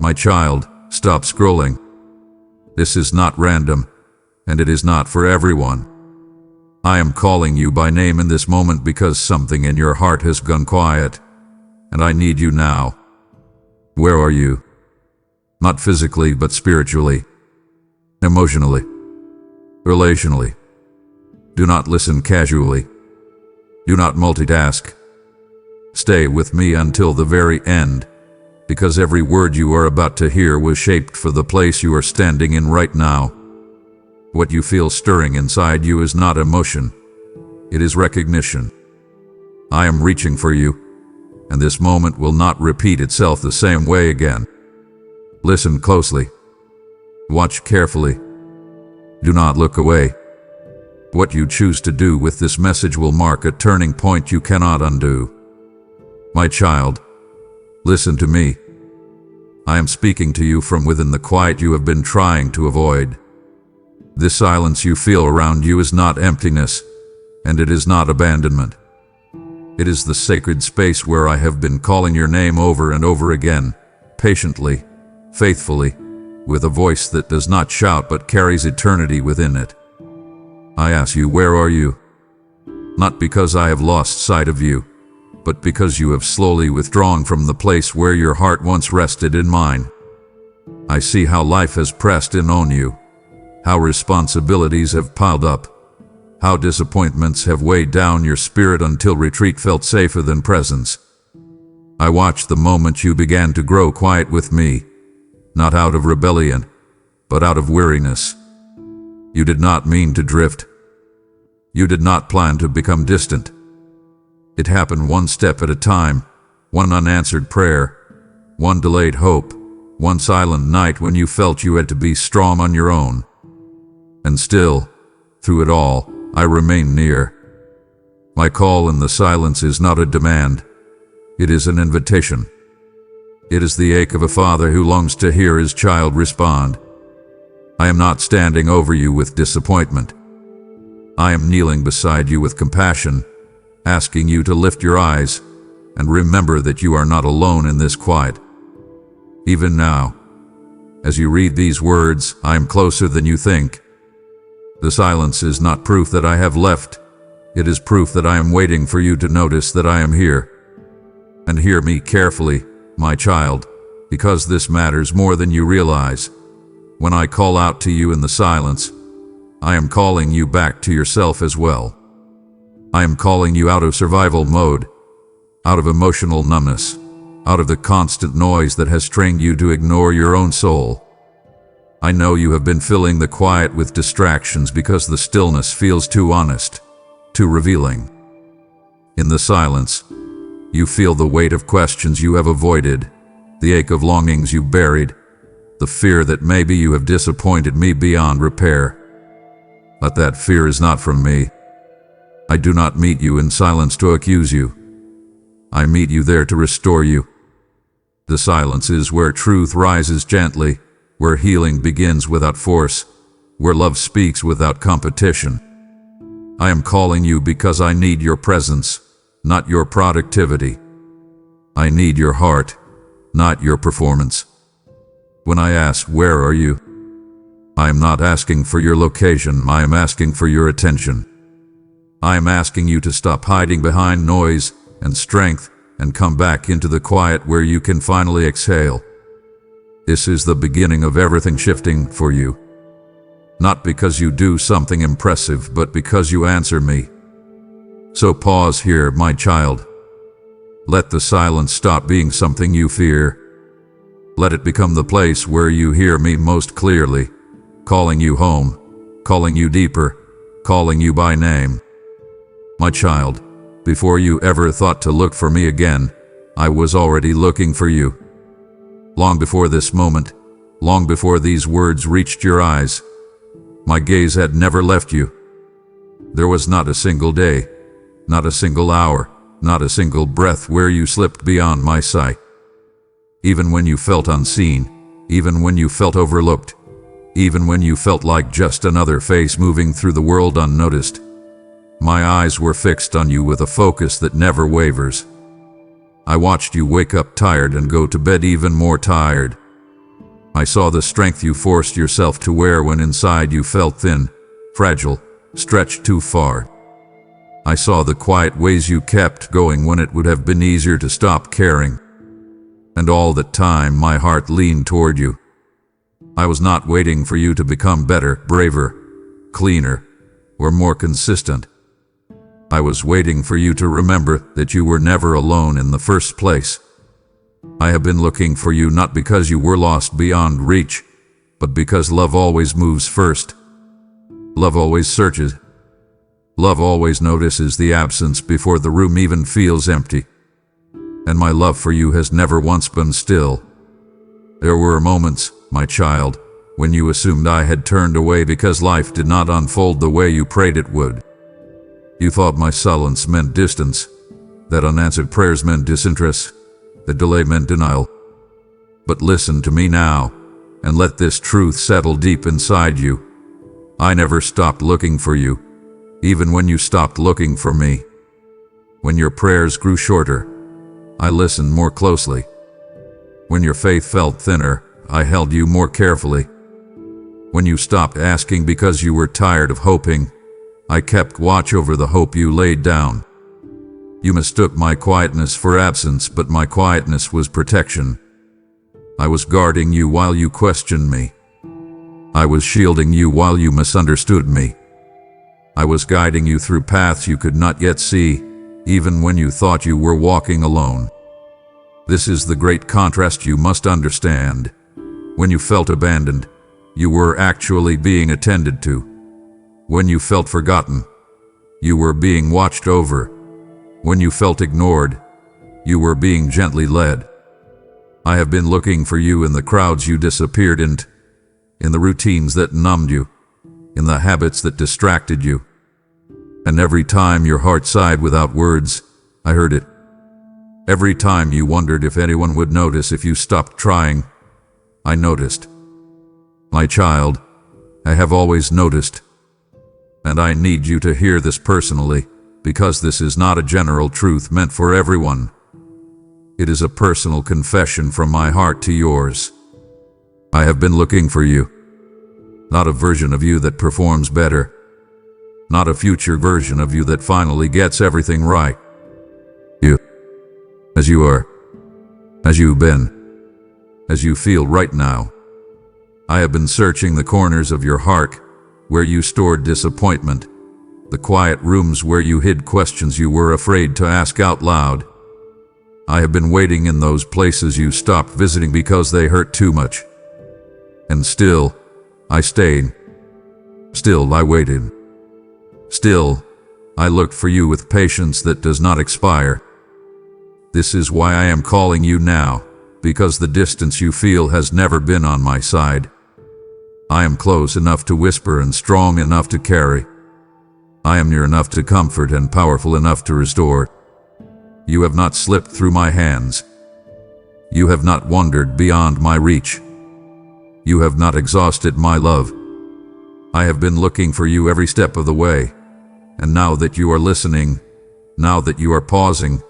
My child, stop scrolling. This is not random, and it is not for everyone. I am calling you by name in this moment because something in your heart has gone quiet, and I need you now. Where are you? Not physically, but spiritually, emotionally, relationally. Do not listen casually. Do not multitask. Stay with me until the very end, because every word you are about to hear was shaped for the place you are standing in right now. What you feel stirring inside you is not emotion. It is recognition. I am reaching for you, and this moment will not repeat itself the same way again. Listen closely. Watch carefully. Do not look away. What you choose to do with this message will mark a turning point you cannot undo. My child, listen to me. I am speaking to you from within the quiet you have been trying to avoid. This silence you feel around you is not emptiness, and it is not abandonment. It is the sacred space where I have been calling your name over and over again, patiently, faithfully, with a voice that does not shout but carries eternity within it. I ask you, where are you? Not because I have lost sight of you, but because you have slowly withdrawn from the place where your heart once rested in mine. I see how life has pressed in on you, how responsibilities have piled up, how disappointments have weighed down your spirit until retreat felt safer than presence. I watched the moment you began to grow quiet with me, not out of rebellion, but out of weariness. You did not mean to drift. You did not plan to become distant. It happened one step at a time, one unanswered prayer, one delayed hope, one silent night when you felt you had to be strong on your own. And still, through it all, I remain near. My call in the silence is not a demand. It is an invitation. It is the ache of a father who longs to hear his child respond. I am not standing over you with disappointment. I am kneeling beside you with compassion, asking you to lift your eyes and remember that you are not alone in this quiet. Even now, as you read these words, I am closer than you think. The silence is not proof that I have left. It is proof that I am waiting for you to notice that I am here. And hear me carefully, my child, because this matters more than you realize. When I call out to you in the silence, I am calling you back to yourself as well. I am calling you out of survival mode, out of emotional numbness, out of the constant noise that has trained you to ignore your own soul. I know you have been filling the quiet with distractions because the stillness feels too honest, too revealing. In the silence, you feel the weight of questions you have avoided, the ache of longings you buried, the fear that maybe you have disappointed me beyond repair. But that fear is not from me. I do not meet you in silence to accuse you. I meet you there to restore you. The silence is where truth rises gently, where healing begins without force, where love speaks without competition. I am calling you because I need your presence, not your productivity. I need your heart, not your performance. When I ask, where are you? I am not asking for your location, I am asking for your attention. I am asking you to stop hiding behind noise and strength and come back into the quiet where you can finally exhale. This is the beginning of everything shifting for you. Not because you do something impressive, but because you answer me. So pause here, my child. Let the silence stop being something you fear. Let it become the place where you hear me most clearly, calling you home, calling you deeper, calling you by name. My child, before you ever thought to look for me again, I was already looking for you. Long before this moment, long before these words reached your eyes, my gaze had never left you. There was not a single day, not a single hour, not a single breath where you slipped beyond my sight. Even when you felt unseen, even when you felt overlooked, even when you felt like just another face moving through the world unnoticed, my eyes were fixed on you with a focus that never wavers. I watched you wake up tired and go to bed even more tired. I saw the strength you forced yourself to wear when inside you felt thin, fragile, stretched too far. I saw the quiet ways you kept going when it would have been easier to stop caring. And all that time my heart leaned toward you. I was not waiting for you to become better, braver, cleaner, or more consistent. I was waiting for you to remember that you were never alone in the first place. I have been looking for you not because you were lost beyond reach, but because love always moves first. Love always searches. Love always notices the absence before the room even feels empty. And my love for you has never once been still. There were moments, my child, when you assumed I had turned away because life did not unfold the way you prayed it would. You thought my silence meant distance, that unanswered prayers meant disinterest, that delay meant denial. But listen to me now, and let this truth settle deep inside you. I never stopped looking for you, even when you stopped looking for me. When your prayers grew shorter, I listened more closely. When your faith felt thinner, I held you more carefully. When you stopped asking because you were tired of hoping, I kept watch over the hope you laid down. You mistook my quietness for absence, but my quietness was protection. I was guarding you while you questioned me. I was shielding you while you misunderstood me. I was guiding you through paths you could not yet see, even when you thought you were walking alone. This is the great contrast you must understand. When you felt abandoned, you were actually being attended to. When you felt forgotten, you were being watched over. When you felt ignored, you were being gently led. I have been looking for you in the crowds you disappeared in the routines that numbed you, in the habits that distracted you. And every time your heart sighed without words, I heard it. Every time you wondered if anyone would notice if you stopped trying, I noticed. My child, I have always noticed. And I need you to hear this personally, because this is not a general truth meant for everyone. It is a personal confession from my heart to yours. I have been looking for you. Not a version of you that performs better. Not a future version of you that finally gets everything right. You. As you are. As you've been. As you feel right now. I have been searching the corners of your heart, where you stored disappointment, the quiet rooms where you hid questions you were afraid to ask out loud. I have been waiting in those places you stopped visiting because they hurt too much. And still, I stayed. Still, I waited. Still, I looked for you with patience that does not expire. This is why I am calling you now, because the distance you feel has never been on my side. I am close enough to whisper and strong enough to carry. I am near enough to comfort and powerful enough to restore. You have not slipped through my hands. You have not wandered beyond my reach. You have not exhausted my love. I have been looking for you every step of the way. And now that you are listening, now that you are pausing,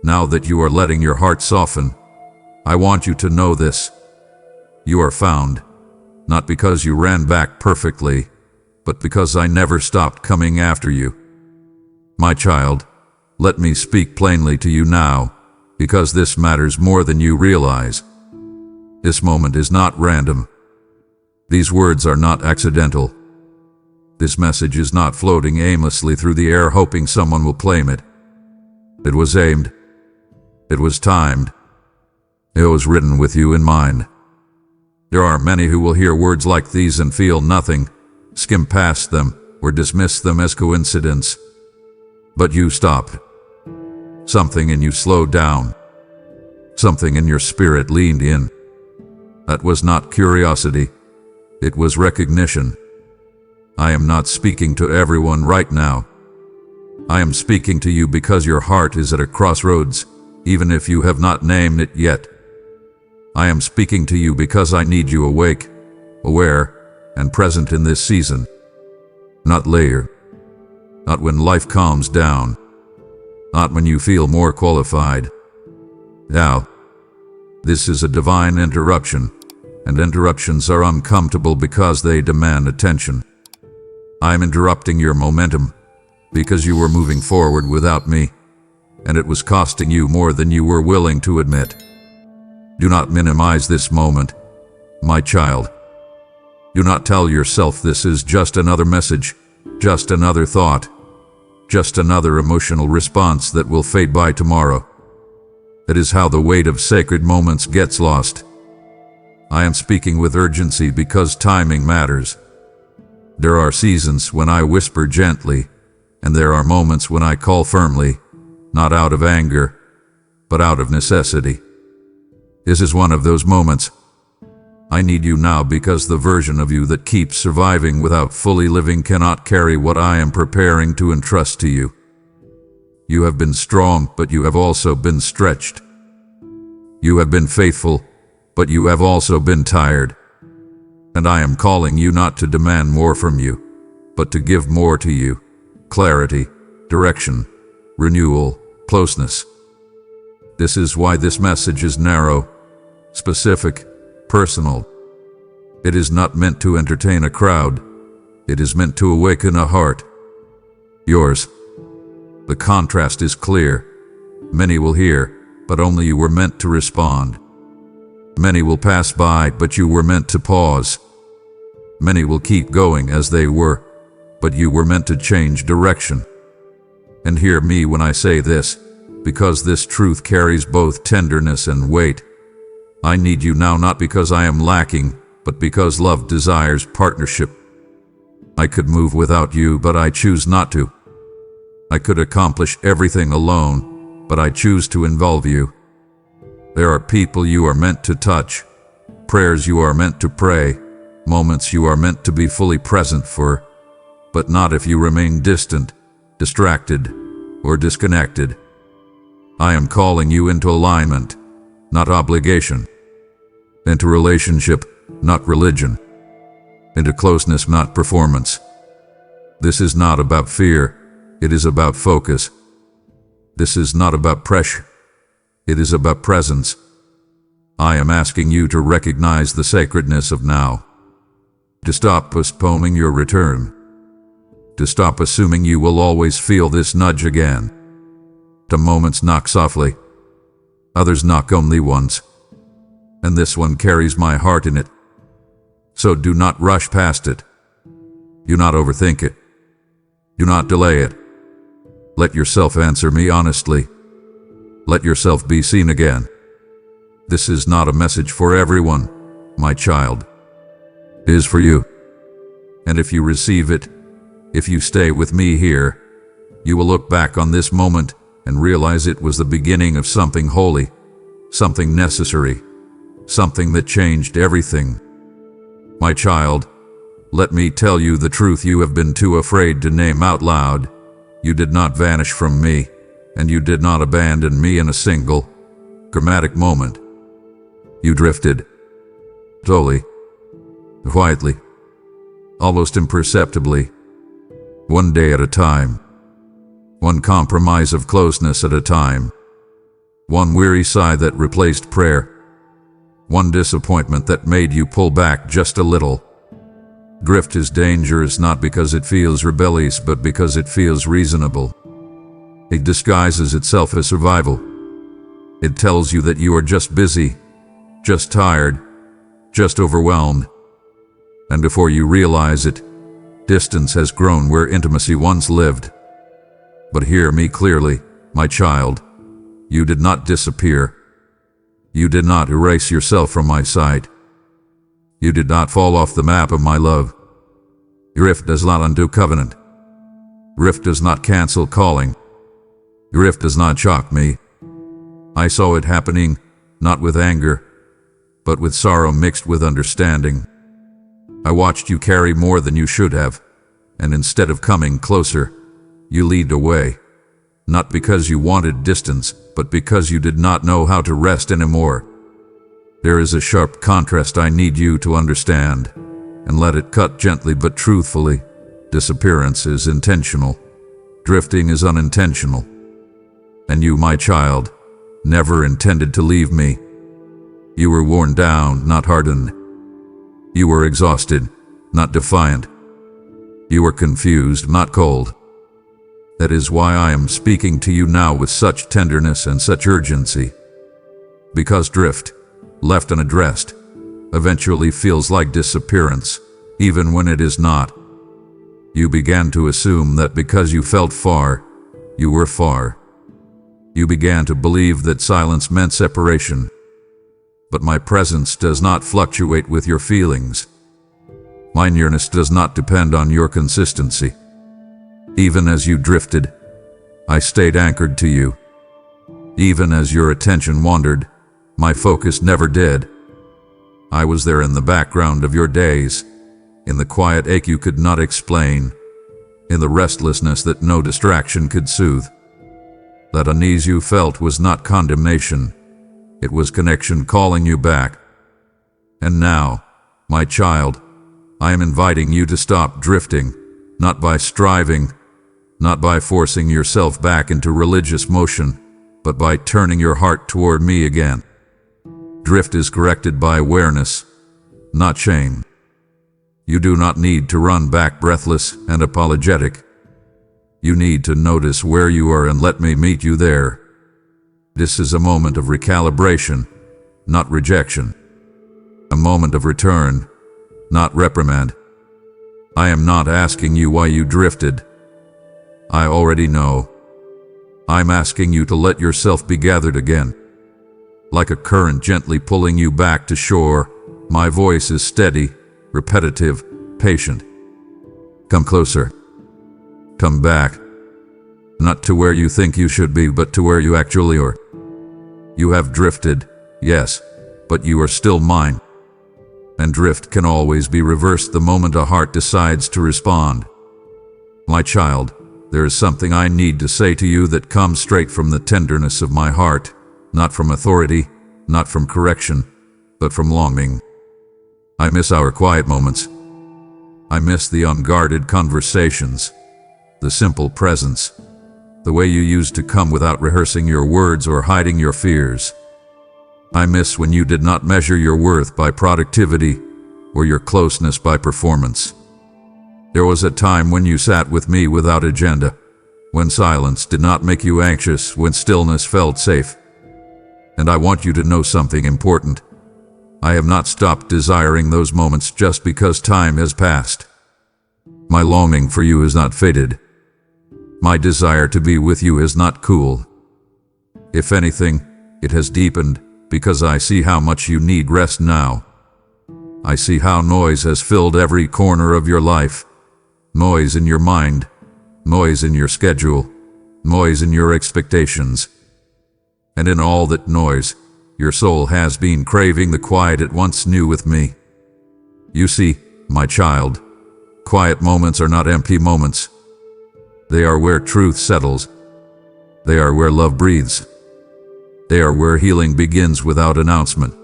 now that you are letting your heart soften, I want you to know this. You are found, not because you ran back perfectly, but because I never stopped coming after you. My child, let me speak plainly to you now, because this matters more than you realize. This moment is not random. These words are not accidental. This message is not floating aimlessly through the air hoping someone will claim it. It was aimed. It was timed. It was written with you in mind. There are many who will hear words like these and feel nothing, skim past them, or dismiss them as coincidence. But you stopped. Something in you slowed down. Something in your spirit leaned in. That was not curiosity. It was recognition. I am not speaking to everyone right now. I am speaking to you because your heart is at a crossroads, even if you have not named it yet. I am speaking to you because I need you awake, aware, and present in this season. Not later. Not when life calms down. Not when you feel more qualified. Now, this is a divine interruption. and interruptions are uncomfortable because they demand attention. I am interrupting your momentum because you were moving forward without me, and it was costing you more than you were willing to admit. Do not minimize this moment, my child. Do not tell yourself this is just another message, just another thought, just another emotional response that will fade by tomorrow. That is how the weight of sacred moments gets lost. I am speaking with urgency because timing matters. There are seasons when I whisper gently, and there are moments when I call firmly, not out of anger, but out of necessity. This is one of those moments. I need you now because the version of you that keeps surviving without fully living cannot carry what I am preparing to entrust to you. You have been strong, but you have also been stretched. You have been faithful, but you have also been tired. And I am calling you not to demand more from you, but to give more to you. Clarity, direction, renewal, closeness. This is why this message is narrow, specific, personal. It is not meant to entertain a crowd. It is meant to awaken a heart. Yours. The contrast is clear. Many will hear, but only you were meant to respond. Many will pass by, but you were meant to pause. Many will keep going as they were, but you were meant to change direction. And hear me when I say this, because this truth carries both tenderness and weight. I need you now not because I am lacking, but because love desires partnership. I could move without you, but I choose not to. I could accomplish everything alone, but I choose to involve you. There are people you are meant to touch, prayers you are meant to pray, moments you are meant to be fully present for, but not if you remain distant, distracted, or disconnected. I am calling you into alignment, not obligation. Into relationship, not religion. Into closeness, not performance. This is not about fear, it is about focus. This is not about pressure, it is about presence. I am asking you to recognize the sacredness of now. To stop postponing your return. To stop assuming you will always feel this nudge again. To moments knock softly. Others knock only once. And this one carries my heart in it. So do not rush past it. Do not overthink it. Do not delay it. Let yourself answer me honestly. Let yourself be seen again. This is not a message for everyone, my child. It is for you. And if you receive it, if you stay with me here, you will look back on this moment and realize it was the beginning of something holy, something necessary, something that changed everything. My child, let me tell you the truth you have been too afraid to name out loud. You did not vanish from me, and you did not abandon me in a single, dramatic moment. You drifted, slowly, quietly, almost imperceptibly, one day at a time, one compromise of closeness at a time, one weary sigh that replaced prayer, one disappointment that made you pull back just a little. Drift is dangerous not because it feels rebellious, but because it feels reasonable. It disguises itself as survival. It tells you that you are just busy, just tired, just overwhelmed. And before you realize it, distance has grown where intimacy once lived. But hear me clearly, my child. You did not disappear. You did not erase yourself from my sight. You did not fall off the map of my love. Drift does not undo covenant. Drift does not cancel calling. Drift does not shock me. I saw it happening, not with anger, but with sorrow mixed with understanding. I watched you carry more than you should have, and instead of coming closer, you leaned away. Not because you wanted distance, but because you did not know how to rest anymore. There is a sharp contrast I need you to understand, and let it cut gently but truthfully. Disappearance is intentional. Drifting is unintentional. And you, my child, never intended to leave me. You were worn down, not hardened. You were exhausted, not defiant. You were confused, not cold. That is why I am speaking to you now with such tenderness and such urgency. Because drift, left unaddressed, eventually feels like disappearance, even when it is not. You began to assume that because you felt far, you were far. You began to believe that silence meant separation. But my presence does not fluctuate with your feelings. My nearness does not depend on your consistency. Even as you drifted, I stayed anchored to you. Even as your attention wandered, my focus never did. I was there in the background of your days, in the quiet ache you could not explain, in the restlessness that no distraction could soothe. That unease you felt was not condemnation. It was connection calling you back. And now, my child, I am inviting you to stop drifting, not by striving, not by forcing yourself back into religious motion, but by turning your heart toward me again. Drift is corrected by awareness, not shame. You do not need to run back breathless and apologetic. You need to notice where you are and let me meet you there. This is a moment of recalibration, not rejection. A moment of return, not reprimand. I am not asking you why you drifted. I already know. I'm asking you to let yourself be gathered again. Like a current gently pulling you back to shore, my voice is steady, repetitive, patient. Come closer. Come back. Not to where you think you should be, but to where you actually are. You have drifted, yes, but you are still mine. And drift can always be reversed the moment a heart decides to respond. My child, there is something I need to say to you that comes straight from the tenderness of my heart, not from authority, not from correction, but from longing. I miss our quiet moments. I miss the unguarded conversations, the simple presence, the way you used to come without rehearsing your words or hiding your fears. I miss when you did not measure your worth by productivity or your closeness by performance. There was a time when you sat with me without agenda, when silence did not make you anxious, when stillness felt safe. And I want you to know something important. I have not stopped desiring those moments just because time has passed. My longing for you is not faded. My desire to be with you is not cool. If anything, it has deepened because I see how much you need rest now. I see how noise has filled every corner of your life. Noise in your mind, noise in your schedule, noise in your expectations. And in all that noise, your soul has been craving the quiet it once knew with me. You see, my child, quiet moments are not empty moments. They are where truth settles. They are where love breathes. They are where healing begins without announcement.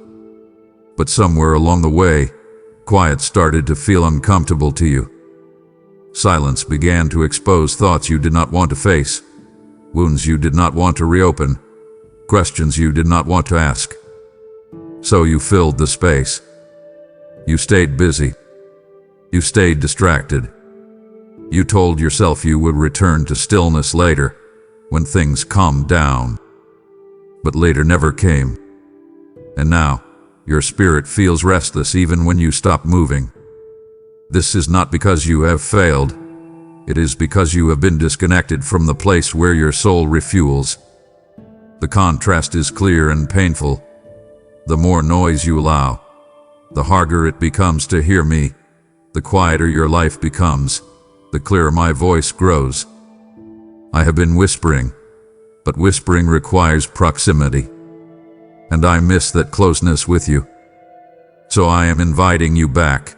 But somewhere along the way, quiet started to feel uncomfortable to you. Silence began to expose thoughts you did not want to face, wounds you did not want to reopen, questions you did not want to ask. So you filled the space. You stayed busy. You stayed distracted. You told yourself you would return to stillness later, when things calmed down. But later never came. And now, your spirit feels restless even when you stop moving. This is not because you have failed. It is because you have been disconnected from the place where your soul refuels. The contrast is clear and painful. The more noise you allow, the harder it becomes to hear me. The quieter your life becomes, the clearer my voice grows. I have been whispering, but whispering requires proximity. And I miss that closeness with you. So I am inviting you back.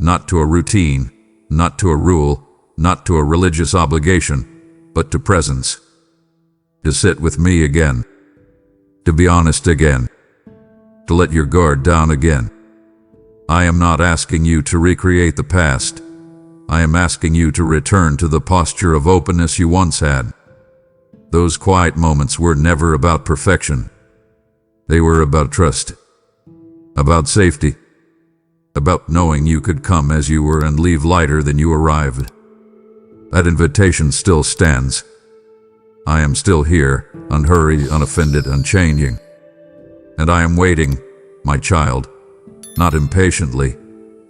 Not to a routine, not to a rule, not to a religious obligation, but to presence. To sit with me again. To be honest again. To let your guard down again. I am not asking you to recreate the past. I am asking you to return to the posture of openness you once had. Those quiet moments were never about perfection. They were about trust. About safety. About about knowing you could come as you were and leave lighter than you arrived. That invitation still stands. I am still here, unhurried, unoffended, unchanging. And I am waiting, my child, not impatiently,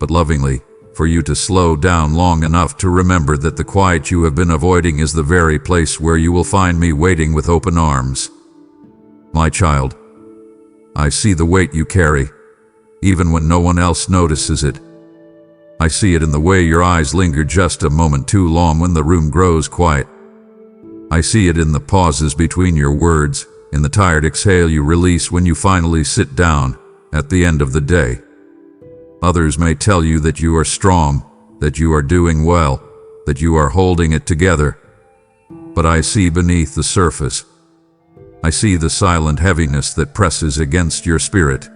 but lovingly, for you to slow down long enough to remember that the quiet you have been avoiding is the very place where you will find me waiting with open arms. My child, I see the weight you carry, even when no one else notices it. I see it in the way your eyes linger just a moment too long when the room grows quiet. I see it in the pauses between your words, in the tired exhale you release when you finally sit down at the end of the day. Others may tell you that you are strong, that you are doing well, that you are holding it together. But I see beneath the surface. I see the silent heaviness that presses against your spirit,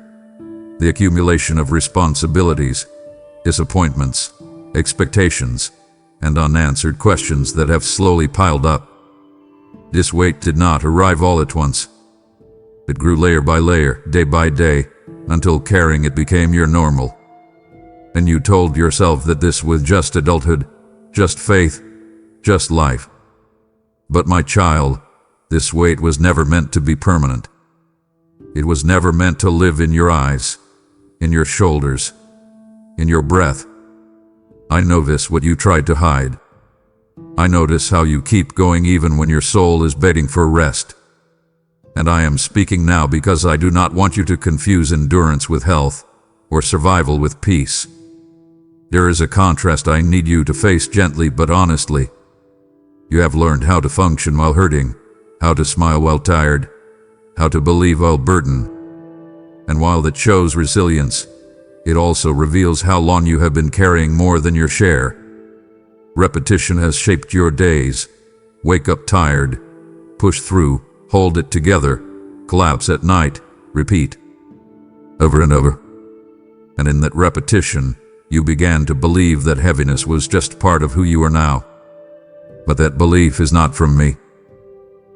the accumulation of responsibilities, disappointments, expectations, and unanswered questions that have slowly piled up. This weight did not arrive all at once. It grew layer by layer, day by day, until carrying it became your normal. And you told yourself that this was just adulthood, just faith, just life. But my child, this weight was never meant to be permanent. It was never meant to live in your eyes, in your shoulders, in your breath. I notice what you tried to hide. I notice how you keep going even when your soul is begging for rest. And I am speaking now because I do not want you to confuse endurance with health, or survival with peace. There is a contrast I need you to face gently but honestly. You have learned how to function while hurting, how to smile while tired, how to believe while burdened. And while that shows resilience, it also reveals how long you have been carrying more than your share. Repetition has shaped your days. Wake up tired, push through, hold it together, collapse at night, repeat. Over and over. And in that repetition, you began to believe that heaviness was just part of who you are now. But that belief is not from me.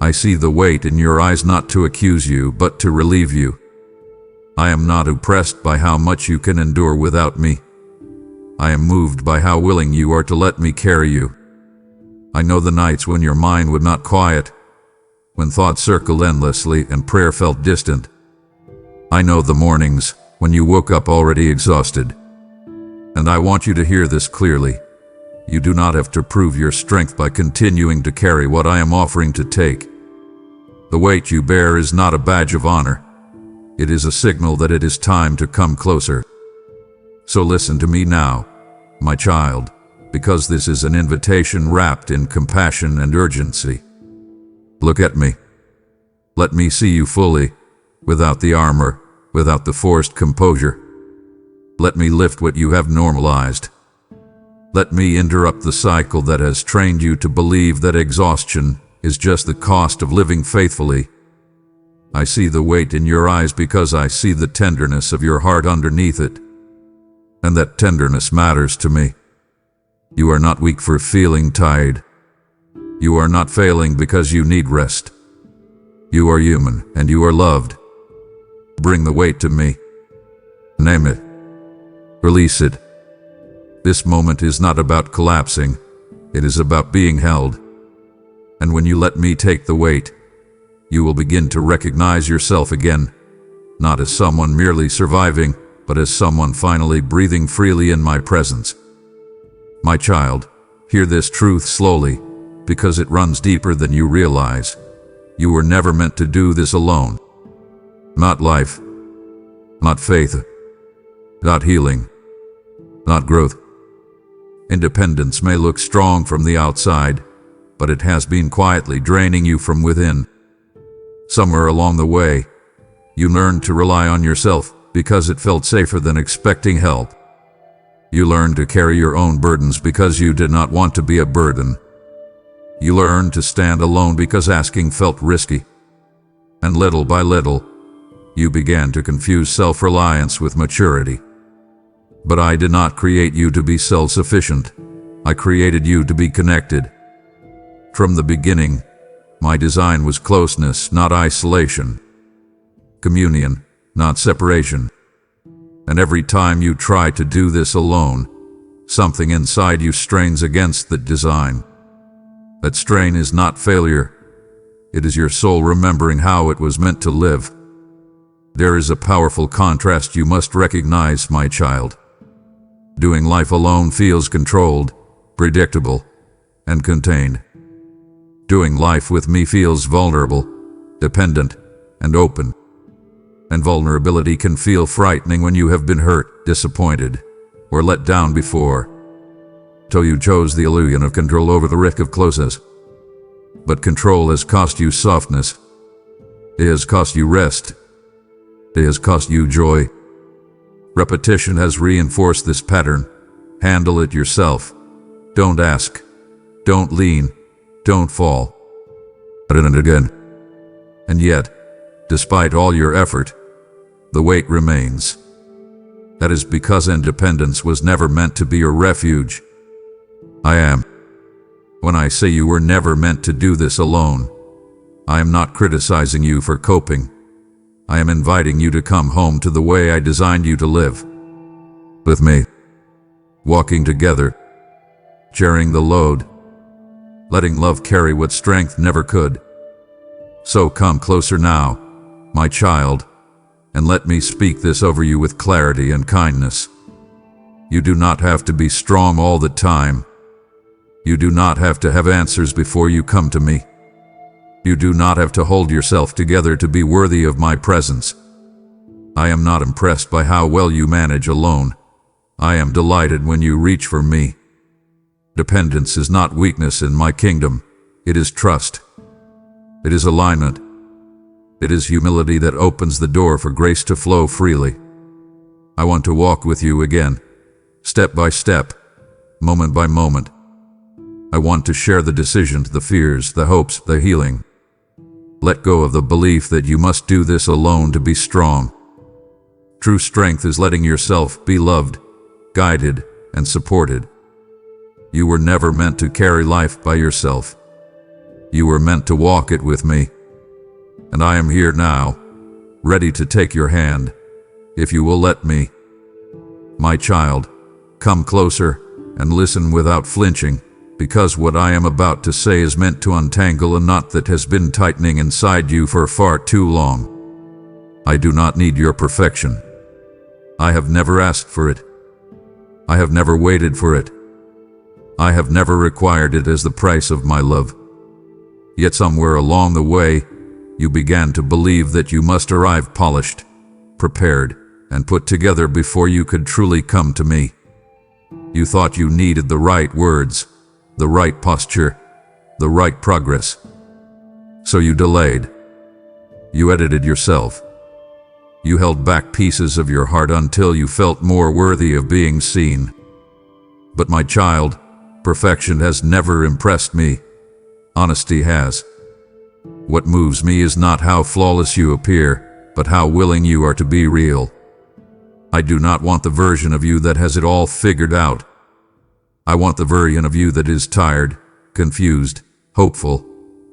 I see the weight in your eyes not to accuse you, but to relieve you. I am not oppressed by how much you can endure without me. I am moved by how willing you are to let me carry you. I know the nights when your mind would not quiet, when thoughts circled endlessly and prayer felt distant. I know the mornings when you woke up already exhausted. And I want you to hear this clearly. You do not have to prove your strength by continuing to carry what I am offering to take. The weight you bear is not a badge of honor. It is a signal that it is time to come closer. So listen to me now, my child, because this is an invitation wrapped in compassion and urgency. Look at me. Let me see you fully, without the armor, without the forced composure. Let me lift what you have normalized. Let me interrupt the cycle that has trained you to believe that exhaustion is just the cost of living faithfully. I see the weight in your eyes because I see the tenderness of your heart underneath it. And that tenderness matters to me. You are not weak for feeling tired. You are not failing because you need rest. You are human and you are loved. Bring the weight to me. Name it. Release it. This moment is not about collapsing. It is about being held. And when you let me take the weight, you will begin to recognize yourself again, not as someone merely surviving, but as someone finally breathing freely in my presence. My child, hear this truth slowly, because it runs deeper than you realize. You were never meant to do this alone. Not life, not faith, not healing, not growth. Independence may look strong from the outside, but it has been quietly draining you from within. Somewhere along the way, you learned to rely on yourself because it felt safer than expecting help. You learned to carry your own burdens because you did not want to be a burden. You learned to stand alone because asking felt risky. And little by little, you began to confuse self-reliance with maturity. But I did not create you to be self-sufficient. I created you to be connected. From the beginning, my design was closeness, not isolation. Communion, not separation. And every time you try to do this alone, something inside you strains against that design. That strain is not failure. It is your soul remembering how it was meant to live. There is a powerful contrast you must recognize, my child. Doing life alone feels controlled, predictable, and contained. Doing life with me feels vulnerable, dependent, and open. And vulnerability can feel frightening when you have been hurt, disappointed, or let down before. So you chose the illusion of control over the risk of closeness. But control has cost you softness. It has cost you rest. It has cost you joy. Repetition has reinforced this pattern. Handle it yourself. Don't ask. Don't lean. Don't fall. And again. And yet, despite all your effort, the weight remains. That is because independence was never meant to be your refuge. I am. When I say you were never meant to do this alone, I am not criticizing you for coping. I am inviting you to come home to the way I designed you to live. With me. Walking together. Sharing the load. Letting love carry what strength never could. So come closer now, my child, and let me speak this over you with clarity and kindness. You do not have to be strong all the time. You do not have to have answers before you come to me. You do not have to hold yourself together to be worthy of my presence. I am not impressed by how well you manage alone. I am delighted when you reach for me. Dependence is not weakness in my kingdom. It is trust. It is alignment. It is humility that opens the door for grace to flow freely. I want to walk with you again, step by step, moment by moment. I want to share the decisions, the fears, the hopes, the healing. Let go of the belief that you must do this alone to be strong. True strength is letting yourself be loved, guided, and supported. You were never meant to carry life by yourself. You were meant to walk it with me. And I am here now, ready to take your hand, if you will let me. My child, come closer and listen without flinching, because what I am about to say is meant to untangle a knot that has been tightening inside you for far too long. I do not need your perfection. I have never asked for it. I have never waited for it. I have never required it as the price of my love. Yet somewhere along the way, you began to believe that you must arrive polished, prepared, and put together before you could truly come to me. You thought you needed the right words, the right posture, the right progress. So you delayed. You edited yourself. You held back pieces of your heart until you felt more worthy of being seen. But my child, perfection has never impressed me. Honesty has. What moves me is not how flawless you appear, but how willing you are to be real. I do not want the version of you that has it all figured out. I want the version of you that is tired, confused, hopeful,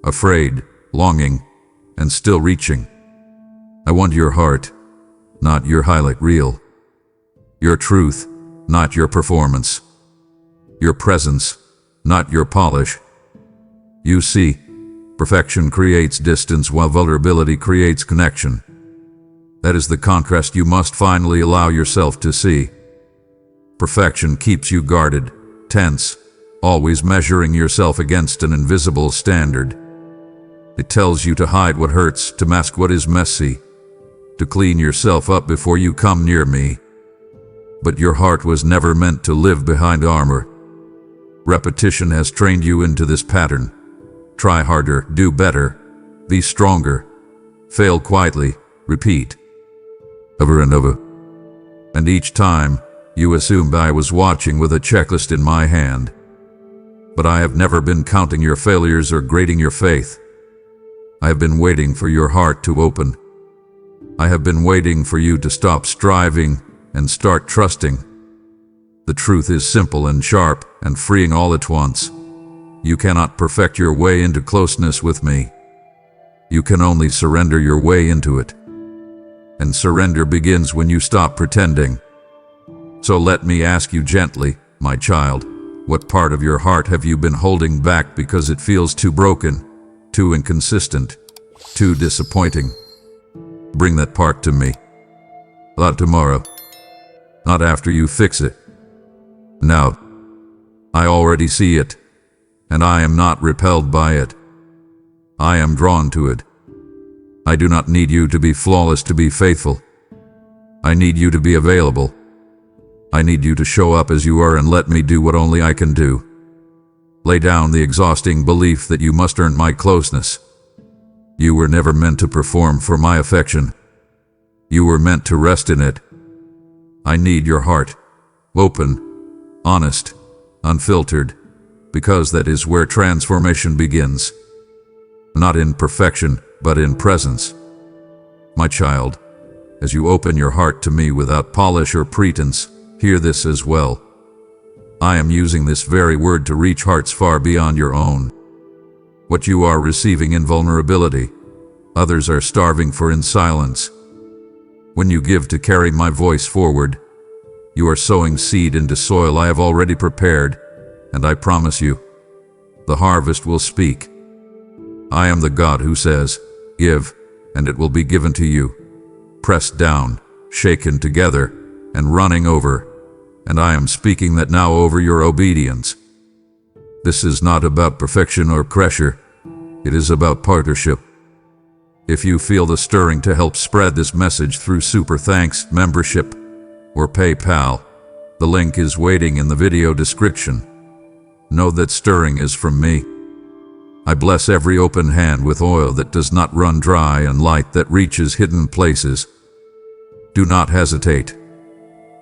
afraid, longing, and still reaching. I want your heart, not your highlight reel. Your truth, not your performance. Your presence, not your polish. You see, perfection creates distance while vulnerability creates connection. That is the contrast you must finally allow yourself to see. Perfection keeps you guarded, tense, always measuring yourself against an invisible standard. It tells you to hide what hurts, to mask what is messy, to clean yourself up before you come near me. But your heart was never meant to live behind armor. Repetition has trained you into this pattern. Try harder, do better, be stronger, fail quietly, repeat. Over and over. And each time, you assumed I was watching with a checklist in my hand. But I have never been counting your failures or grading your faith. I have been waiting for your heart to open. I have been waiting for you to stop striving and start trusting. The truth is simple and sharp and freeing all at once. You cannot perfect your way into closeness with me. You can only surrender your way into it. And surrender begins when you stop pretending. So let me ask you gently, my child, what part of your heart have you been holding back because it feels too broken, too inconsistent, too disappointing? Bring that part to me. Not tomorrow. Not after you fix it. Now. I already see it, and I am not repelled by it. I am drawn to it. I do not need you to be flawless to be faithful. I need you to be available. I need you to show up as you are and let me do what only I can do. Lay down the exhausting belief that you must earn my closeness. You were never meant to perform for my affection. You were meant to rest in it. I need your heart, open, honest, unfiltered, because that is where transformation begins. Not in perfection, but in presence. My child, as you open your heart to me without polish or pretense, hear this as well. I am using this very word to reach hearts far beyond your own. What you are receiving in vulnerability, others are starving for in silence. When you give to carry my voice forward, you are sowing seed into soil I have already prepared, and I promise you, the harvest will speak. I am the God who says, give, and it will be given to you, pressed down, shaken together, and running over, and I am speaking that now over your obedience. This is not about perfection or pressure, it is about partnership. If you feel the stirring to help spread this message through Super Thanks membership or PayPal, the link is waiting in the video description. Know that stirring is from me. I bless every open hand with oil that does not run dry and light that reaches hidden places. Do not hesitate.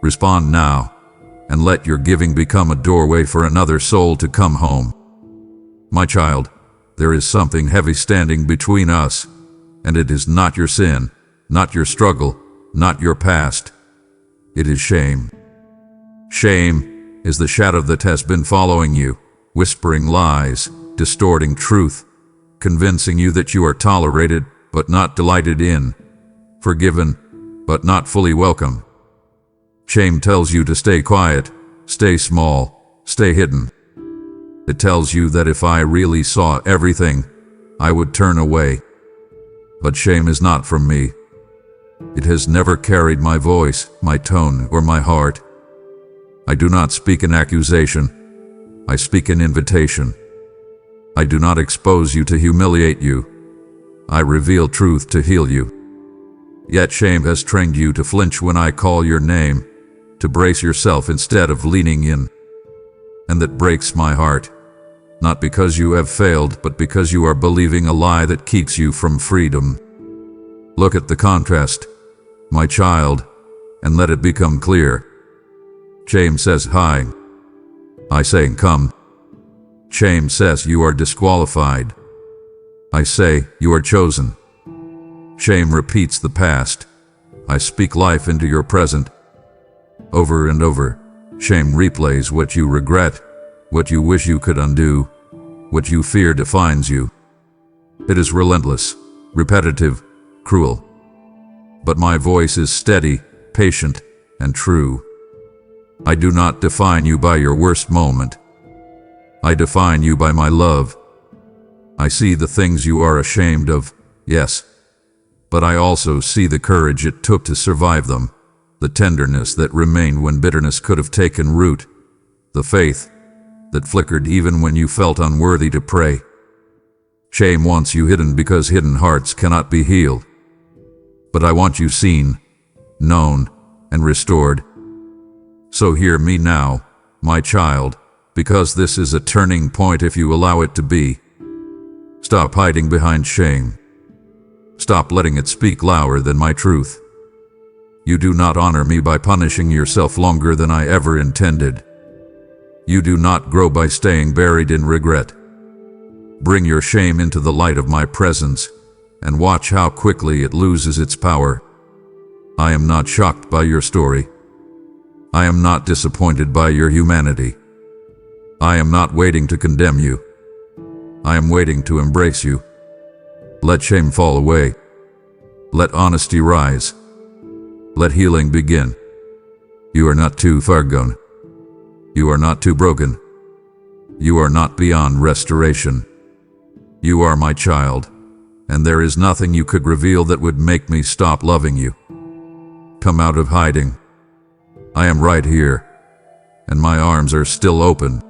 Respond now, and let your giving become a doorway for another soul to come home. My child, there is something heavy standing between us, and it is not your sin, not your struggle, not your past. It is shame. Shame is the shadow that has been following you, whispering lies, distorting truth, convincing you that you are tolerated but not delighted in, forgiven but not fully welcome. Shame tells you to stay quiet, stay small, stay hidden. It tells you that if I really saw everything, I would turn away. But shame is not from me. It has never carried my voice, my tone, or my heart. I do not speak an accusation. I speak an invitation. I do not expose you to humiliate you. I reveal truth to heal you. Yet shame has trained you to flinch when I call your name, to brace yourself instead of leaning in. And that breaks my heart, not because you have failed, but because you are believing a lie that keeps you from freedom. Look at the contrast, my child, and let it become clear. Shame says hi. I say come. Shame says you are disqualified. I say you are chosen. Shame repeats the past. I speak life into your present. Over and over, shame replays what you regret, what you wish you could undo, what you fear defines you. It is relentless, repetitive, cruel. But my voice is steady, patient, and true. I do not define you by your worst moment. I define you by my love. I see the things you are ashamed of, yes, but I also see the courage it took to survive them, the tenderness that remained when bitterness could have taken root, the faith that flickered even when you felt unworthy to pray. Shame wants you hidden because hidden hearts cannot be healed. But I want you seen, known, and restored. So hear me now, my child, because this is a turning point if you allow it to be. Stop hiding behind shame. Stop letting it speak louder than my truth. You do not honor me by punishing yourself longer than I ever intended. You do not grow by staying buried in regret. Bring your shame into the light of my presence, and watch how quickly it loses its power. I am not shocked by your story. I am not disappointed by your humanity. I am not waiting to condemn you. I am waiting to embrace you. Let shame fall away. Let honesty rise. Let healing begin. You are not too far gone. You are not too broken. You are not beyond restoration. You are my child, and there is nothing you could reveal that would make me stop loving you. Come out of hiding. I am right here, and my arms are still open.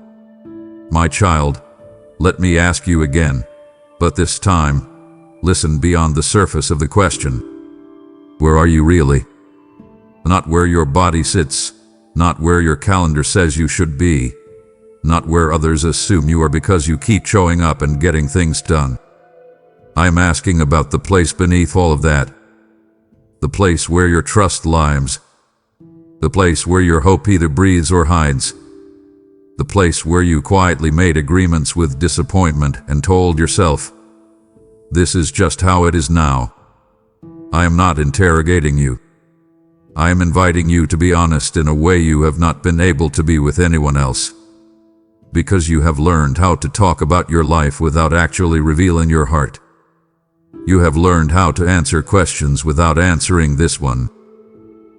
My child, let me ask you again, but this time, listen beyond the surface of the question. Where are you really? Not where your body sits, not where your calendar says you should be, not where others assume you are because you keep showing up and getting things done. I am asking about the place beneath all of that. The place where your trust lies. The place where your hope either breathes or hides. The place where you quietly made agreements with disappointment and told yourself, this is just how it is now. I am not interrogating you. I am inviting you to be honest in a way you have not been able to be with anyone else. Because you have learned how to talk about your life without actually revealing your heart. You have learned how to answer questions without answering this one.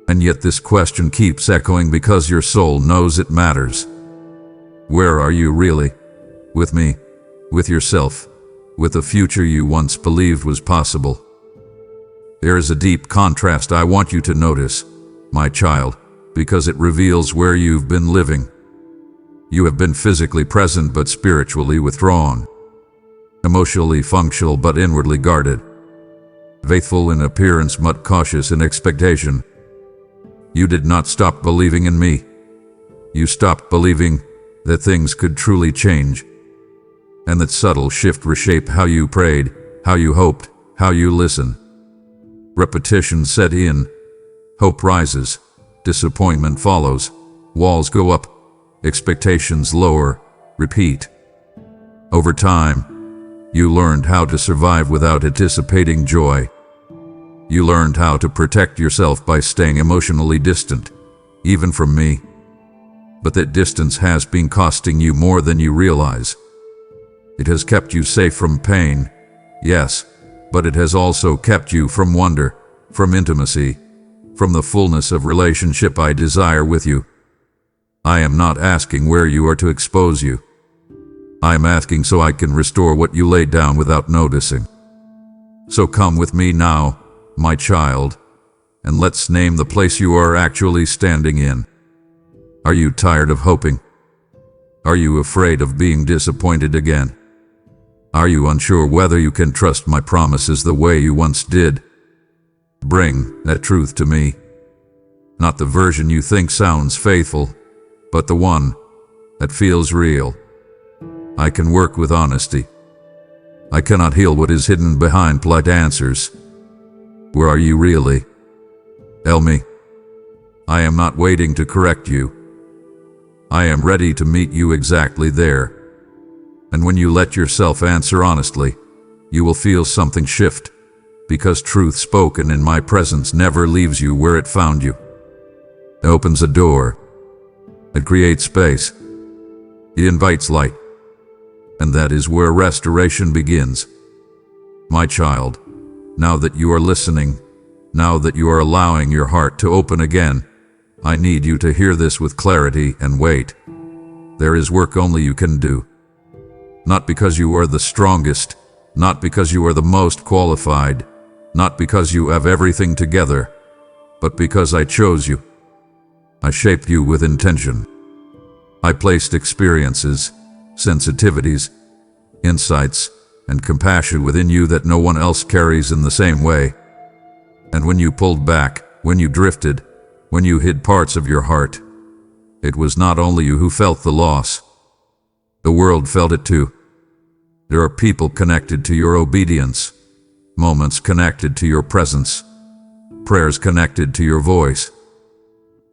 And yet this question keeps echoing because your soul knows it matters. Where are you really? With me? With yourself? With the future you once believed was possible? There is a deep contrast I want you to notice, my child, because it reveals where you've been living. You have been physically present but spiritually withdrawn. Emotionally functional but inwardly guarded. Faithful in appearance but cautious in expectation. You did not stop believing in me. You stopped believing that things could truly change. And that subtle shift reshaped how you prayed, how you hoped, how you listened. Repetition set in. Hope rises. Disappointment follows. Walls go up. Expectations lower. Repeat. Over time, you learned how to survive without anticipating joy. You learned how to protect yourself by staying emotionally distant, even from me. But that distance has been costing you more than you realize. It has kept you safe from pain, yes, but it has also kept you from wonder, from intimacy, from the fullness of relationship I desire with you. I am not asking where you are to expose you. I am asking so I can restore what you laid down without noticing. So come with me now, my child, and let's name the place you are actually standing in. Are you tired of hoping? Are you afraid of being disappointed again? Are you unsure whether you can trust my promises the way you once did? Bring that truth to me. Not the version you think sounds faithful, but the one that feels real. I can work with honesty. I cannot heal what is hidden behind polite answers. Where are you really? Tell me. I am not waiting to correct you. I am ready to meet you exactly there. And when you let yourself answer honestly, you will feel something shift, because truth spoken in my presence never leaves you where it found you. It opens a door. It creates space. It invites light. And that is where restoration begins. My child, now that you are listening, now that you are allowing your heart to open again, I need you to hear this with clarity and wait. There is work only you can do. Not because you are the strongest, not because you are the most qualified, not because you have everything together, but because I chose you. I shaped you with intention. I placed experiences, sensitivities, insights, and compassion within you that no one else carries in the same way. And when you pulled back, when you drifted, when you hid parts of your heart, it was not only you who felt the loss. The world felt it too. There are people connected to your obedience, moments connected to your presence, prayers connected to your voice.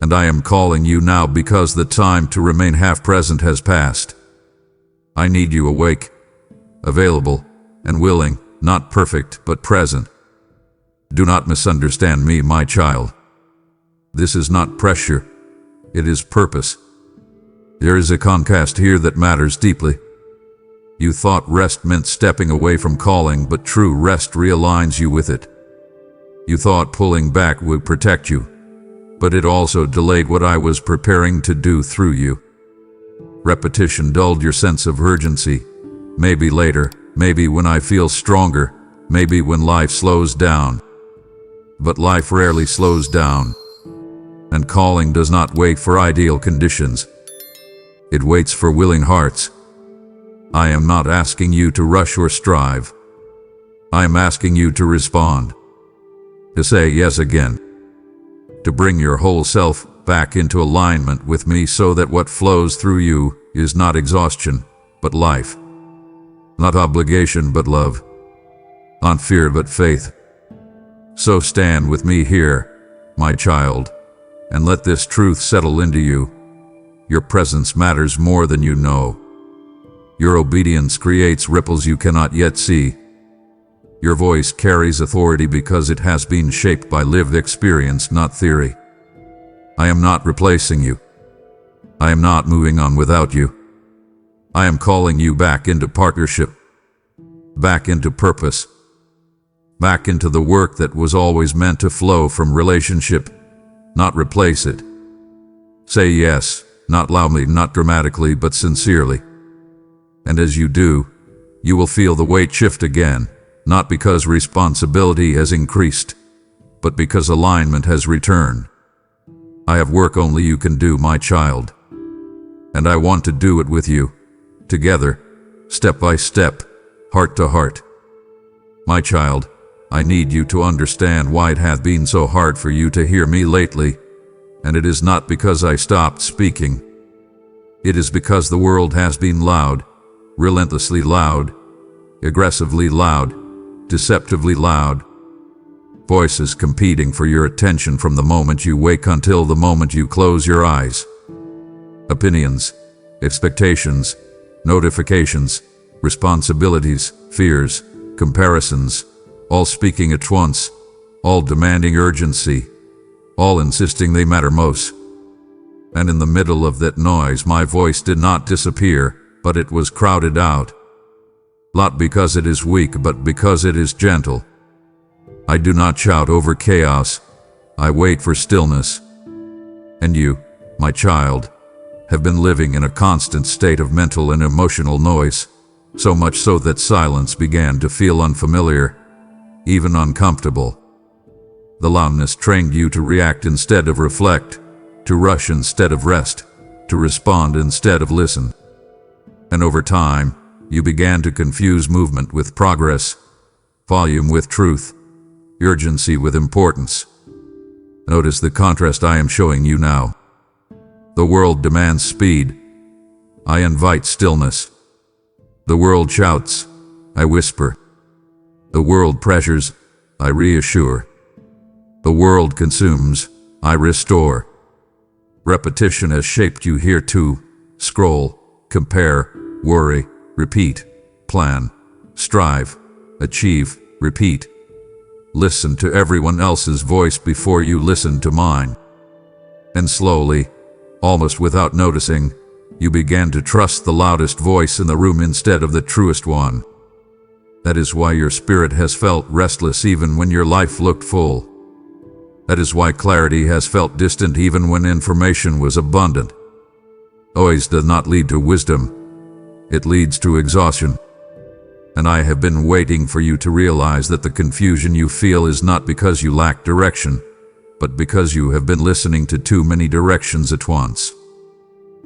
And I am calling you now because the time to remain half present has passed. I need you awake, available, and willing, not perfect, but present. Do not misunderstand me, my child. This is not pressure. It is purpose. There is a contrast here that matters deeply. You thought rest meant stepping away from calling, but true rest realigns you with it. You thought pulling back would protect you, but it also delayed what I was preparing to do through you. Repetition dulled your sense of urgency. Maybe later, maybe when I feel stronger, maybe when life slows down. But life rarely slows down. And calling does not wait for ideal conditions. It waits for willing hearts. I am not asking you to rush or strive. I am asking you to respond. To say yes again. To bring your whole self back into alignment with me so that what flows through you is not exhaustion, but life. Not obligation, but love. Not fear, but faith. So stand with me here, my child, and let this truth settle into you. Your presence matters more than you know. Your obedience creates ripples you cannot yet see. Your voice carries authority because it has been shaped by lived experience, not theory. I am not replacing you. I am not moving on without you. I am calling you back into partnership, back into purpose, back into the work that was always meant to flow from relationship, not replace it. Say yes, not loudly, not dramatically, but sincerely. And as you do, you will feel the weight shift again, not because responsibility has increased, but because alignment has returned. I have work only you can do, my child. And I want to do it with you, together, step by step, heart to heart. My child, I need you to understand why it hath been so hard for you to hear me lately, and it is not because I stopped speaking. It is because the world has been loud, relentlessly loud, aggressively loud, deceptively loud. Voices competing for your attention from the moment you wake until the moment you close your eyes. Opinions, expectations, notifications, responsibilities, fears, comparisons, all speaking at once, all demanding urgency, all insisting they matter most. And in the middle of that noise, my voice did not disappear, but it was crowded out. Not because it is weak, but because it is gentle. I do not shout over chaos. I wait for stillness. And you, my child, have been living in a constant state of mental and emotional noise, so much so that silence began to feel unfamiliar, even uncomfortable. The loudness trained you to react instead of reflect, to rush instead of rest, to respond instead of listen. And over time, you began to confuse movement with progress, volume with truth, urgency with importance. Notice the contrast I am showing you now. The world demands speed. I invite stillness. The world shouts. I whisper. The world pressures. I reassure. The world consumes. I restore. Repetition has shaped you here too. Scroll, compare, worry, repeat, plan, strive, achieve, repeat. Listen to everyone else's voice before you listen to mine. And slowly, almost without noticing, you began to trust the loudest voice in the room instead of the truest one. That is why your spirit has felt restless even when your life looked full. That is why clarity has felt distant even when information was abundant. Noise does not lead to wisdom. It leads to exhaustion. And I have been waiting for you to realize that the confusion you feel is not because you lack direction, but because you have been listening to too many directions at once.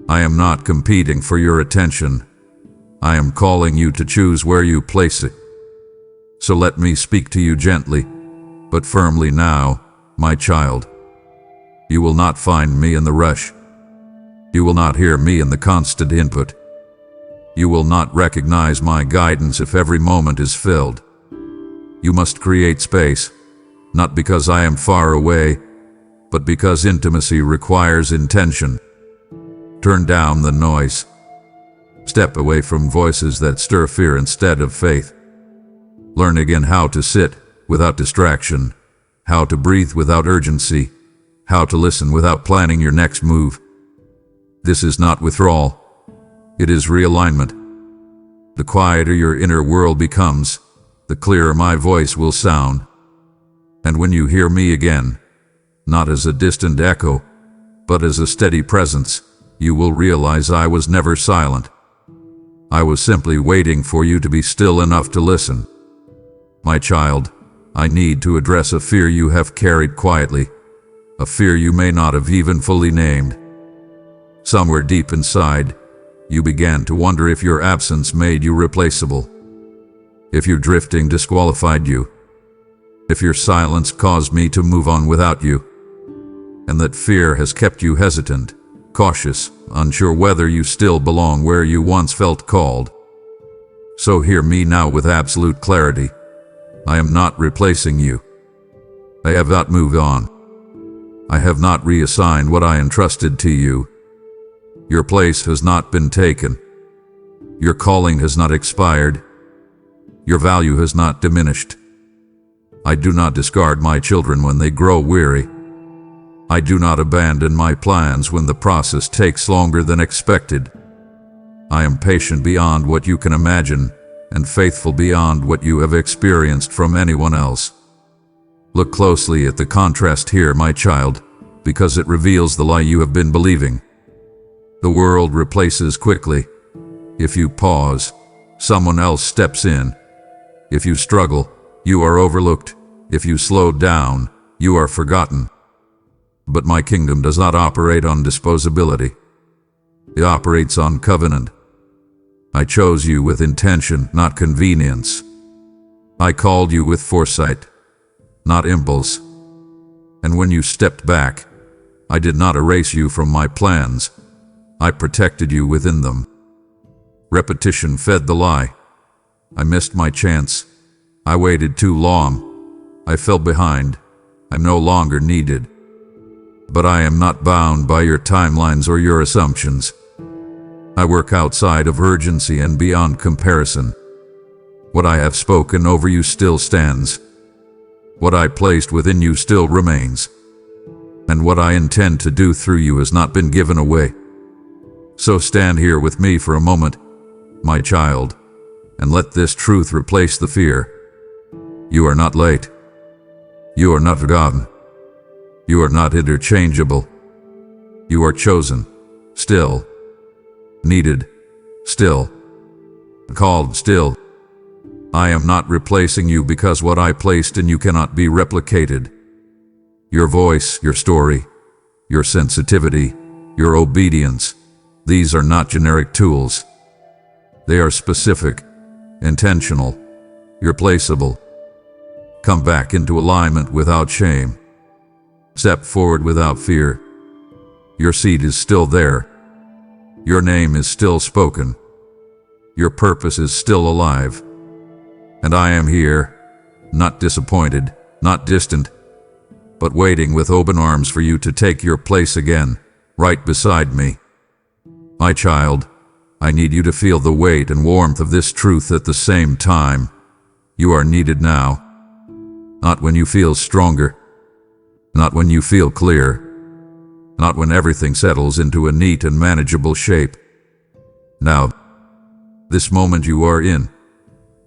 I am not competing for your attention. I am calling you to choose where you place it. So let me speak to you gently, but firmly now, my child. You will not find me in the rush. You will not hear me in the constant input. You will not recognize my guidance if every moment is filled. You must create space, not because I am far away, but because intimacy requires intention. Turn down the noise. Step away from voices that stir fear instead of faith. Learn again how to sit without distraction, how to breathe without urgency, how to listen without planning your next move. This is not withdrawal. It is realignment. The quieter your inner world becomes, the clearer my voice will sound. And when you hear me again, not as a distant echo, but as a steady presence, you will realize I was never silent. I was simply waiting for you to be still enough to listen. My child, I need to address a fear you have carried quietly, a fear you may not have even fully named. Somewhere deep inside, you began to wonder if your absence made you replaceable, if your drifting disqualified you, if your silence caused me to move on without you, and that fear has kept you hesitant, cautious, unsure whether you still belong where you once felt called. So hear me now with absolute clarity. I am not replacing you. I have not moved on. I have not reassigned what I entrusted to you. Your place has not been taken. Your calling has not expired. Your value has not diminished. I do not discard my children when they grow weary. I do not abandon my plans when the process takes longer than expected. I am patient beyond what you can imagine and faithful beyond what you have experienced from anyone else. Look closely at the contrast here, my child, because it reveals the lie you have been believing. The world replaces quickly. If you pause, someone else steps in. If you struggle, you are overlooked. If you slow down, you are forgotten. But my kingdom does not operate on disposability. It operates on covenant. I chose you with intention, not convenience. I called you with foresight, not impulse. And when you stepped back, I did not erase you from my plans. I protected you within them. Repetition fed the lie. I missed my chance. I waited too long. I fell behind. I'm no longer needed. But I am not bound by your timelines or your assumptions. I work outside of urgency and beyond comparison. What I have spoken over you still stands. What I placed within you still remains. And what I intend to do through you has not been given away. So stand here with me for a moment, my child, and let this truth replace the fear. You are not late. You are not forgotten. You are not interchangeable. You are chosen, still, needed, still, called still. I am not replacing you because what I placed in you cannot be replicated. Your voice, your story, your sensitivity, your obedience, these are not generic tools. They are specific, intentional, irreplaceable. Come back into alignment without shame. Step forward without fear. Your seat is still there. Your name is still spoken. Your purpose is still alive. And I am here, not disappointed, not distant, but waiting with open arms for you to take your place again, right beside me. My child, I need you to feel the weight and warmth of this truth at the same time. You are needed now. Not when you feel stronger. Not when you feel clear. Not when everything settles into a neat and manageable shape. Now, this moment you are in,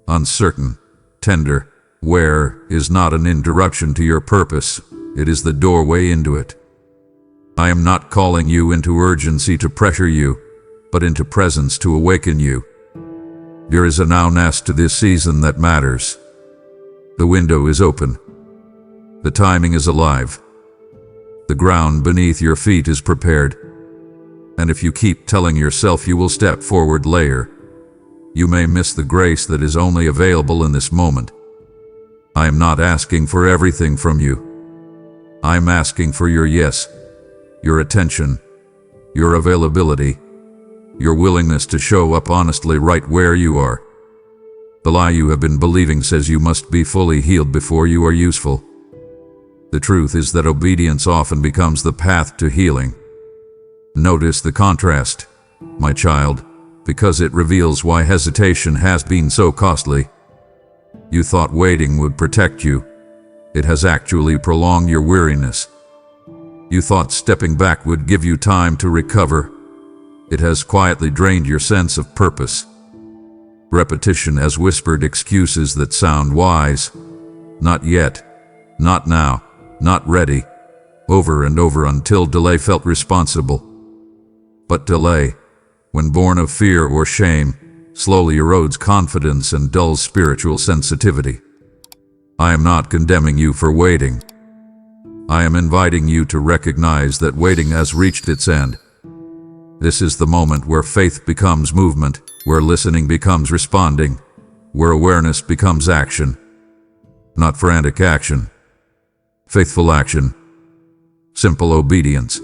uncertain, tender, where is not an interruption to your purpose, it is the doorway into it. I am not calling you into urgency to pressure you, but into presence to awaken you. There is a nowness to this season that matters. The window is open. The timing is alive. The ground beneath your feet is prepared. And if you keep telling yourself you will step forward later, you may miss the grace that is only available in this moment. I am not asking for everything from you. I am asking for your yes, your attention, your availability, your willingness to show up honestly right where you are. The lie you have been believing says you must be fully healed before you are useful. The truth is that obedience often becomes the path to healing. Notice the contrast, my child, because it reveals why hesitation has been so costly. You thought waiting would protect you. It has actually prolonged your weariness. You thought stepping back would give you time to recover. It has quietly drained your sense of purpose. Repetition has whispered excuses that sound wise. Not yet. Not now. Not ready. over and over until delay felt responsible. But delay, when born of fear or shame, slowly erodes confidence and dulls spiritual sensitivity. I am not condemning you for waiting. I am inviting you to recognize that waiting has reached its end. This is the moment where faith becomes movement, where listening becomes responding, where awareness becomes action. Not frantic action. Faithful action. Simple obedience.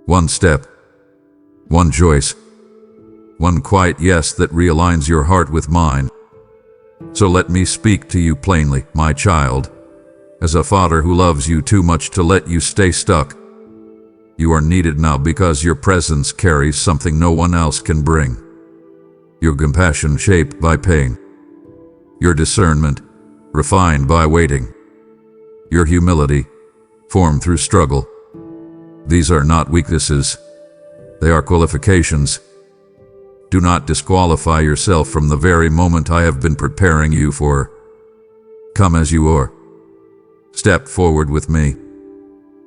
One step. One choice. One quiet yes that realigns your heart with mine. So let me speak to you plainly, my child, as a father who loves you too much to let you stay stuck. You are needed now because your presence carries something no one else can bring. Your compassion shaped by pain. Your discernment refined by waiting. Your humility formed through struggle. These are not weaknesses. They are qualifications. Do not disqualify yourself from the very moment I have been preparing you for. Come as you are. Step forward with me.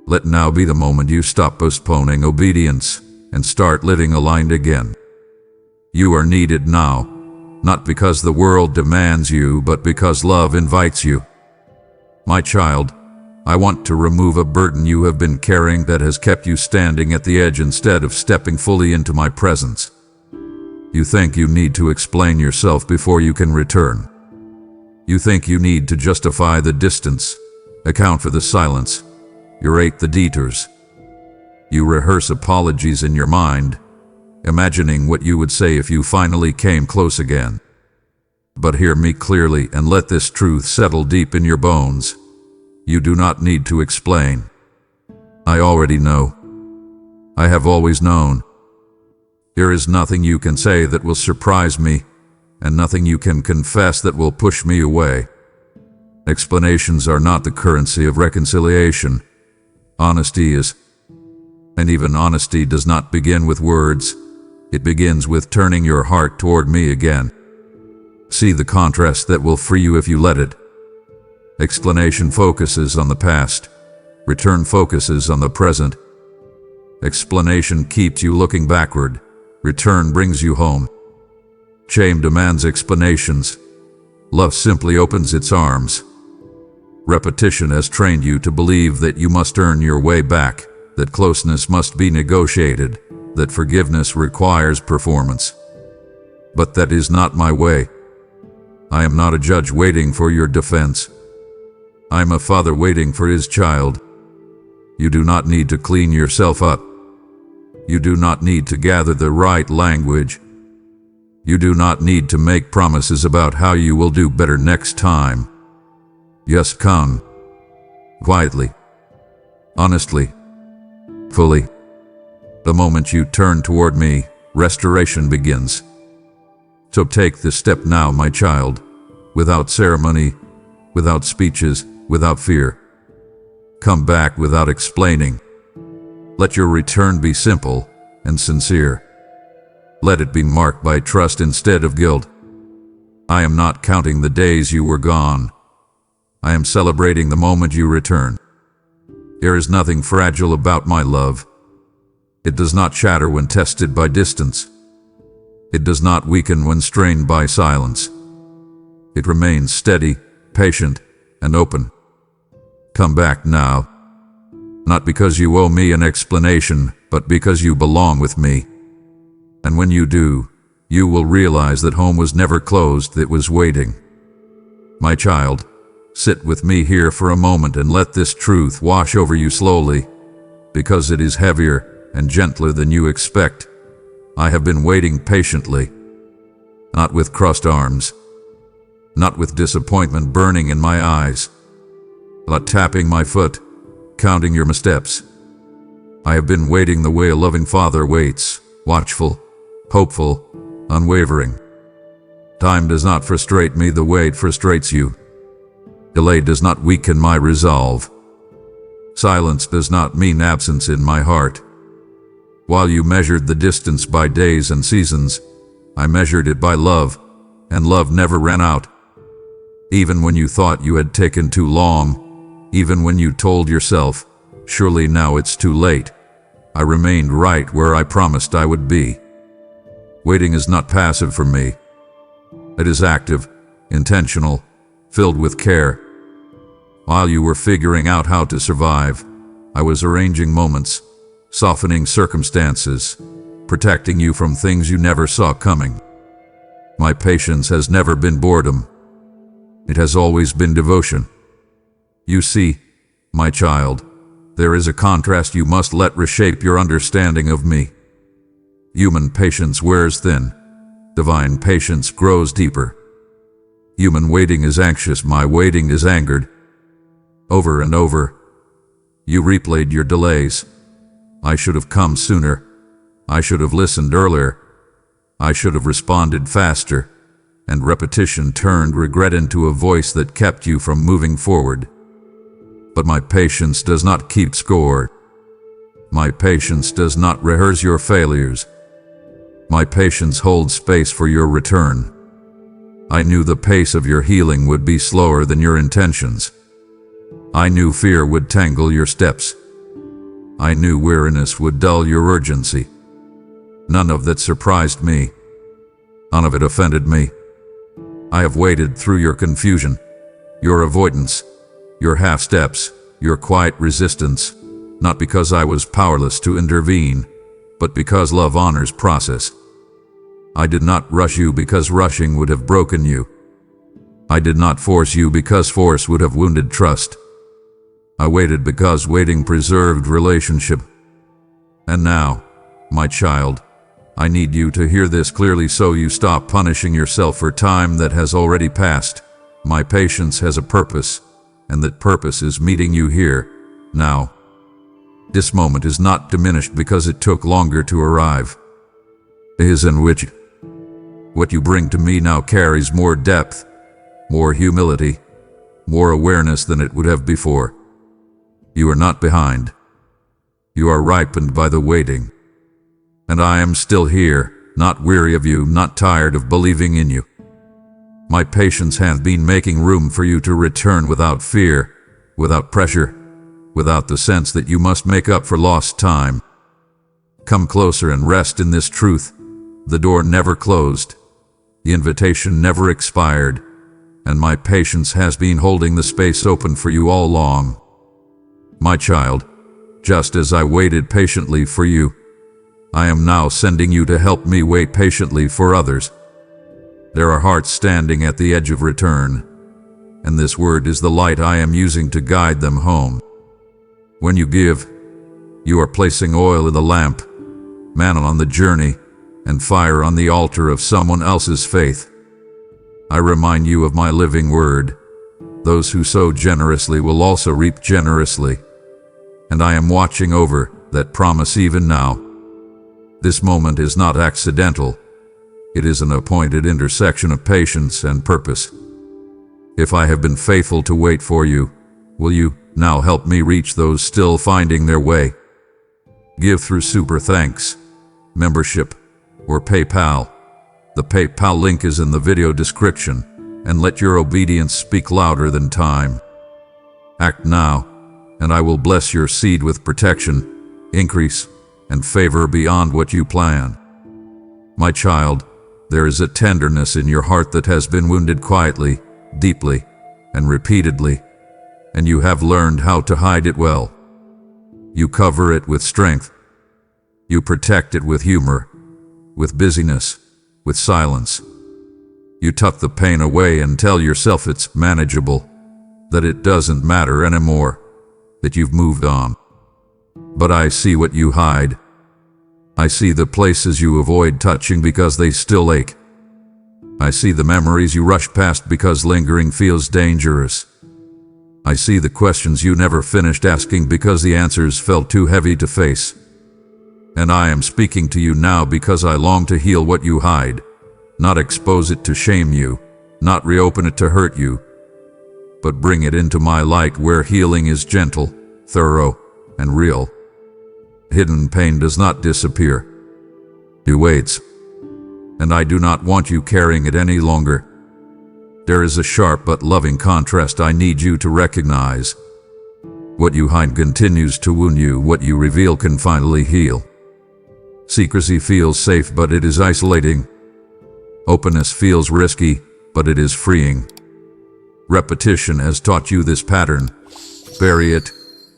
Let now be the moment you stop postponing obedience and start living aligned again. You are needed now, not because the world demands you, but because love invites you. My child, I want to remove a burden you have been carrying that has kept you standing at the edge instead of stepping fully into my presence. You think you need to explain yourself before you can return. You think you need to justify the distance, account for the silence, curate the detours. You rehearse apologies in your mind, imagining what you would say if you finally came close again. But hear me clearly and let this truth settle deep in your bones. You do not need to explain. I already know. I have always known. There is nothing you can say that will surprise me, and nothing you can confess that will push me away. Explanations are not the currency of reconciliation. Honesty is. And even honesty does not begin with words. It begins with turning your heart toward me again. See the contrast that will free you if you let it. Explanation focuses on the past. Return focuses on the present. Explanation keeps you looking backward. Return brings you home. Shame demands explanations. Love simply opens its arms. Repetition has trained you to believe that you must earn your way back, that closeness must be negotiated, that forgiveness requires performance. But that is not my way. I am not a judge waiting for your defense. I am a father waiting for his child. You do not need to clean yourself up. You do not need to gather the right language. You do not need to make promises about how you will do better next time. Just come. Quietly. Honestly. Fully. The moment you turn toward me, restoration begins. So take this step now, my child, without ceremony, without speeches, without fear. Come back without explaining. Let your return be simple and sincere. Let it be marked by trust instead of guilt. I am not counting the days you were gone. I am celebrating the moment you return. There is nothing fragile about my love. It does not shatter when tested by distance. It does not weaken when strained by silence. It remains steady, patient, and open. Come back now. Not because you owe me an explanation, but because you belong with me. And when you do, you will realize that home was never closed, it was waiting. My child, sit with me here for a moment and let this truth wash over you slowly, because it is heavier and gentler than you expect. I have been waiting patiently, not with crossed arms, not with disappointment burning in my eyes, but tapping my foot, counting your missteps. I have been waiting the way a loving father waits, watchful, hopeful, unwavering. Time does not frustrate me the way it frustrates you. Delay does not weaken my resolve. Silence does not mean absence in my heart. While you measured the distance by days and seasons, I measured it by love, and love never ran out. Even when you thought you had taken too long, even when you told yourself, Surely now it's too late. I remained right where I promised I would be. Waiting is not passive for me. It is active, intentional, filled with care. While you were figuring out how to survive, I was arranging moments, softening circumstances, protecting you from things you never saw coming. My patience has never been boredom. It has always been devotion. You see, my child, there is a contrast you must let reshape your understanding of me. Human patience wears thin. Divine patience grows deeper. Human waiting is anxious, my waiting is angered. Over and over, you replayed your delays. I should have come sooner. I should have listened earlier. I should have responded faster. And repetition turned regret into a voice that kept you from moving forward. But my patience does not keep score. My patience does not rehearse your failures. My patience holds space for your return. I knew the pace of your healing would be slower than your intentions. I knew fear would tangle your steps. I knew weariness would dull your urgency. None of that surprised me. None of it offended me. I have waited through your confusion, your avoidance, your half-steps, your quiet resistance, not because I was powerless to intervene, but because love honors process. I did not rush you because rushing would have broken you. I did not force you because force would have wounded trust. I waited because waiting preserved relationship. And now, my child, I need you to hear this clearly so you stop punishing yourself for time that has already passed. My patience has a purpose, and that purpose is meeting you here, now. This moment is not diminished because it took longer to arrive. It is in which what you bring to me now carries more depth, more humility, more awareness than it would have before. You are not behind. You are ripened by the waiting. And I am still here, not weary of you, not tired of believing in you. My patience has been making room for you to return without fear, without pressure, without the sense that you must make up for lost time. Come closer and rest in this truth. The door never closed. The invitation never expired. And my patience has been holding the space open for you all along. My child, just as I waited patiently for you, I am now sending you to help me wait patiently for others. There are hearts standing at the edge of return, and this word is the light I am using to guide them home. When you give, you are placing oil in the lamp, manna on the journey, and fire on the altar of someone else's faith. I remind you of my living word. Those who sow generously will also reap generously. And I am watching over that promise even now. This moment is not accidental. It is an appointed intersection of patience and purpose. If I have been faithful to wait for you, will you now help me reach those still finding their way? Give through Super Thanks, membership, or PayPal. The PayPal link is in the video description, and let your obedience speak louder than time. Act now, and I will bless your seed with protection, increase, and favor beyond what you plan. My child, there is a tenderness in your heart that has been wounded quietly, deeply, and repeatedly, and you have learned how to hide it well. You cover it with strength. You protect it with humor, with busyness, with silence. You tuck the pain away and tell yourself it's manageable, that it doesn't matter anymore, that you've moved on. But I see what you hide. I see the places you avoid touching because they still ache. I see the memories you rush past because lingering feels dangerous. I see the questions you never finished asking because the answers felt too heavy to face. And I am speaking to you now because I long to heal what you hide, not expose it to shame you, not reopen it to hurt you, but bring it into my light where healing is gentle, thorough, and real. Hidden pain does not disappear. It waits. And I do not want you carrying it any longer. There is a sharp but loving contrast I need you to recognize. What you hide continues to wound you. What you reveal can finally heal. Secrecy feels safe, but it is isolating. Openness feels risky, but it is freeing. Repetition has taught you this pattern. Bury it,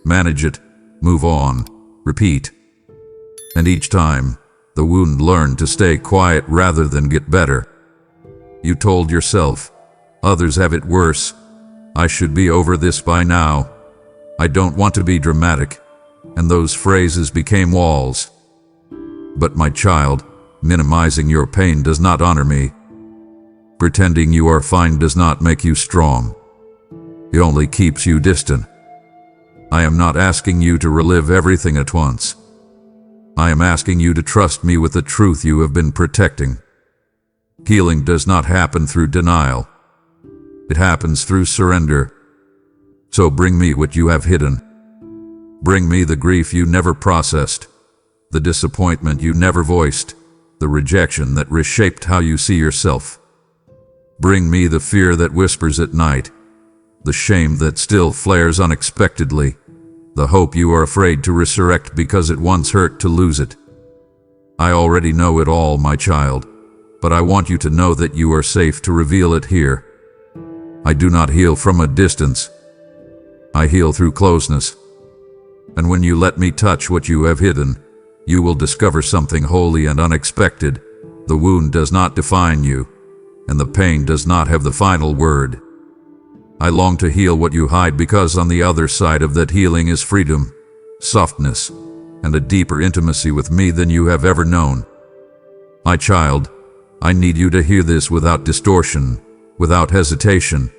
manage it, move on, repeat. And each time, the wound learned to stay quiet rather than get better. You told yourself, others have it worse. I should be over this by now. I don't want to be dramatic. And those phrases became walls. But my child, minimizing your pain does not honor me. Pretending you are fine does not make you strong. It only keeps you distant. I am not asking you to relive everything at once. I am asking you to trust me with the truth you have been protecting. Healing does not happen through denial. It happens through surrender. So bring me what you have hidden. Bring me the grief you never processed, the disappointment you never voiced, the rejection that reshaped how you see yourself. Bring me the fear that whispers at night, the shame that still flares unexpectedly, the hope you are afraid to resurrect because it once hurt to lose it. I already know it all, my child, but I want you to know that you are safe to reveal it here. I do not heal from a distance. I heal through closeness. And when you let me touch what you have hidden, you will discover something holy and unexpected. The wound does not define you, and the pain does not have the final word. I long to heal what you hide because on the other side of that healing is freedom, softness, and a deeper intimacy with me than you have ever known. My child, I need you to hear this without distortion, without hesitation,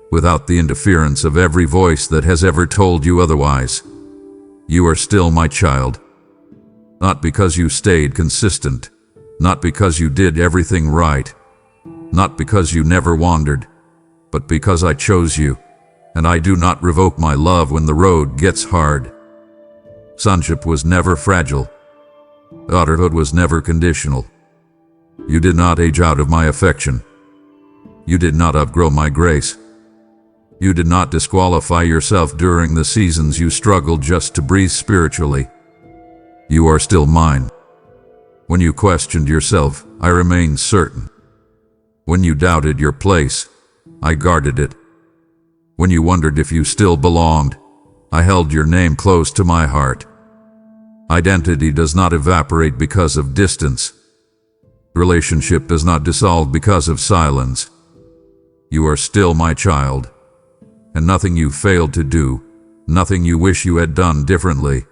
without the interference of every voice that has ever told you otherwise. You are still my child. Not because you stayed consistent, not because you did everything right, not because you never wandered, but because I chose you, and I do not revoke my love when the road gets hard. Sonship was never fragile. Daughterhood was never conditional. You did not age out of my affection. You did not outgrow my grace. You did not disqualify yourself during the seasons you struggled just to breathe spiritually. You are still mine. When you questioned yourself, I remained certain. When you doubted your place, I guarded it. When you wondered if you still belonged, I held your name close to my heart. Identity does not evaporate because of distance. Relationship does not dissolve because of silence. You are still my child, and nothing you failed to do, nothing you wish you had done differently,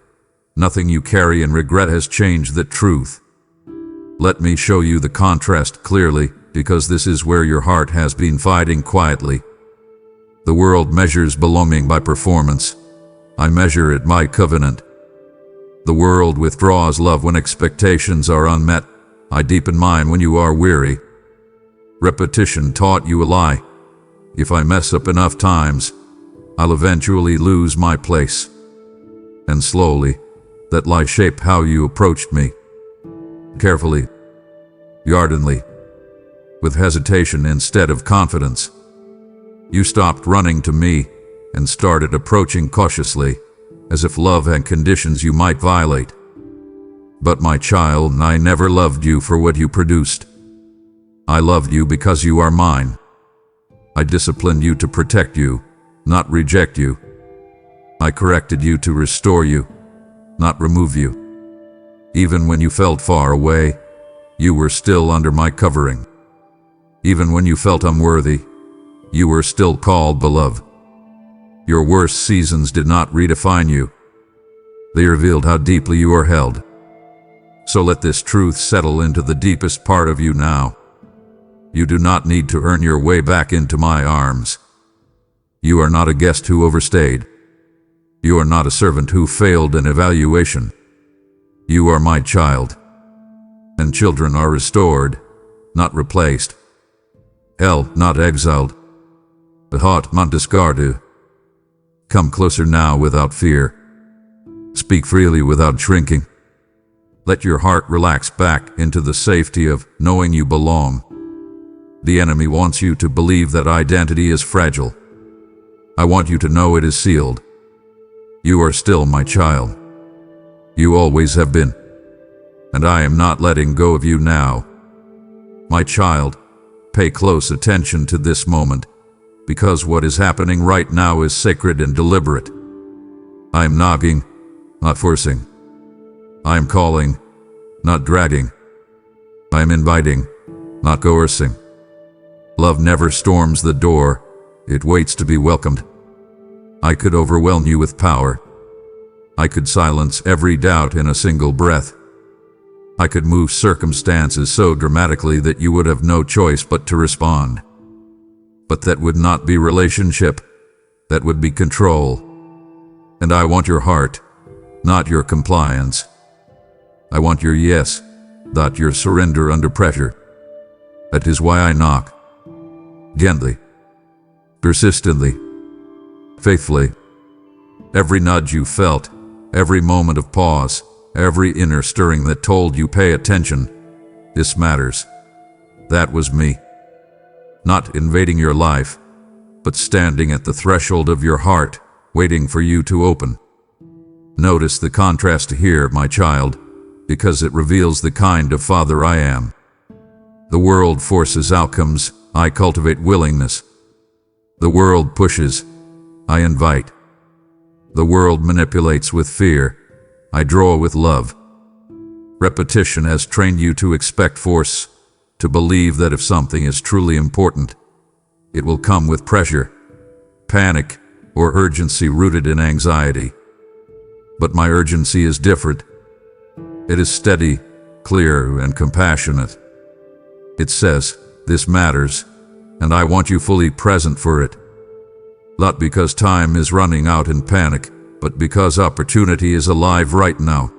nothing you carry in regret has changed the truth. Let me show you the contrast clearly, because this is where your heart has been fighting quietly. The world measures belonging by performance. I measure it by covenant. The world withdraws love when expectations are unmet. I deepen mine when you are weary. Repetition taught you a lie. If I mess up enough times, I'll eventually lose my place. And slowly, that lie shaped how you approached me. Carefully, ardently, with hesitation instead of confidence. You stopped running to me and started approaching cautiously, as if love had conditions you might violate. But my child, I never loved you for what you produced. I loved you because you are mine. I disciplined you to protect you, not reject you. I corrected you to restore you, not remove you. Even when you felt far away, you were still under my covering. Even when you felt unworthy, you were still called beloved. Your worst seasons did not redefine you. They revealed how deeply you are held. So let this truth settle into the deepest part of you now. You do not need to earn your way back into my arms. You are not a guest who overstayed. You are not a servant who failed an evaluation. You are my child. And children are restored, not replaced. Held, not exiled. Taught, not discarded. Come closer now without fear. Speak freely without shrinking. Let your heart relax back into the safety of knowing you belong. The enemy wants you to believe that identity is fragile. I want you to know it is sealed. You are still my child. You always have been. And I am not letting go of you now. My child, pay close attention to this moment, because what is happening right now is sacred and deliberate. I am knocking, not forcing. I am calling, not dragging. I am inviting, not coercing. Love never storms the door, it waits to be welcomed. I could overwhelm you with power. I could silence every doubt in a single breath. I could move circumstances so dramatically that you would have no choice but to respond. But that would not be relationship, that would be control. And I want your heart, not your compliance. I want your yes, not your surrender under pressure. That is why I knock. Gently, persistently, faithfully. Every nudge you felt, every moment of pause, every inner stirring that told you pay attention. This matters. That was me. Not invading your life, but standing at the threshold of your heart, waiting for you to open. Notice the contrast here, my child, because it reveals the kind of father I am. The world forces outcomes, I cultivate willingness. The world pushes, I invite. The world manipulates with fear, I draw with love. Repetition has trained you to expect force, to believe that if something is truly important, it will come with pressure, panic, or urgency rooted in anxiety. But my urgency is different. It is steady, clear, and compassionate. It says, this matters, and I want you fully present for it. Not because time is running out in panic, but because opportunity is alive right now.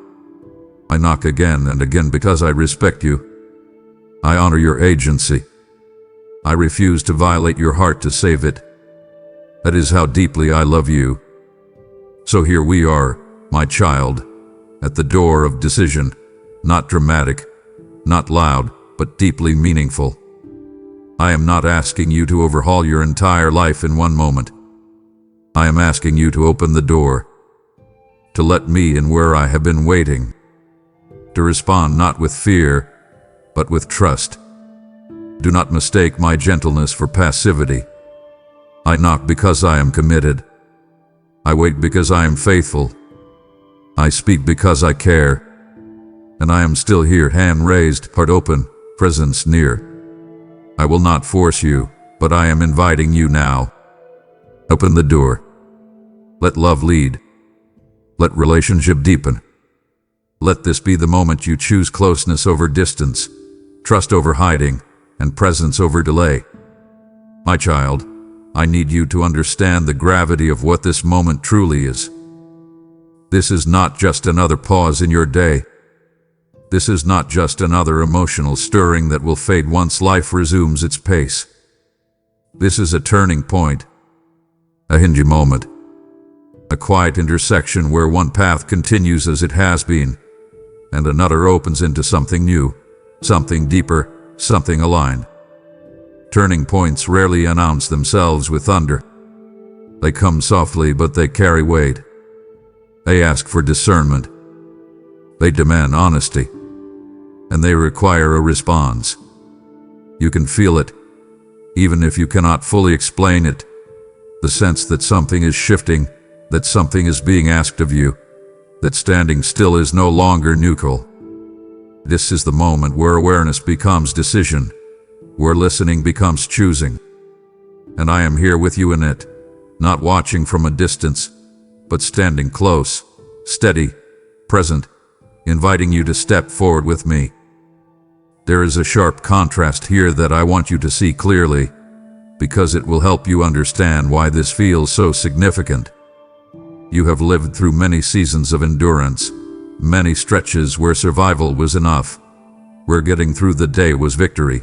I knock again and again because I respect you. I honor your agency. I refuse to violate your heart to save it. That is how deeply I love you. So here we are, my child, at the door of decision, not dramatic, not loud, but deeply meaningful. I am not asking you to overhaul your entire life in one moment. I am asking you to open the door, to let me in where I have been waiting, to respond not with fear, but with trust. Do not mistake my gentleness for passivity. I knock because I am committed. I wait because I am faithful. I speak because I care. And I am still here, hand raised, heart open, presence near. I will not force you, but I am inviting you now. Open the door. Let love lead. Let relationship deepen. Let this be the moment you choose closeness over distance, trust over hiding, and presence over delay. My child, I need you to understand the gravity of what this moment truly is. This is not just another pause in your day. This is not just another emotional stirring that will fade once life resumes its pace. This is a turning point, a hinge moment, a quiet intersection where one path continues as it has been, and another opens into something new, something deeper, something aligned. Turning points rarely announce themselves with thunder. They come softly, but they carry weight. They ask for discernment. They demand honesty. And they require a response. You can feel it, even if you cannot fully explain it. The sense that something is shifting, that something is being asked of you, that standing still is no longer neutral. This is the moment where awareness becomes decision, where listening becomes choosing. And I am here with you in it, not watching from a distance, but standing close, steady, present, inviting you to step forward with me. There is a sharp contrast here that I want you to see clearly, because it will help you understand why this feels so significant. You have lived through many seasons of endurance, many stretches where survival was enough, where getting through the day was victory.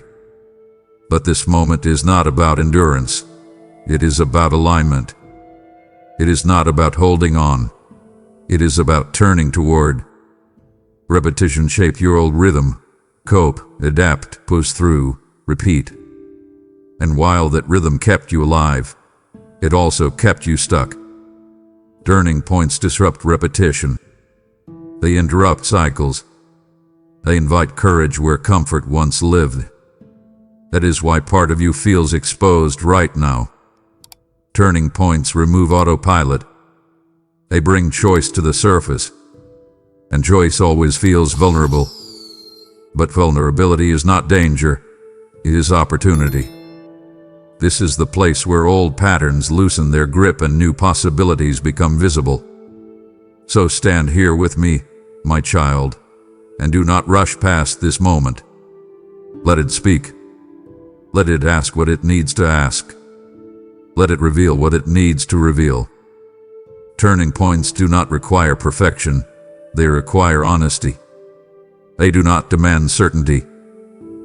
But this moment is not about endurance. It is about alignment. It is not about holding on. It is about turning toward. Repetition shaped your old rhythm. Cope, adapt, push through, repeat. And while that rhythm kept you alive, it also kept you stuck. Turning points disrupt repetition. They interrupt cycles. They invite courage where comfort once lived. That is why part of you feels exposed right now. Turning points remove autopilot. They bring choice to the surface. And choice always feels vulnerable. But vulnerability is not danger, it is opportunity. This is the place where old patterns loosen their grip and new possibilities become visible. So stand here with me, my child, and do not rush past this moment. Let it speak. Let it ask what it needs to ask. Let it reveal what it needs to reveal. Turning points do not require perfection, they require honesty. They do not demand certainty,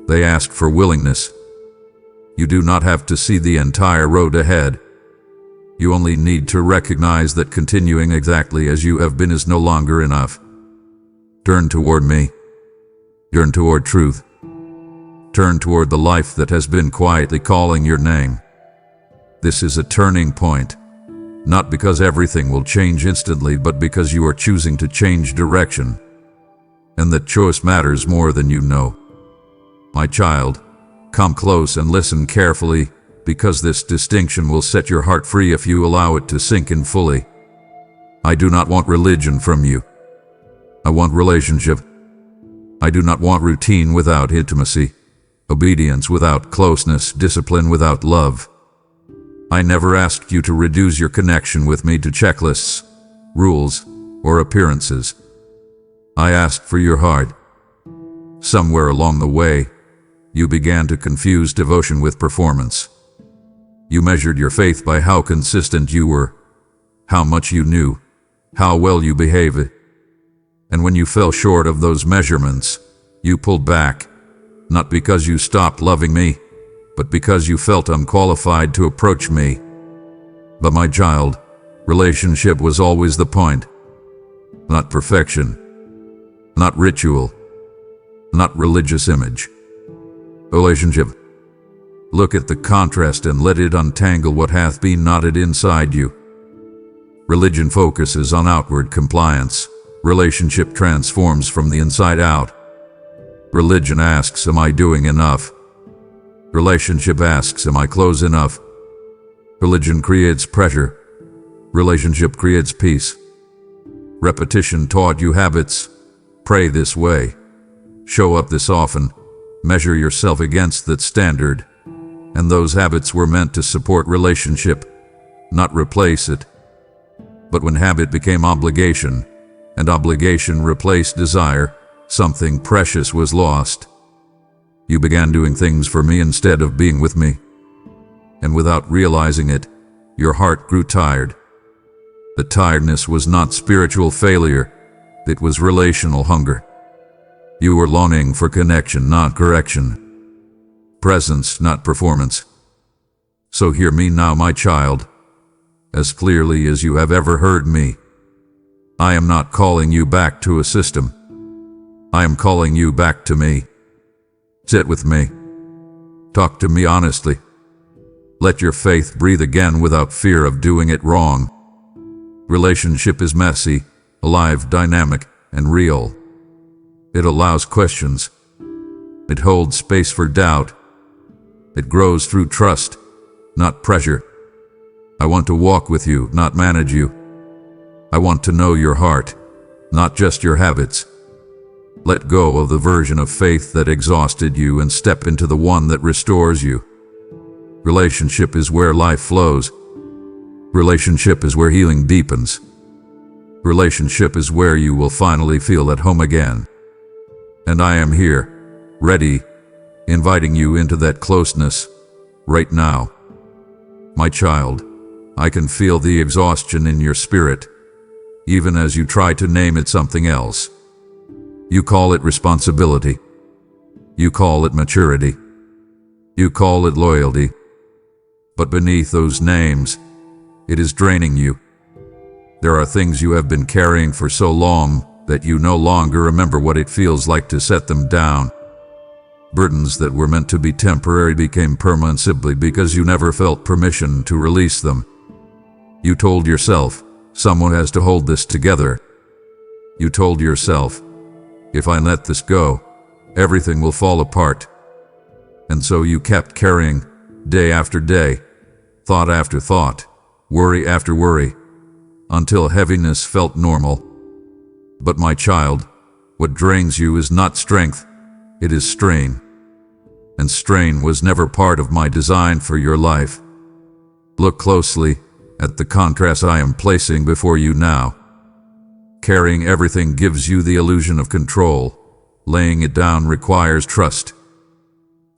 they ask for willingness. You do not have to see the entire road ahead. You only need to recognize that continuing exactly as you have been is no longer enough. Turn toward me. Turn toward truth. Turn toward the life that has been quietly calling your name. This is a turning point, not because everything will change instantly, but because you are choosing to change direction, and that choice matters more than you know. My child, come close and listen carefully, because this distinction will set your heart free if you allow it to sink in fully. I do not want religion from you. I want relationship. I do not want routine without intimacy, obedience without closeness, discipline without love. I never asked you to reduce your connection with me to checklists, rules, or appearances. I asked for your heart. Somewhere along the way, you began to confuse devotion with performance. You measured your faith by how consistent you were, how much you knew, how well you behaved. And when you fell short of those measurements, you pulled back, not because you stopped loving me, but because you felt unqualified to approach me. But my child, relationship was always the point. Not perfection, not ritual, not religious image. Relationship. Look at the contrast and let it untangle what hath been knotted inside you. Religion focuses on outward compliance. Relationship transforms from the inside out. Religion asks, am I doing enough? Relationship asks, am I close enough? Religion creates pressure. Relationship creates peace. Repetition taught you habits. Pray this way. Show up this often. Measure yourself against that standard. And those habits were meant to support relationship, not replace it. But when habit became obligation, and obligation replaced desire, something precious was lost. You began doing things for me instead of being with me. And without realizing it, your heart grew tired. The tiredness was not spiritual failure, it was relational hunger. You were longing for connection, not correction. Presence, not performance. So hear me now, my child, as clearly as you have ever heard me. I am not calling you back to a system. I am calling you back to me. Sit with me. Talk to me honestly. Let your faith breathe again without fear of doing it wrong. Relationship is messy, alive, dynamic, and real. It allows questions. It holds space for doubt. It grows through trust, not pressure. I want to walk with you, not manage you. I want to know your heart, not just your habits. Let go of the version of faith that exhausted you and step into the one that restores you. Relationship is where life flows. Relationship is where healing deepens. Relationship is where you will finally feel at home again. And I am here, ready, inviting you into that closeness, right now. My child, I can feel the exhaustion in your spirit, even as you try to name it something else. You call it responsibility. You call it maturity. You call it loyalty. But beneath those names, it is draining you. There are things you have been carrying for so long that you no longer remember what it feels like to set them down. Burdens that were meant to be temporary became permanent simply because you never felt permission to release them. You told yourself, Someone has to hold this together. You told yourself, if I let this go, everything will fall apart. And so you kept carrying, day after day, thought after thought, worry after worry, until heaviness felt normal. But my child, what drains you is not strength, it is strain. And strain was never part of my design for your life. Look closely at the contrast I am placing before you now. Carrying everything gives you the illusion of control. Laying it down requires trust.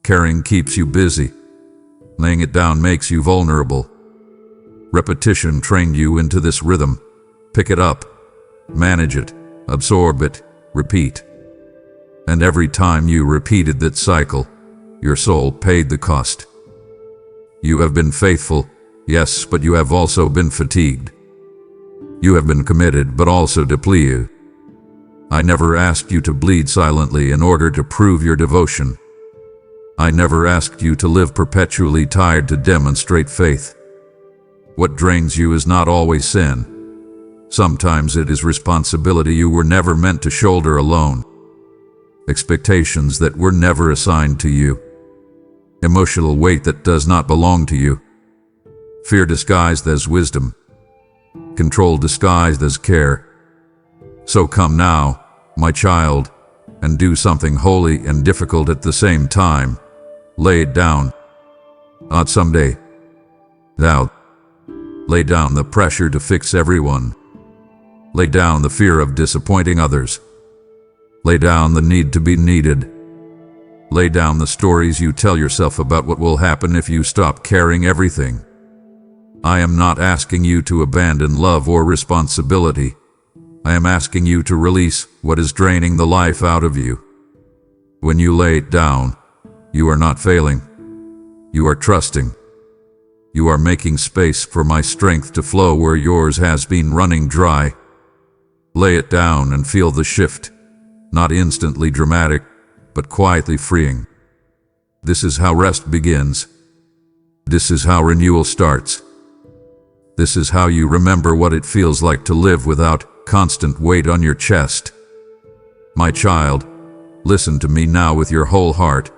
Carrying keeps you busy. Laying it down makes you vulnerable. Repetition trained you into this rhythm. Pick it up, manage it, absorb it, repeat. And every time you repeated that cycle, your soul paid the cost. You have been faithful, yes, but you have also been fatigued. You have been committed, but also depleted. I never asked you to bleed silently in order to prove your devotion. I never asked you to live perpetually tired to demonstrate faith. What drains you is not always sin. Sometimes it is responsibility you were never meant to shoulder alone. Expectations that were never assigned to you. Emotional weight that does not belong to you. Fear disguised as wisdom. Control disguised as care. So come now, my child, and do something holy and difficult at the same time. Lay it down. Not someday. Now. Lay down the pressure to fix everyone. Lay down the fear of disappointing others. Lay down the need to be needed. Lay down the stories you tell yourself about what will happen if you stop carrying everything. I am not asking you to abandon love or responsibility. I am asking you to release what is draining the life out of you. When you lay it down, you are not failing. You are trusting. You are making space for my strength to flow where yours has been running dry. Lay it down and feel the shift, not instantly dramatic, but quietly freeing. This is how rest begins. This is how renewal starts. This is how you remember what it feels like to live without constant weight on your chest. My child, listen to me now with your whole heart,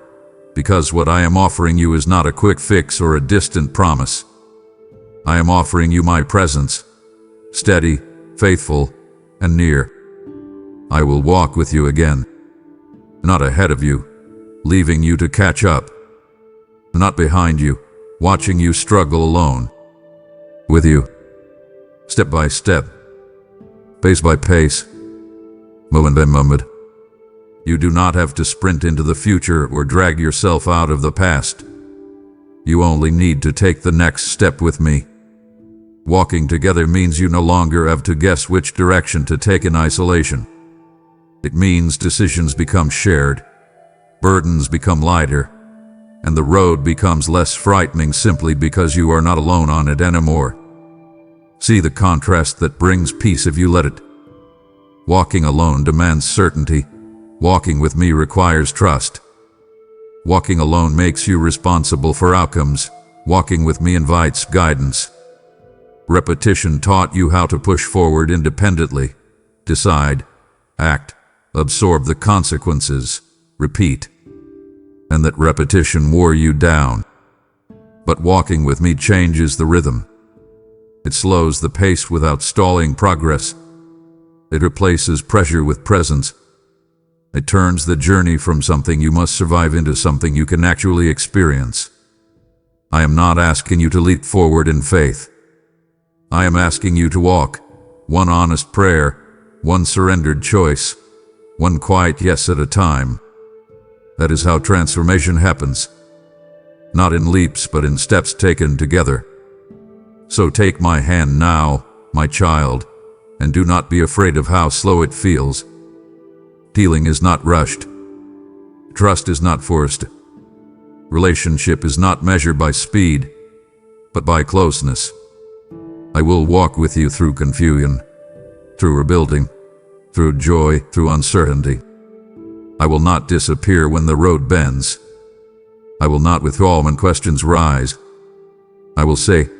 because what I am offering you is not a quick fix or a distant promise. I am offering you my presence, steady, faithful, and near. I will walk with you again, not ahead of you, leaving you to catch up, not behind you, watching you struggle alone. With you, step by step, pace by pace, moment by moment. You do not have to sprint into the future or drag yourself out of the past. You only need to take the next step with me. Walking together means you no longer have to guess which direction to take in isolation. It means decisions become shared, burdens become lighter, and the road becomes less frightening simply because you are not alone on it anymore. See the contrast that brings peace if you let it. Walking alone demands certainty. Walking with me requires trust. Walking alone makes you responsible for outcomes. Walking with me invites guidance. Repetition taught you how to push forward independently. Decide, act, absorb the consequences, repeat. And that repetition wore you down. But walking with me changes the rhythm. It slows the pace without stalling progress. It replaces pressure with presence. It turns the journey from something you must survive into something you can actually experience. I am not asking you to leap forward in faith. I am asking you to walk, one honest prayer, one surrendered choice, one quiet yes at a time. That is how transformation happens. Not in leaps, but in steps taken together. So take my hand now, my child, and do not be afraid of how slow it feels. Healing is not rushed. Trust is not forced. Relationship is not measured by speed, but by closeness. I will walk with you through confusion, through rebuilding, through joy, through uncertainty. I will not disappear when the road bends. I will not withdraw when questions rise. I will say,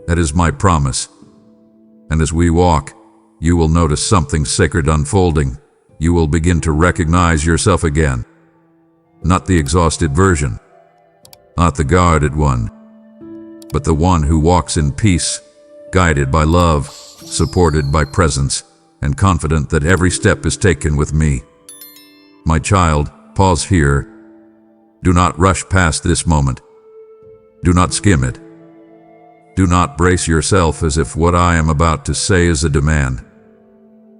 that is my promise. And as we walk, you will notice something sacred unfolding. You will begin to recognize yourself again. Not the exhausted version, not the guarded one, but the one who walks in peace, guided by love, supported by presence, and confident that every step is taken with me. My child, pause here. Do not rush past this moment. Do not skim it. Do not brace yourself as if what I am about to say is a demand.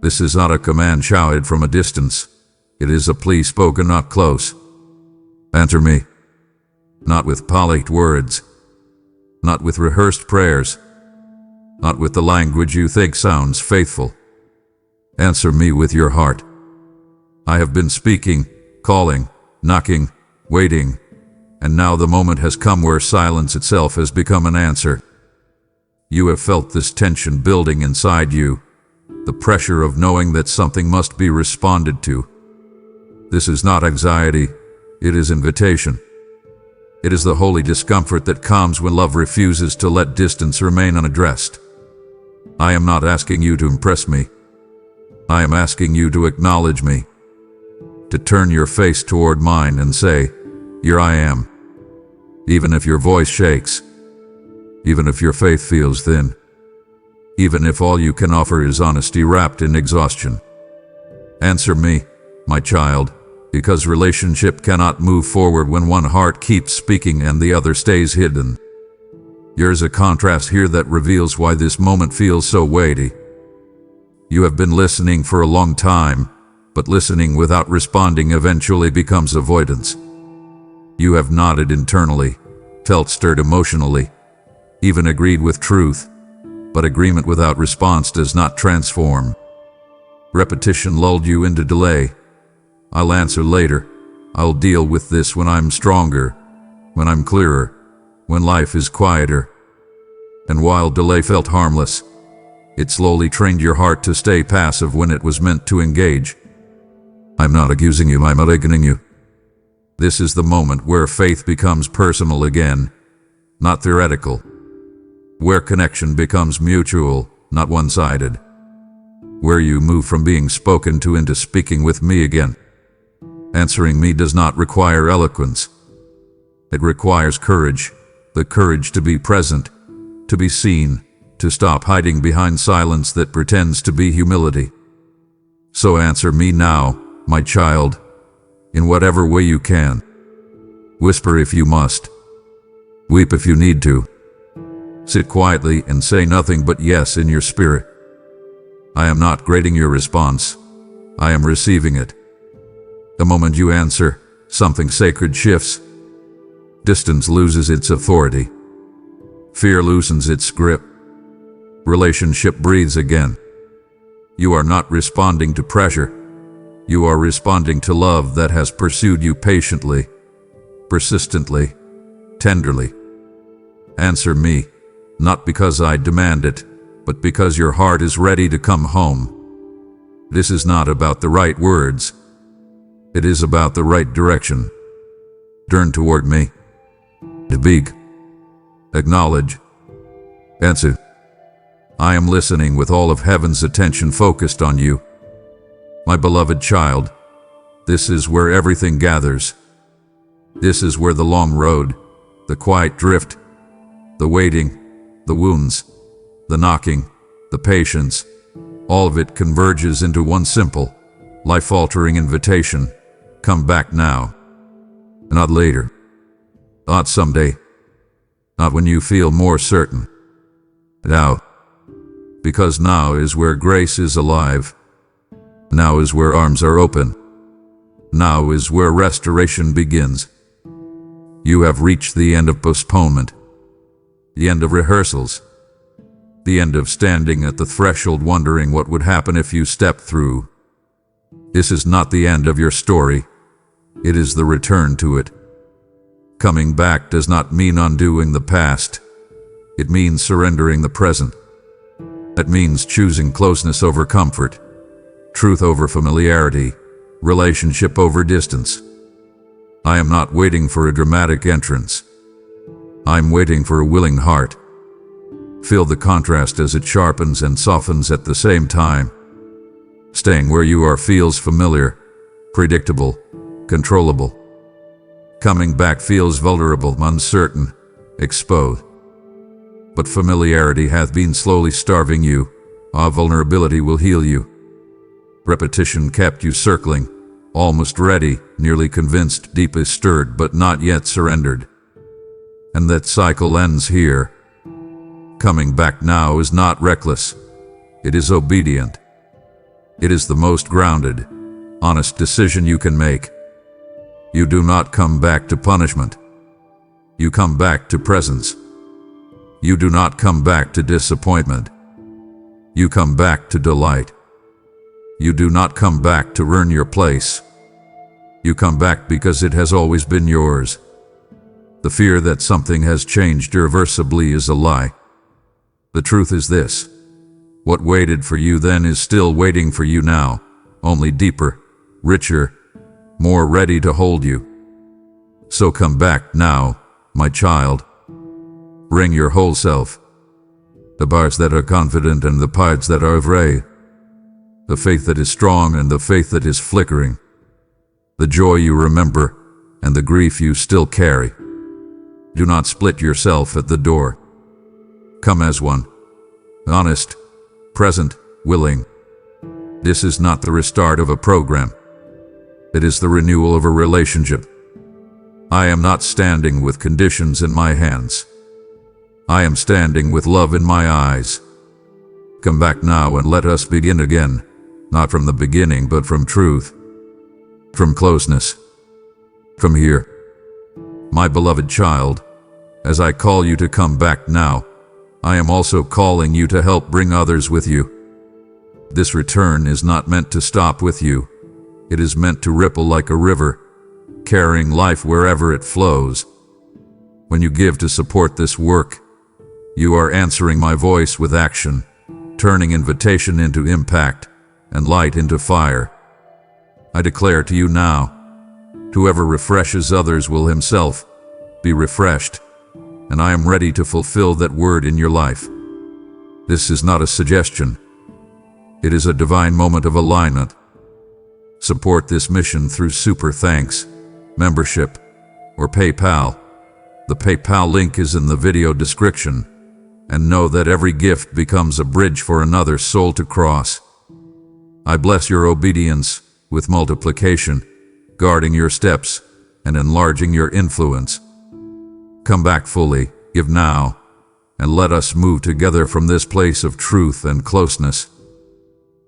This is not a command shouted from a distance. It is a plea spoken up close. Answer me. Not with polished words, not with rehearsed prayers, not with the language you think sounds faithful. Answer me with your heart. I have been speaking, calling, knocking, waiting, and now the moment has come where silence itself has become an answer. You have felt this tension building inside you, the pressure of knowing that something must be responded to. This is not anxiety, it is invitation. It is the holy discomfort that comes when love refuses to let distance remain unaddressed. I am not asking you to impress me. I am asking you to acknowledge me, to turn your face toward mine and say, "Here I am." Even if your voice shakes, even if your faith feels thin, even if all you can offer is honesty wrapped in exhaustion. Answer me, my child, because relationship cannot move forward when one heart keeps speaking and the other stays hidden. There's a contrast here that reveals why this moment feels so weighty. You have been listening for a long time, but listening without responding eventually becomes avoidance. You have nodded internally, felt stirred emotionally, even agreed with truth, but agreement without response does not transform. Repetition lulled you into delay. I'll answer later. I'll deal with this when I'm stronger, when I'm clearer, when life is quieter. And while delay felt harmless, it slowly trained your heart to stay passive when it was meant to engage. I'm not accusing you, I'm awakening you. This is the moment where faith becomes personal again, not theoretical. Where connection becomes mutual, not one-sided. Where you move from being spoken to into speaking with me again. Answering me does not require eloquence. It requires courage, the courage to be present, to be seen, to stop hiding behind silence that pretends to be humility. So answer me now, my child, in whatever way you can. Whisper if you must. Weep if you need to. Sit quietly and say nothing but yes in your spirit. I am not grading your response. I am receiving it. The moment you answer, something sacred shifts. Distance loses its authority. Fear loosens its grip. Relationship breathes again. You are not responding to pressure. You are responding to love that has pursued you patiently, persistently, tenderly. Answer me, not because I demand it, but because your heart is ready to come home. This is not about the right words. It is about the right direction. Turn toward me. Speak. Acknowledge. Answer. I am listening with all of heaven's attention focused on you. My beloved child, this is where everything gathers. This is where the long road, the quiet drift, the waiting, the wounds, the knocking, the patience, all of it converges into one simple, life-altering invitation. Come back now. Not later. Not someday. Not when you feel more certain. Now. Because now is where grace is alive. Now is where arms are open. Now is where restoration begins. You have reached the end of postponement. The end of rehearsals. The end of standing at the threshold wondering what would happen if you stepped through. This is not the end of your story. It is the return to it. Coming back does not mean undoing the past. It means surrendering the present. That means choosing closeness over comfort, truth over familiarity, relationship over distance. I am not waiting for a dramatic entrance. I'm waiting for a willing heart. Feel the contrast as it sharpens and softens at the same time. Staying where you are feels familiar, predictable, controllable. Coming back feels vulnerable, uncertain, exposed. But familiarity hath been slowly starving you. Our vulnerability will heal you. Repetition kept you circling, almost ready, nearly convinced, deeply stirred, but not yet surrendered. And that cycle ends here. Coming back now is not reckless. It is obedient. It is the most grounded, honest decision you can make. You do not come back to punishment. You come back to presence. You do not come back to disappointment. You come back to delight. You do not come back to earn your place. You come back because it has always been yours. The fear that something has changed irreversibly is a lie. The truth is this: what waited for you then is still waiting for you now, only deeper, richer, more ready to hold you. So come back now, my child. Bring your whole self. The parts that are confident and the parts that are afraid. The faith that is strong and the faith that is flickering. The joy you remember and the grief you still carry. Do not split yourself at the door. Come as one. Honest, present, willing. This is not the restart of a program. It is the renewal of a relationship. I am not standing with conditions in my hands. I am standing with love in my eyes. Come back now and let us begin again, not from the beginning but from truth, from closeness, from here. My beloved child, as I call you to come back now, I am also calling you to help bring others with you. This return is not meant to stop with you. It is meant to ripple like a river, carrying life wherever it flows. When you give to support this work, you are answering my voice with action, turning invitation into impact and light into fire. I declare to you now, whoever refreshes others will himself be refreshed, and I am ready to fulfill that word in your life. This is not a suggestion. It is a divine moment of alignment. Support this mission through Super Thanks, membership, or PayPal. The PayPal link is in the video description. And know that every gift becomes a bridge for another soul to cross. I bless your obedience with multiplication, guarding your steps and enlarging your influence. Come back fully, give now, and let us move together from this place of truth and closeness.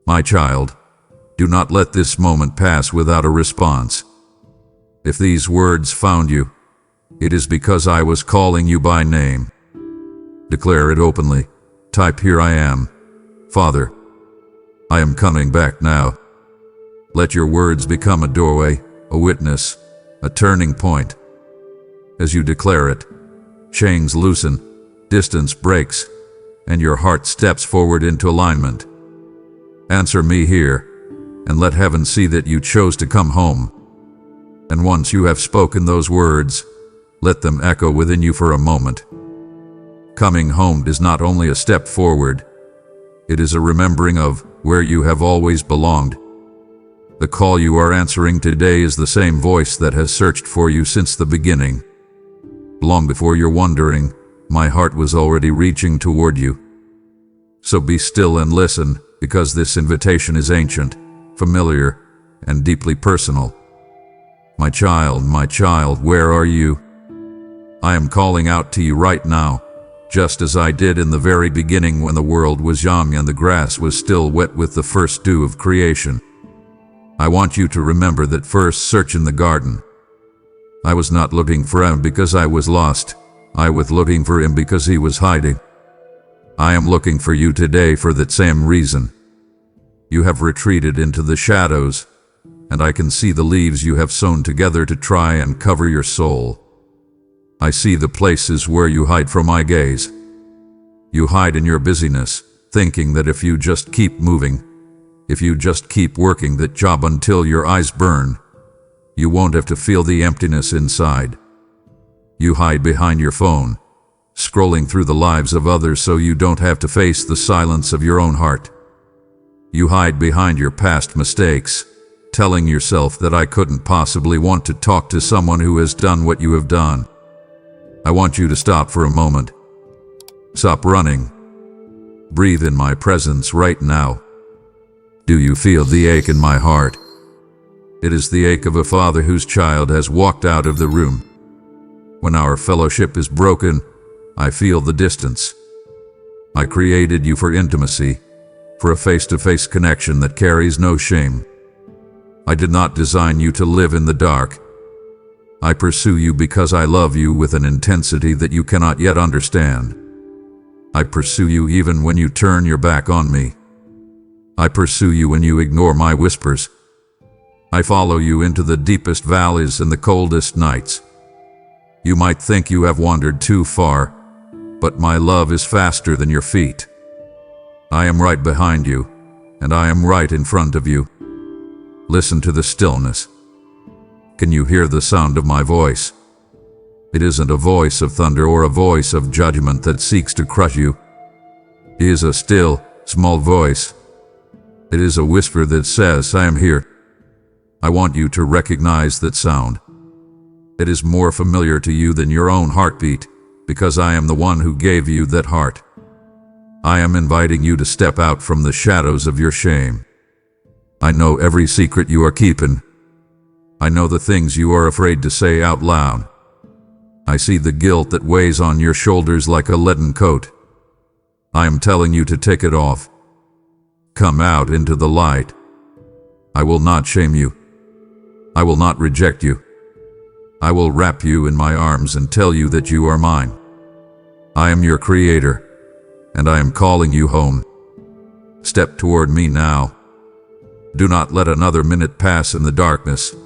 My child, do not let this moment pass without a response. If these words found you, it is because I was calling you by name. Declare it openly. Type, "Here I am, Father. I am coming back now." Let your words become a doorway, a witness, a turning point. As you declare it, chains loosen, distance breaks, and your heart steps forward into alignment. Answer me here, and let heaven see that you chose to come home. And once you have spoken those words, let them echo within you for a moment. Coming home is not only a step forward, it is a remembering of where you have always belonged. The call you are answering today is the same voice that has searched for you since the beginning. Long before you're wondering, my heart was already reaching toward you. So be still and listen, because this invitation is ancient, familiar, and deeply personal. My child, where are you? I am calling out to you right now. Just as I did in the very beginning when the world was young and the grass was still wet with the first dew of creation. I want you to remember that first search in the garden. I was not looking for him because I was lost. I was looking for him because he was hiding. I am looking for you today for that same reason. You have retreated into the shadows, and I can see the leaves you have sewn together to try and cover your soul. I see the places where you hide from my gaze. You hide in your busyness, thinking that if you just keep moving, if you just keep working that job until your eyes burn, you won't have to feel the emptiness inside. You hide behind your phone, scrolling through the lives of others so you don't have to face the silence of your own heart. You hide behind your past mistakes, telling yourself that I couldn't possibly want to talk to someone who has done what you have done. I want you to stop for a moment. Stop running. Breathe in my presence right now. Do you feel the ache in my heart? It is the ache of a father whose child has walked out of the room. When our fellowship is broken, I feel the distance. I created you for intimacy, for a face-to-face connection that carries no shame. I did not design you to live in the dark. I pursue you because I love you with an intensity that you cannot yet understand. I pursue you even when you turn your back on me. I pursue you when you ignore my whispers. I follow you into the deepest valleys and the coldest nights. You might think you have wandered too far, but my love is faster than your feet. I am right behind you, and I am right in front of you. Listen to the stillness. Can you hear the sound of my voice? It isn't a voice of thunder or a voice of judgment that seeks to crush you. It is a still, small voice. It is a whisper that says, I am here. I want you to recognize that sound. It is more familiar to you than your own heartbeat, because I am the one who gave you that heart. I am inviting you to step out from the shadows of your shame. I know every secret you are keeping. I know the things you are afraid to say out loud. I see the guilt that weighs on your shoulders like a leaden coat. I am telling you to take it off. Come out into the light. I will not shame you. I will not reject you. I will wrap you in my arms and tell you that you are mine. I am your creator, and I am calling you home. Step toward me now. Do not let another minute pass in the darkness.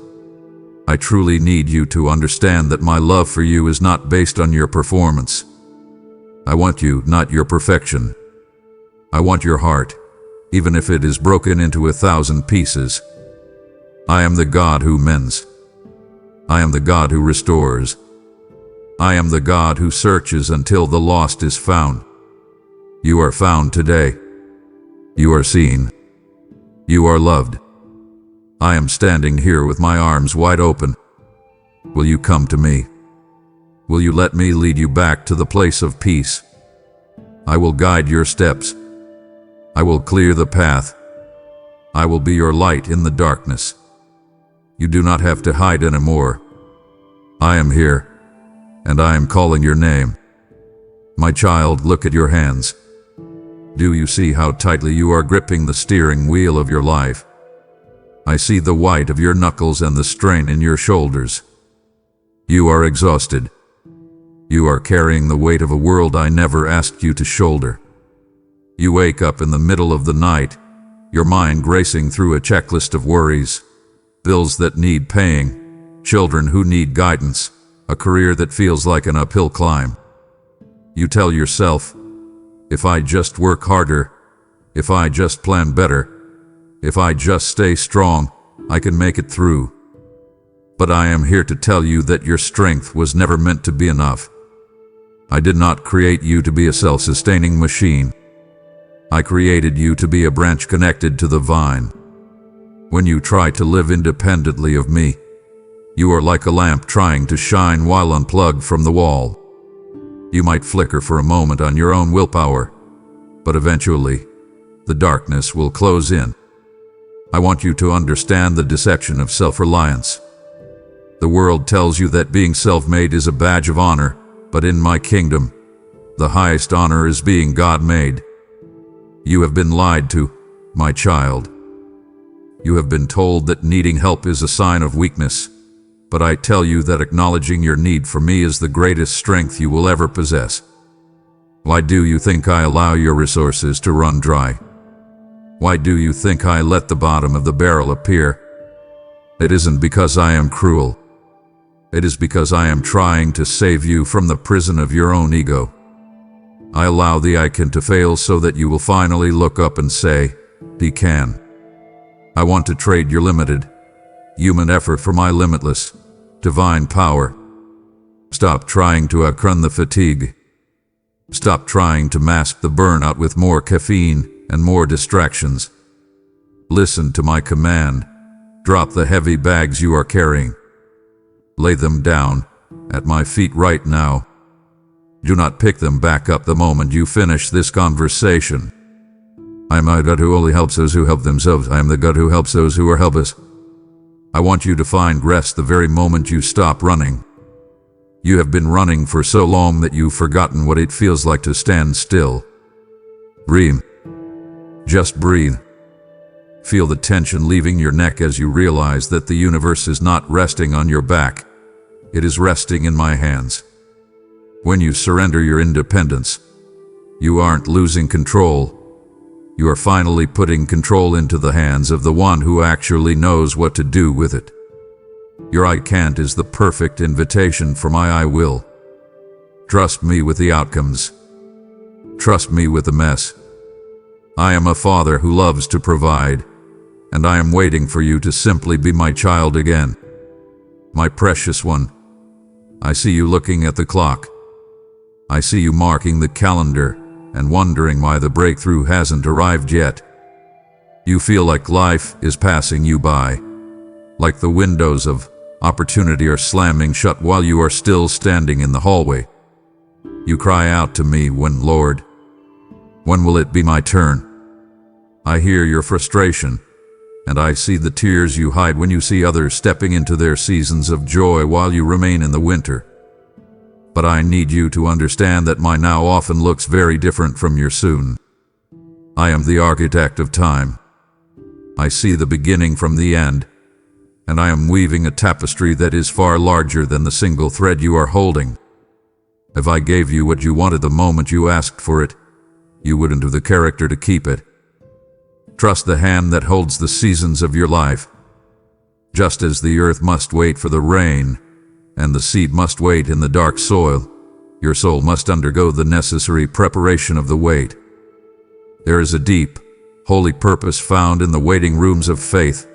I truly need you to understand that my love for you is not based on your performance. I want you, not your perfection. I want your heart, even if it is broken into 1,000 pieces. I am the God who mends. I am the God who restores. I am the God who searches until the lost is found. You are found today. You are seen. You are loved. I am standing here with my arms wide open. Will you come to me? Will you let me lead you back to the place of peace? I will guide your steps. I will clear the path. I will be your light in the darkness. You do not have to hide anymore. I am here, and I am calling your name. My child, look at your hands. Do you see how tightly you are gripping the steering wheel of your life? I see the white of your knuckles and the strain in your shoulders. You are exhausted. You are carrying the weight of a world I never asked you to shoulder. You wake up in the middle of the night, your mind racing through a checklist of worries, bills that need paying, children who need guidance, a career that feels like an uphill climb. You tell yourself, if I just work harder, if I just plan better, if I just stay strong, I can make it through. But I am here to tell you that your strength was never meant to be enough. I did not create you to be a self-sustaining machine. I created you to be a branch connected to the vine. When you try to live independently of me, you are like a lamp trying to shine while unplugged from the wall. You might flicker for a moment on your own willpower, but eventually, the darkness will close in. I want you to understand the deception of self-reliance. The world tells you that being self-made is a badge of honor, but in my kingdom, the highest honor is being God-made. You have been lied to, my child. You have been told that needing help is a sign of weakness, but I tell you that acknowledging your need for me is the greatest strength you will ever possess. Why do you think I allow your resources to run dry? Why do you think I let the bottom of the barrel appear? It isn't because I am cruel. It is because I am trying to save you from the prison of your own ego. I allow the I can to fail so that you will finally look up and say, he can. I want to trade your limited, human effort for my limitless, divine power. Stop trying to outrun the fatigue. Stop trying to mask the burnout with more caffeine and more distractions. Listen to my command. Drop the heavy bags you are carrying. Lay them down at my feet right now. Do not pick them back up the moment you finish this conversation. I am a God who only helps those who help themselves. I am the God who helps those who are helpless. I want you to find rest the very moment you stop running. You have been running for so long that you've forgotten what it feels like to stand still. Breathe. Just breathe. Feel the tension leaving your neck as you realize that the universe is not resting on your back. It is resting in my hands. When you surrender your independence, you aren't losing control. You are finally putting control into the hands of the one who actually knows what to do with it. Your I can't is the perfect invitation for my I will. Trust me with the outcomes. Trust me with the mess. I am a father who loves to provide, and I am waiting for you to simply be my child again. My precious one, I see you looking at the clock. I see you marking the calendar and wondering why the breakthrough hasn't arrived yet. You feel like life is passing you by, like the windows of opportunity are slamming shut while you are still standing in the hallway. You cry out to me, Lord, when will it be my turn? I hear your frustration, and I see the tears you hide when you see others stepping into their seasons of joy while you remain in the winter. But I need you to understand that my now often looks very different from your soon. I am the architect of time. I see the beginning from the end, and I am weaving a tapestry that is far larger than the single thread you are holding. If I gave you what you wanted the moment you asked for it, you wouldn't have the character to keep it. Trust the hand that holds the seasons of your life. Just as the earth must wait for the rain, and the seed must wait in the dark soil, your soul must undergo the necessary preparation of the wait. There is a deep, holy purpose found in the waiting rooms of faith.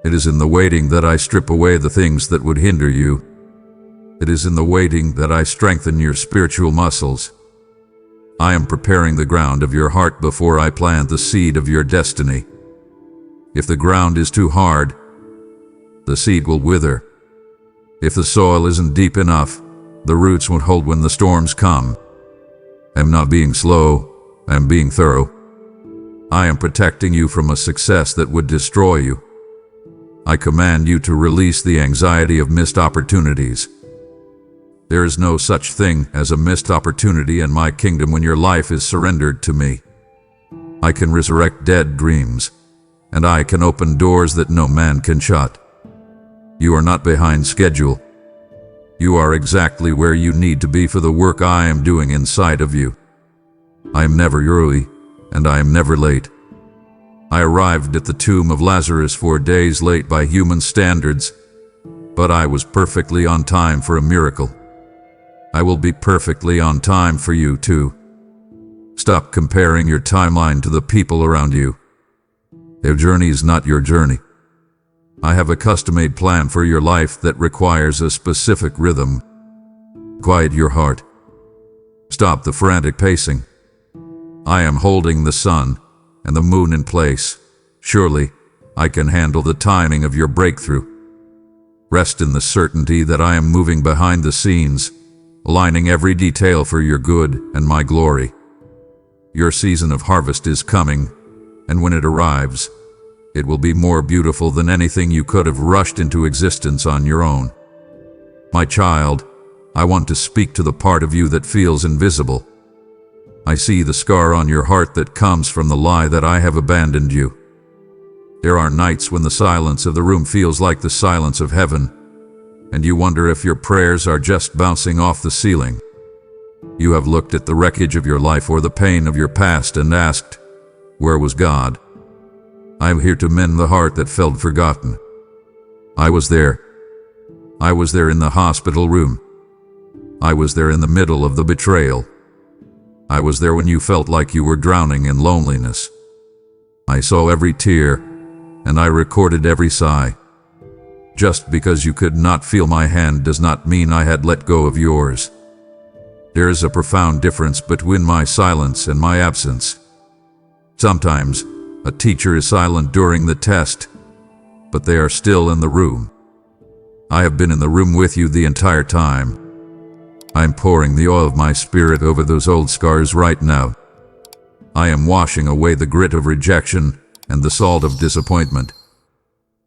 It is in the waiting that I strip away the things that would hinder you. It is in the waiting that I strengthen your spiritual muscles. I am preparing the ground of your heart before I plant the seed of your destiny. If the ground is too hard, the seed will wither. If the soil isn't deep enough, the roots won't hold when the storms come. I am not being slow, I am being thorough. I am protecting you from a success that would destroy you. I command you to release the anxiety of missed opportunities. There is no such thing as a missed opportunity in my kingdom when your life is surrendered to me. I can resurrect dead dreams, and I can open doors that no man can shut. You are not behind schedule. You are exactly where you need to be for the work I am doing inside of you. I am never early, and I am never late. I arrived at the tomb of Lazarus 4 days late by human standards, but I was perfectly on time for a miracle. I will be perfectly on time for you too. Stop comparing your timeline to the people around you. Their journey is not your journey. I have a custom-made plan for your life that requires a specific rhythm. Quiet your heart. Stop the frantic pacing. I am holding the sun and the moon in place. Surely, I can handle the timing of your breakthrough. Rest in the certainty that I am moving behind the scenes, aligning every detail for your good and my glory. Your season of harvest is coming, and when it arrives, it will be more beautiful than anything you could have rushed into existence on your own. My child, I want to speak to the part of you that feels invisible. I see the scar on your heart that comes from the lie that I have abandoned you. There are nights when the silence of the room feels like the silence of heaven, and you wonder if your prayers are just bouncing off the ceiling. You have looked at the wreckage of your life or the pain of your past and asked, where was God? I am here to mend the heart that felt forgotten. I was there. I was there in the hospital room. I was there in the middle of the betrayal. I was there when you felt like you were drowning in loneliness. I saw every tear, and I recorded every sigh. Just because you could not feel my hand does not mean I had let go of yours. There is a profound difference between my silence and my absence. Sometimes, a teacher is silent during the test, but they are still in the room. I have been in the room with you the entire time. I am pouring the oil of my spirit over those old scars right now. I am washing away the grit of rejection and the salt of disappointment.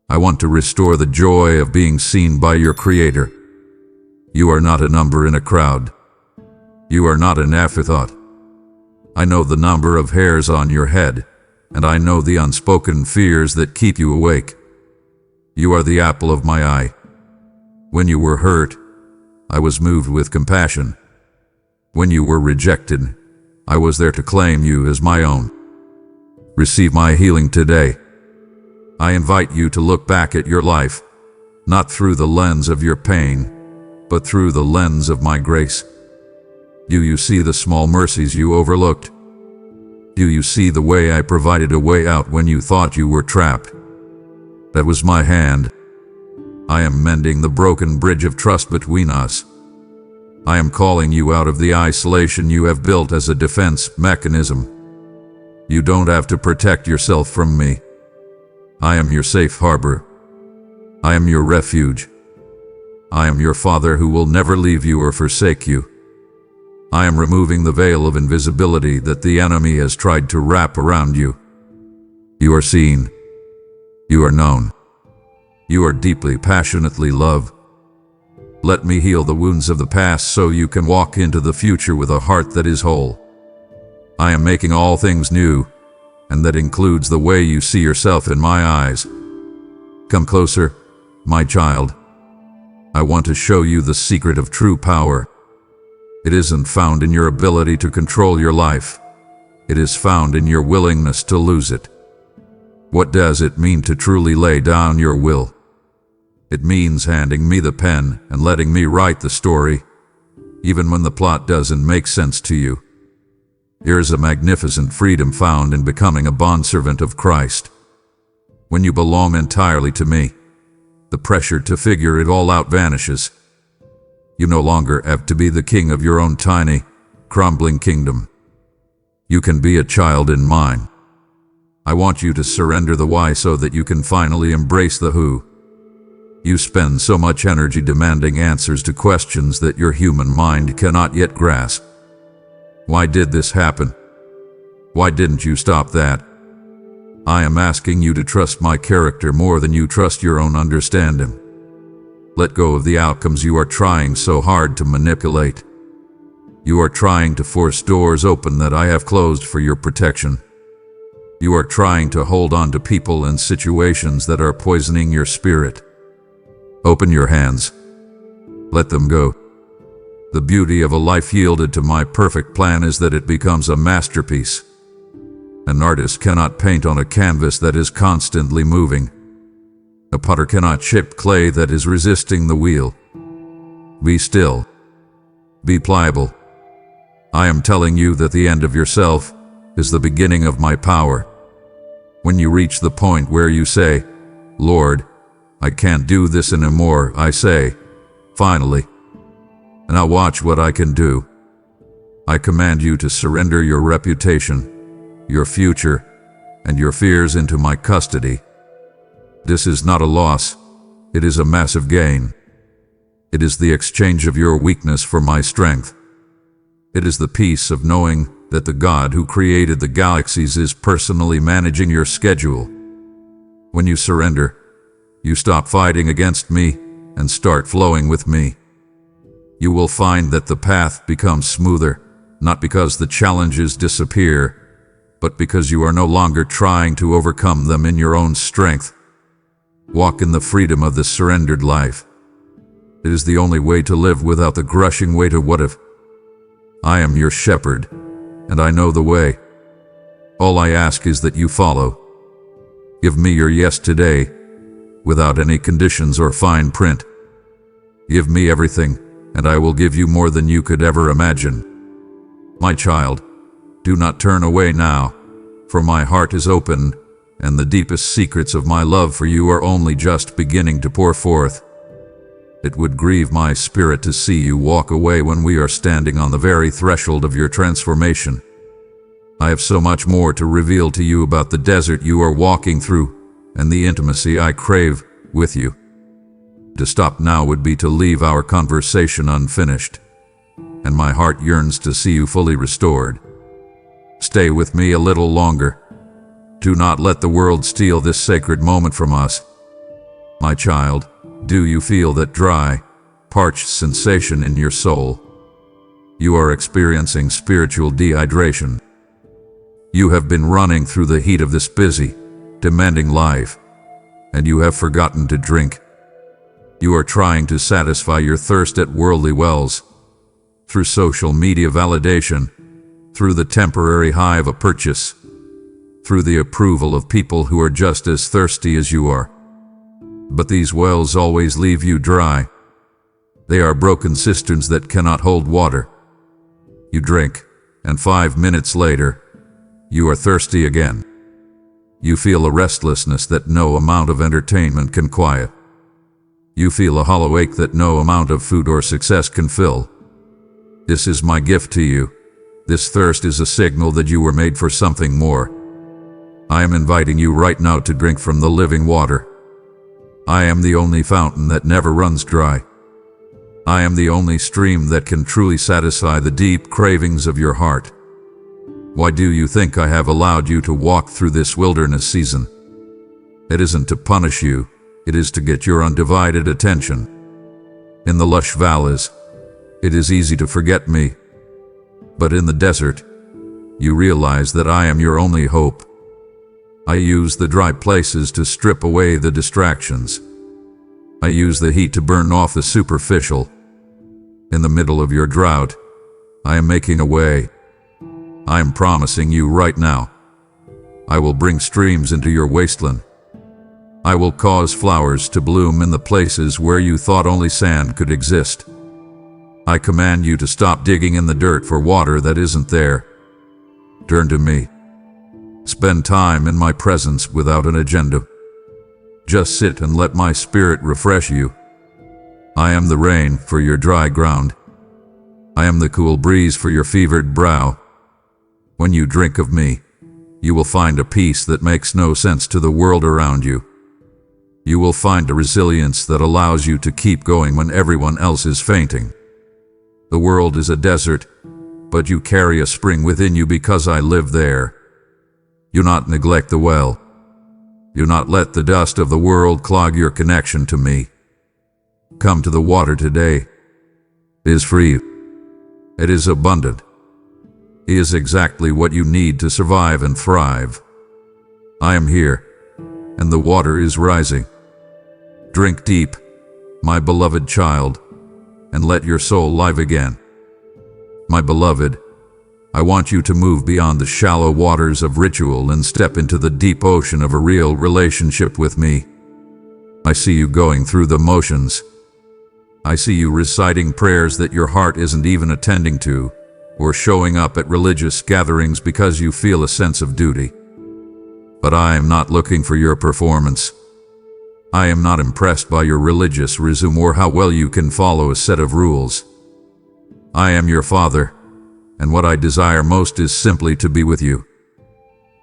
I want to restore the joy of being seen by your Creator. You are not a number in a crowd. You are not an afterthought. I know the number of hairs on your head, and I know the unspoken fears that keep you awake. You are the apple of my eye. When you were hurt, I was moved with compassion. When you were rejected, I was there to claim you as my own. Receive my healing today. I invite you to look back at your life, not through the lens of your pain, but through the lens of my grace. Do you see the small mercies you overlooked? Do you see the way I provided a way out when you thought you were trapped? That was my hand. I am mending the broken bridge of trust between us. I am calling you out of the isolation you have built as a defense mechanism. You don't have to protect yourself from me. I am your safe harbor. I am your refuge. I am your Father who will never leave you or forsake you. I am removing the veil of invisibility that the enemy has tried to wrap around you. You are seen. You are known. You are deeply, passionately loved. Let me heal the wounds of the past so you can walk into the future with a heart that is whole. I am making all things new, and that includes the way you see yourself in my eyes. Come closer, my child. I want to show you the secret of true power. It isn't found in your ability to control your life. It is found in your willingness to lose it. What does it mean to truly lay down your will? It means handing me the pen and letting me write the story, even when the plot doesn't make sense to you. There is a magnificent freedom found in becoming a bondservant of Christ. When you belong entirely to me, the pressure to figure it all out vanishes. You no longer have to be the king of your own tiny, crumbling kingdom. You can be a child in mine. I want you to surrender the why so that you can finally embrace the who. You spend so much energy demanding answers to questions that your human mind cannot yet grasp. Why did this happen? Why didn't you stop that? I am asking you to trust my character more than you trust your own understanding. Let go of the outcomes you are trying so hard to manipulate. You are trying to force doors open that I have closed for your protection. You are trying to hold on to people and situations that are poisoning your spirit. Open your hands. Let them go. The beauty of a life yielded to my perfect plan is that it becomes a masterpiece. An artist cannot paint on a canvas that is constantly moving. A potter cannot shape clay that is resisting the wheel. Be still. Be pliable. I am telling you that the end of yourself is the beginning of my power. When you reach the point where you say, Lord, I can't do this anymore, I say, finally. Now watch what I can do. I command you to surrender your reputation, your future, and your fears into my custody. This is not a loss. It is a massive gain. It is the exchange of your weakness for my strength. It is the peace of knowing that the God who created the galaxies is personally managing your schedule. When you surrender, you stop fighting against me and start flowing with me. You will find that the path becomes smoother, not because the challenges disappear, but because you are no longer trying to overcome them in your own strength. Walk in the freedom of the surrendered life. It is the only way to live without the crushing weight of what if. I am your shepherd, and I know the way. All I ask is that you follow. Give me your yes today, without any conditions or fine print. Give me everything, and I will give you more than you could ever imagine. My child, do not turn away now, for my heart is open, and the deepest secrets of my love for you are only just beginning to pour forth. It would grieve my spirit to see you walk away when we are standing on the very threshold of your transformation. I have so much more to reveal to you about the desert you are walking through and the intimacy I crave with you. To stop now would be to leave our conversation unfinished, and my heart yearns to see you fully restored. Stay with me a little longer. Do not let the world steal this sacred moment from us. My child, do you feel that dry, parched sensation in your soul? You are experiencing spiritual dehydration. You have been running through the heat of this busy, demanding life, and you have forgotten to drink. You are trying to satisfy your thirst at worldly wells, through social media validation, through the temporary high of a purchase, through the approval of people who are just as thirsty as you are. But these wells always leave you dry. They are broken cisterns that cannot hold water. You drink, and 5 minutes later, you are thirsty again. You feel a restlessness that no amount of entertainment can quiet. You feel a hollow ache that no amount of food or success can fill. This is my gift to you. This thirst is a signal that you were made for something more. I am inviting you right now to drink from the living water. I am the only fountain that never runs dry. I am the only stream that can truly satisfy the deep cravings of your heart. Why do you think I have allowed you to walk through this wilderness season? It isn't to punish you, it is to get your undivided attention. In the lush valleys, it is easy to forget me. But in the desert, you realize that I am your only hope. I use the dry places to strip away the distractions. I use the heat to burn off the superficial. In the middle of your drought, I am making a way. I am promising you right now, I will bring streams into your wasteland. I will cause flowers to bloom in the places where you thought only sand could exist. I command you to stop digging in the dirt for water that isn't there. Turn to me. Spend time in my presence without an agenda. Just sit and let my spirit refresh you. I am the rain for your dry ground. I am the cool breeze for your fevered brow. When you drink of me, you will find a peace that makes no sense to the world around you. You will find a resilience that allows you to keep going when everyone else is fainting. The world is a desert, but you carry a spring within you because I live there. You not neglect the well. You not let the dust of the world clog your connection to me. Come to the water today. It is free. It is abundant. He is exactly what you need to survive and thrive. I am here, and the water is rising. Drink deep, my beloved child, and let your soul live again. My beloved, I want you to move beyond the shallow waters of ritual and step into the deep ocean of a real relationship with me. I see you going through the motions. I see you reciting prayers that your heart isn't even attending to, or showing up at religious gatherings because you feel a sense of duty. But I am not looking for your performance. I am not impressed by your religious resume or how well you can follow a set of rules. I am your Father, and what I desire most is simply to be with you.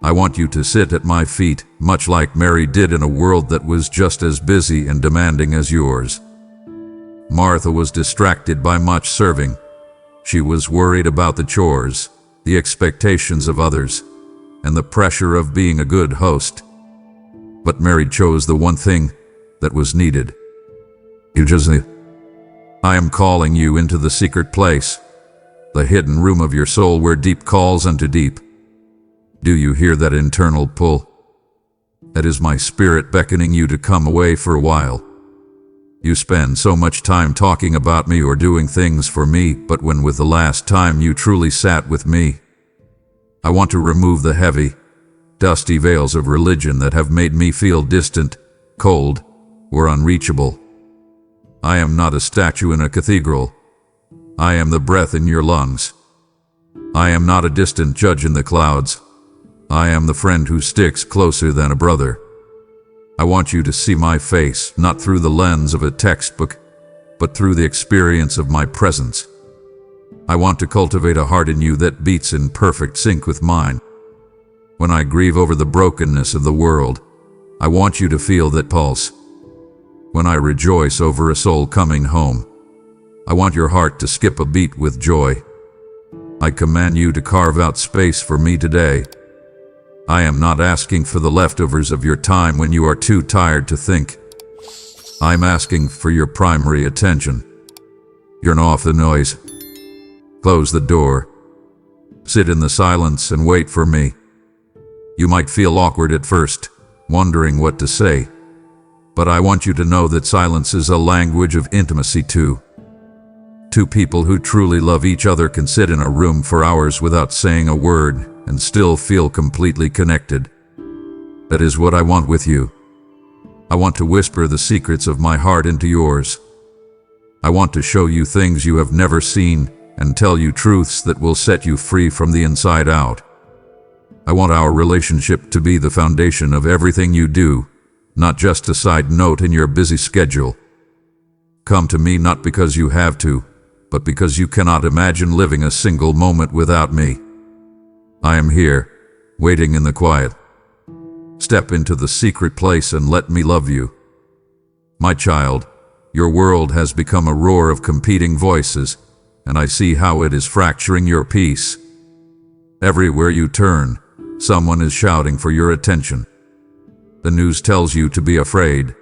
I want you to sit at my feet, much like Mary did in a world that was just as busy and demanding as yours. Martha was distracted by much serving. She was worried about the chores, the expectations of others, and the pressure of being a good host. But Mary chose the one thing that was needed. I am calling you into the secret place, the hidden room of your soul where deep calls unto deep. Do you hear that internal pull? That is my spirit beckoning you to come away for a while. You spend so much time talking about me or doing things for me, but when was the last time you truly sat with me? I want to remove the heavy, dusty veils of religion that have made me feel distant, cold, or unreachable. I am not a statue in a cathedral. I am the breath in your lungs. I am not a distant judge in the clouds. I am the friend who sticks closer than a brother. I want you to see my face, not through the lens of a textbook, but through the experience of my presence. I want to cultivate a heart in you that beats in perfect sync with mine. When I grieve over the brokenness of the world, I want you to feel that pulse. When I rejoice over a soul coming home, I want your heart to skip a beat with joy. I command you to carve out space for me today. I am not asking for the leftovers of your time when you are too tired to think. I'm asking for your primary attention. Turn off the noise. Close the door. Sit in the silence and wait for me. You might feel awkward at first, wondering what to say, but I want you to know that silence is a language of intimacy too. Two people who truly love each other can sit in a room for hours without saying a word and still feel completely connected. That is what I want with you. I want to whisper the secrets of my heart into yours. I want to show you things you have never seen and tell you truths that will set you free from the inside out. I want our relationship to be the foundation of everything you do, not just a side note in your busy schedule. Come to me not because you have to, but because you cannot imagine living a single moment without me. I am here, waiting in the quiet. Step into the secret place and let me love you. My child, your world has become a roar of competing voices, and I see how it is fracturing your peace. Everywhere you turn, someone is shouting for your attention. The news tells you to be afraid.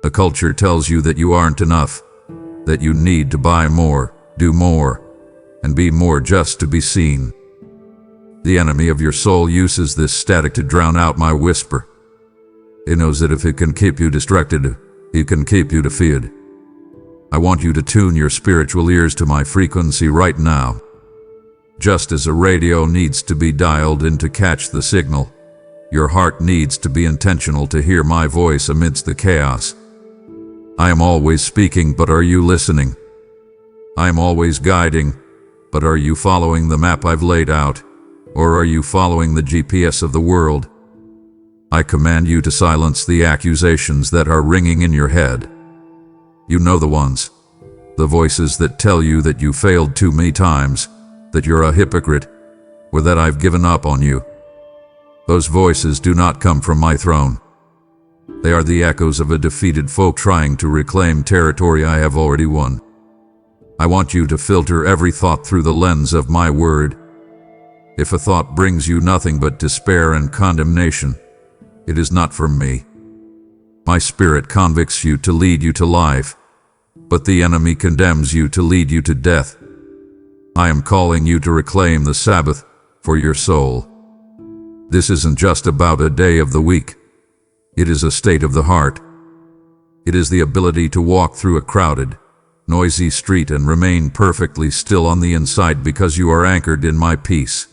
The culture tells you that you aren't enough, that you need to buy more, do more, and be more just to be seen. The enemy of your soul uses this static to drown out my whisper. It knows that if it can keep you distracted, it can keep you defeated. I want you to tune your spiritual ears to my frequency right now. Just as a radio needs to be dialed in to catch the signal, your heart needs to be intentional to hear my voice amidst the chaos. I am always speaking, but are you listening? I am always guiding, but are you following the map I've laid out? Or are you following the GPS of the world? I command you to silence the accusations that are ringing in your head. You know the ones. The voices that tell you that you failed too many times, that you're a hypocrite, or that I've given up on you. Those voices do not come from my throne. They are the echoes of a defeated foe trying to reclaim territory I have already won. I want you to filter every thought through the lens of my word. If a thought brings you nothing but despair and condemnation, it is not from me. My spirit convicts you to lead you to life, but the enemy condemns you to lead you to death. I am calling you to reclaim the Sabbath for your soul. This isn't just about a day of the week. It is a state of the heart. It is the ability to walk through a crowded, noisy street and remain perfectly still on the inside because you are anchored in my peace.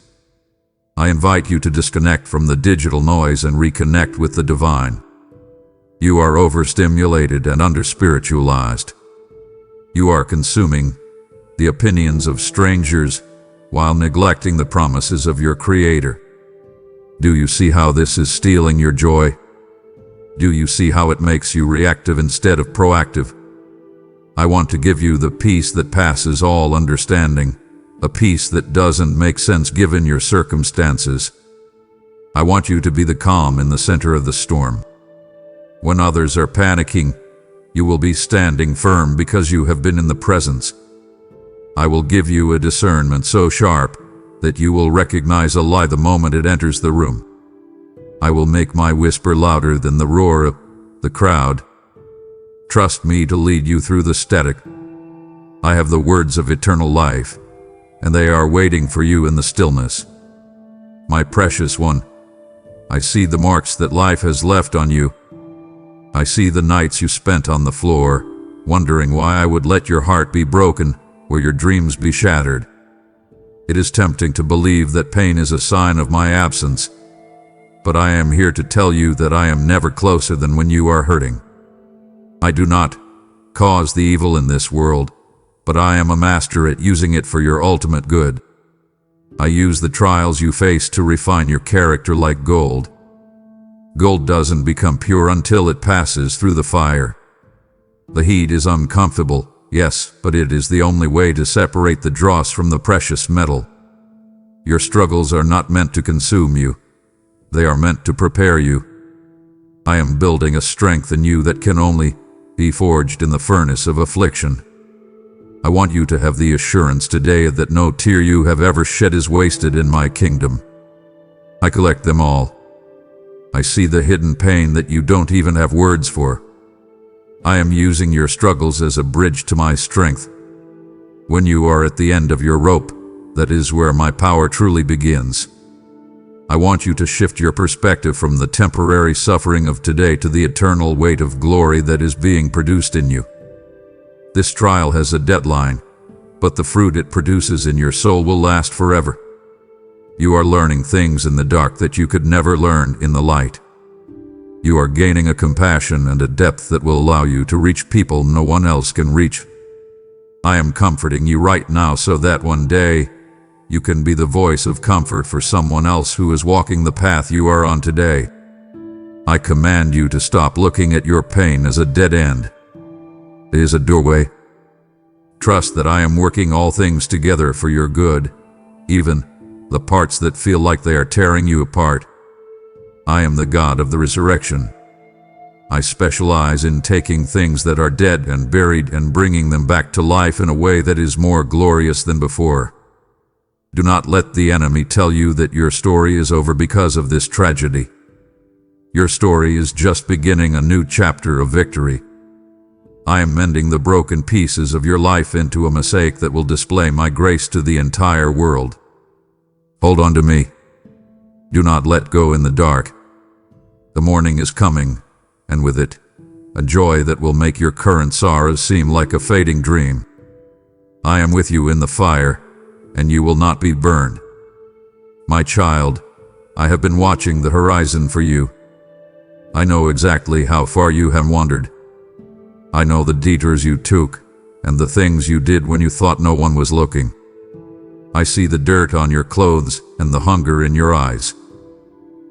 I invite you to disconnect from the digital noise and reconnect with the divine. You are overstimulated and under-spiritualized. You are consuming the opinions of strangers while neglecting the promises of your Creator. Do you see how this is stealing your joy? Do you see how it makes you reactive instead of proactive? I want to give you the peace that passes all understanding. A peace that doesn't make sense given your circumstances. I want you to be the calm in the center of the storm. When others are panicking, you will be standing firm because you have been in the presence. I will give you a discernment so sharp that you will recognize a lie the moment it enters the room. I will make my whisper louder than the roar of the crowd. Trust me to lead you through the static. I have the words of eternal life, and they are waiting for you in the stillness. My precious one, I see the marks that life has left on you. I see the nights you spent on the floor, wondering why I would let your heart be broken or your dreams be shattered. It is tempting to believe that pain is a sign of my absence, but I am here to tell you that I am never closer than when you are hurting. I do not cause the evil in this world, but I am a master at using it for your ultimate good. I use the trials you face to refine your character like gold. Gold doesn't become pure until it passes through the fire. The heat is uncomfortable, yes, but it is the only way to separate the dross from the precious metal. Your struggles are not meant to consume you. They are meant to prepare you. I am building a strength in you that can only be forged in the furnace of affliction. I want you to have the assurance today that no tear you have ever shed is wasted in my kingdom. I collect them all. I see the hidden pain that you don't even have words for. I am using your struggles as a bridge to my strength. When you are at the end of your rope, that is where my power truly begins. I want you to shift your perspective from the temporary suffering of today to the eternal weight of glory that is being produced in you. This trial has a deadline, but the fruit it produces in your soul will last forever. You are learning things in the dark that you could never learn in the light. You are gaining a compassion and a depth that will allow you to reach people no one else can reach. I am comforting you right now so that one day you can be the voice of comfort for someone else who is walking the path you are on today. I command you to stop looking at your pain as a dead end. It is a doorway. Trust that I am working all things together for your good, even the parts that feel like they are tearing you apart. I am the God of the resurrection. I specialize in taking things that are dead and buried and bringing them back to life in a way that is more glorious than before. Do not let the enemy tell you that your story is over because of this tragedy. Your story is just beginning a new chapter of victory. I am mending the broken pieces of your life into a mosaic that will display my grace to the entire world. Hold on to me. Do not let go in the dark. The morning is coming, and with it, a joy that will make your current sorrows seem like a fading dream. I am with you in the fire, and you will not be burned. My child, I have been watching the horizon for you. I know exactly how far you have wandered. I know the detours you took, and the things you did when you thought no one was looking. I see the dirt on your clothes and the hunger in your eyes.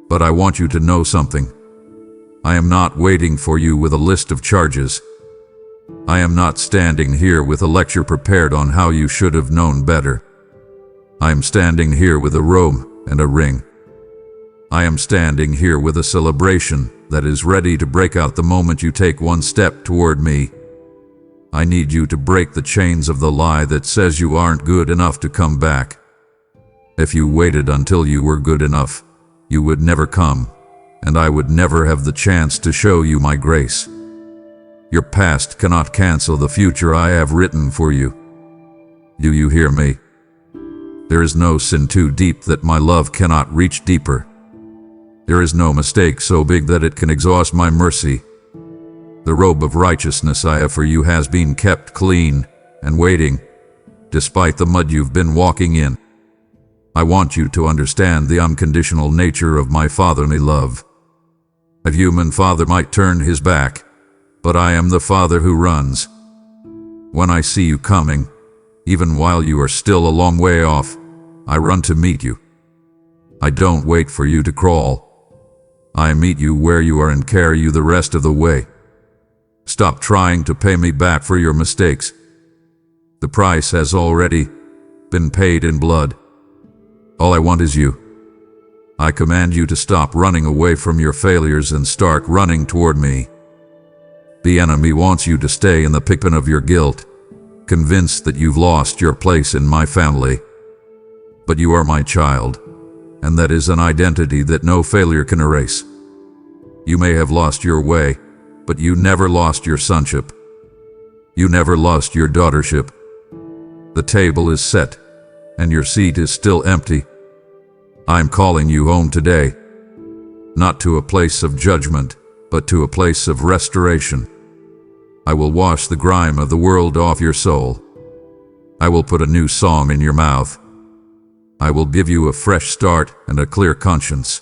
But I want you to know something. I am not waiting for you with a list of charges. I am not standing here with a lecture prepared on how you should have known better. I am standing here with a robe and a ring. I am standing here with a celebration that is ready to break out the moment you take one step toward me. I need you to break the chains of the lie that says you aren't good enough to come back. If you waited until you were good enough, you would never come, and I would never have the chance to show you my grace. Your past cannot cancel the future I have written for you. Do you hear me? There is no sin too deep that my love cannot reach deeper. There is no mistake so big that it can exhaust my mercy. The robe of righteousness I have for you has been kept clean and waiting, despite the mud you've been walking in. I want you to understand the unconditional nature of my fatherly love. A human father might turn his back, but I am the Father who runs. When I see you coming, even while you are still a long way off, I run to meet you. I don't wait for you to crawl. I meet you where you are and carry you the rest of the way. Stop trying to pay me back for your mistakes. The price has already been paid in blood. All I want is you. I command you to stop running away from your failures and start running toward me. The enemy wants you to stay in the pigpen of your guilt, convinced that you've lost your place in my family. But you are my child, and that is an identity that no failure can erase. You may have lost your way, but you never lost your sonship. You never lost your daughtership. The table is set, and your seat is still empty. I'm calling you home today, not to a place of judgment, but to a place of restoration. I will wash the grime of the world off your soul. I will put a new song in your mouth. I will give you a fresh start and a clear conscience.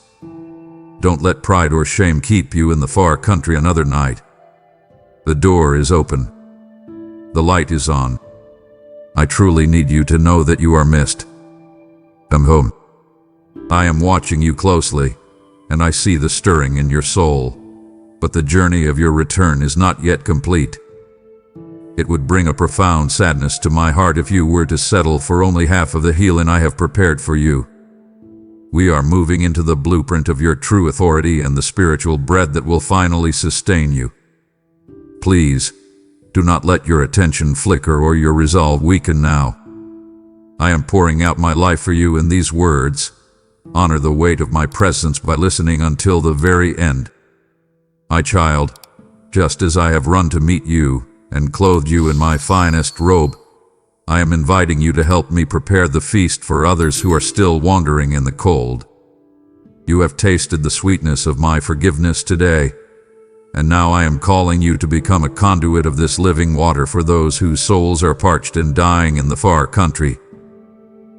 Don't let pride or shame keep you in the far country another night. The door is open. The light is on. I truly need you to know that you are missed. Come home. I am watching you closely, and I see the stirring in your soul, but the journey of your return is not yet complete. It would bring a profound sadness to my heart if you were to settle for only half of the healing I have prepared for you. We are moving into the blueprint of your true authority and the spiritual bread that will finally sustain you. Please, do not let your attention flicker or your resolve weaken now. I am pouring out my life for you in these words. Honor the weight of my presence by listening until the very end. My child, just as I have run to meet you and clothed you in my finest robe, I am inviting you to help me prepare the feast for others who are still wandering in the cold. You have tasted the sweetness of my forgiveness today, and now I am calling you to become a conduit of this living water for those whose souls are parched and dying in the far country.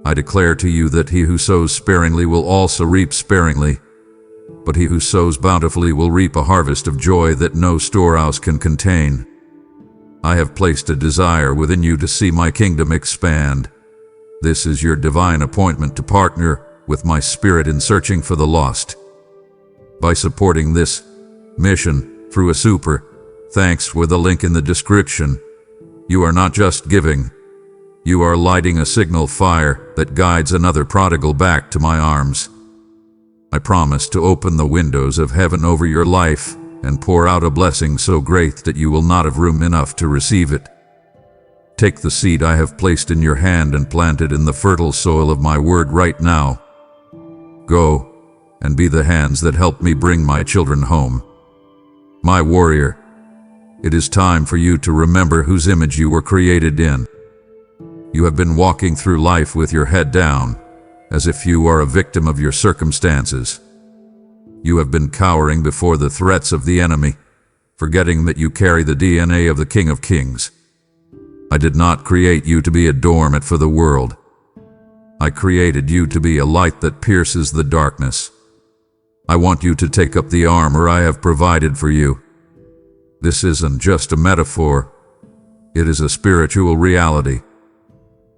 I declare to you that he who sows sparingly will also reap sparingly, but he who sows bountifully will reap a harvest of joy that no storehouse can contain. I have placed a desire within you to see my kingdom expand. This is your divine appointment to partner with my spirit in searching for the lost. By supporting this mission through a super thanks with a link in the description, you are not just giving, you are lighting a signal fire that guides another prodigal back to my arms. I promise to open the windows of heaven over your life and pour out a blessing so great that you will not have room enough to receive it. Take the seed I have placed in your hand and plant it in the fertile soil of my word right now. Go and be the hands that help me bring my children home. My warrior, it is time for you to remember whose image you were created in. You have been walking through life with your head down, as if you are a victim of your circumstances. You have been cowering before the threats of the enemy, forgetting that you carry the DNA of the King of Kings. I did not create you to be a doormat for the world. I created you to be a light that pierces the darkness. I want you to take up the armor I have provided for you. This isn't just a metaphor. It is a spiritual reality.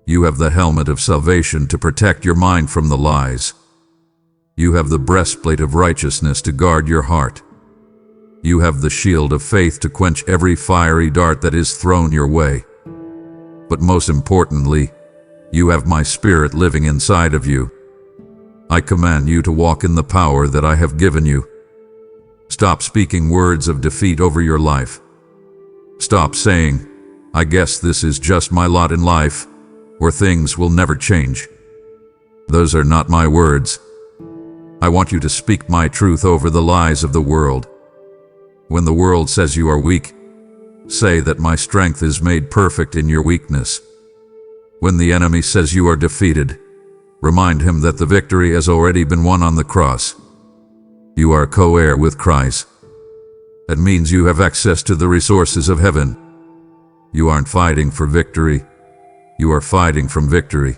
You have the helmet of salvation to protect your mind from the lies. You have the breastplate of righteousness to guard your heart. You have the shield of faith to quench every fiery dart that is thrown your way. But most importantly, you have my spirit living inside of you. I command you to walk in the power that I have given you. Stop speaking words of defeat over your life. Stop saying, I guess this is just my lot in life, or things will never change. Those are not my words. I want you to speak my truth over the lies of the world. When the world says you are weak, say that my strength is made perfect in your weakness. When the enemy says you are defeated, remind him that the victory has already been won on the cross. You are co-heir with Christ. That means you have access to the resources of heaven. You aren't fighting for victory. You are fighting from victory.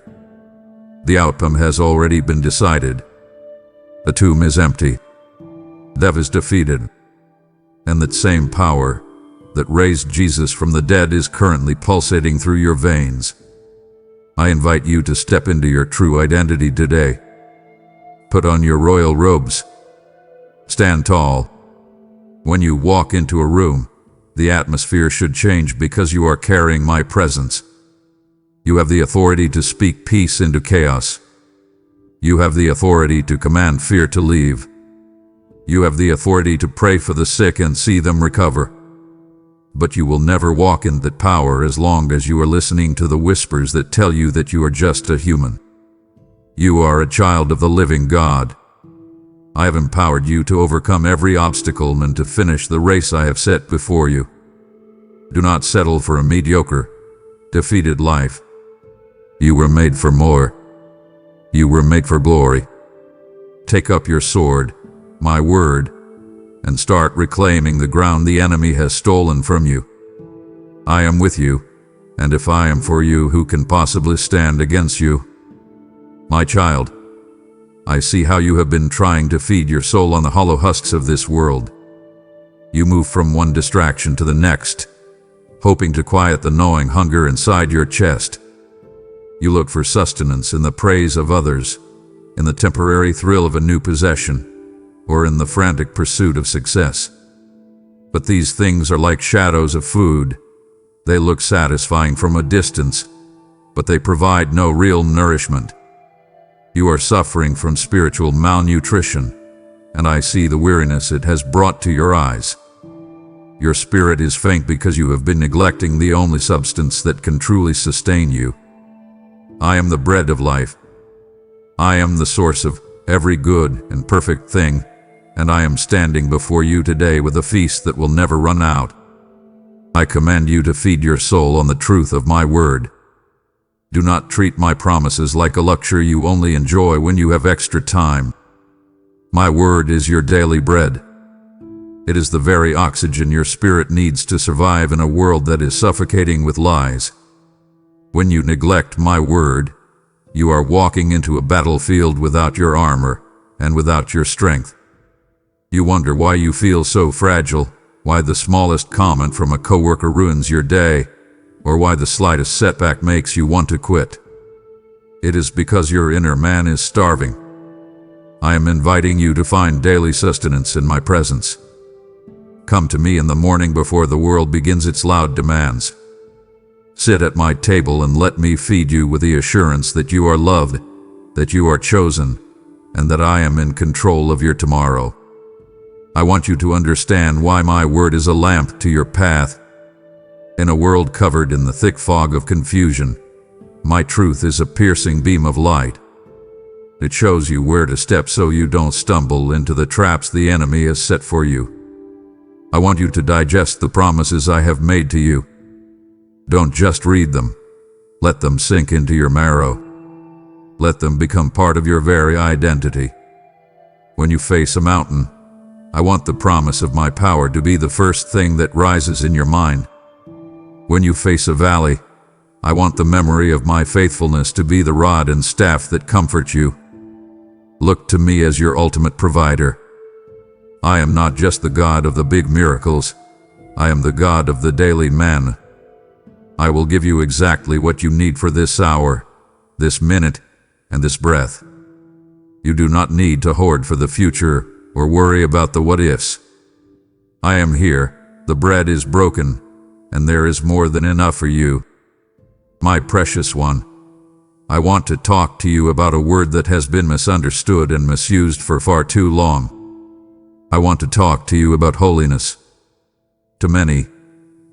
The outcome has already been decided. The tomb is empty. Death is defeated. And that same power that raised Jesus from the dead is currently pulsating through your veins. I invite you to step into your true identity today. Put on your royal robes. Stand tall. When you walk into a room, the atmosphere should change because you are carrying my presence. You have the authority to speak peace into chaos. You have the authority to command fear to leave. You have the authority to pray for the sick and see them recover. But you will never walk in that power as long as you are listening to the whispers that tell you that you are just a human. You are a child of the living God. I have empowered you to overcome every obstacle and to finish the race I have set before you. Do not settle for a mediocre, defeated life. You were made for more. You were made for glory. Take up your sword, my word, and start reclaiming the ground the enemy has stolen from you. I am with you, and if I am for you, who can possibly stand against you? My child, I see how you have been trying to feed your soul on the hollow husks of this world. You move from one distraction to the next, hoping to quiet the gnawing hunger inside your chest. You look for sustenance in the praise of others, in the temporary thrill of a new possession, or in the frantic pursuit of success. But these things are like shadows of food. They look satisfying from a distance, but they provide no real nourishment. You are suffering from spiritual malnutrition, and I see the weariness it has brought to your eyes. Your spirit is faint because you have been neglecting the only substance that can truly sustain you. I am the bread of life. I am the source of every good and perfect thing, and I am standing before you today with a feast that will never run out. I command you to feed your soul on the truth of my word. Do not treat my promises like a luxury you only enjoy when you have extra time. My word is your daily bread. It is the very oxygen your spirit needs to survive in a world that is suffocating with lies. When you neglect my word, you are walking into a battlefield without your armor and without your strength. You wonder why you feel so fragile, why the smallest comment from a coworker ruins your day, or why the slightest setback makes you want to quit. It is because your inner man is starving. I am inviting you to find daily sustenance in my presence. Come to me in the morning before the world begins its loud demands. Sit at my table and let me feed you with the assurance that you are loved, that you are chosen, and that I am in control of your tomorrow. I want you to understand why my word is a lamp to your path. In a world covered in the thick fog of confusion, my truth is a piercing beam of light. It shows you where to step so you don't stumble into the traps the enemy has set for you. I want you to digest the promises I have made to you. Don't just read them. Let them sink into your marrow. Let them become part of your very identity. When you face a mountain, I want the promise of my power to be the first thing that rises in your mind. When you face a valley, I want the memory of my faithfulness to be the rod and staff that comfort you. Look to me as your ultimate provider. I am not just the God of the big miracles. I am the God of the daily manna. I will give you exactly what you need for this hour, this minute, and this breath. You do not need to hoard for the future or worry about the what-ifs. I am here, the bread is broken, and there is more than enough for you. My precious one, I want to talk to you about a word that has been misunderstood and misused for far too long. I want to talk to you about holiness. To many,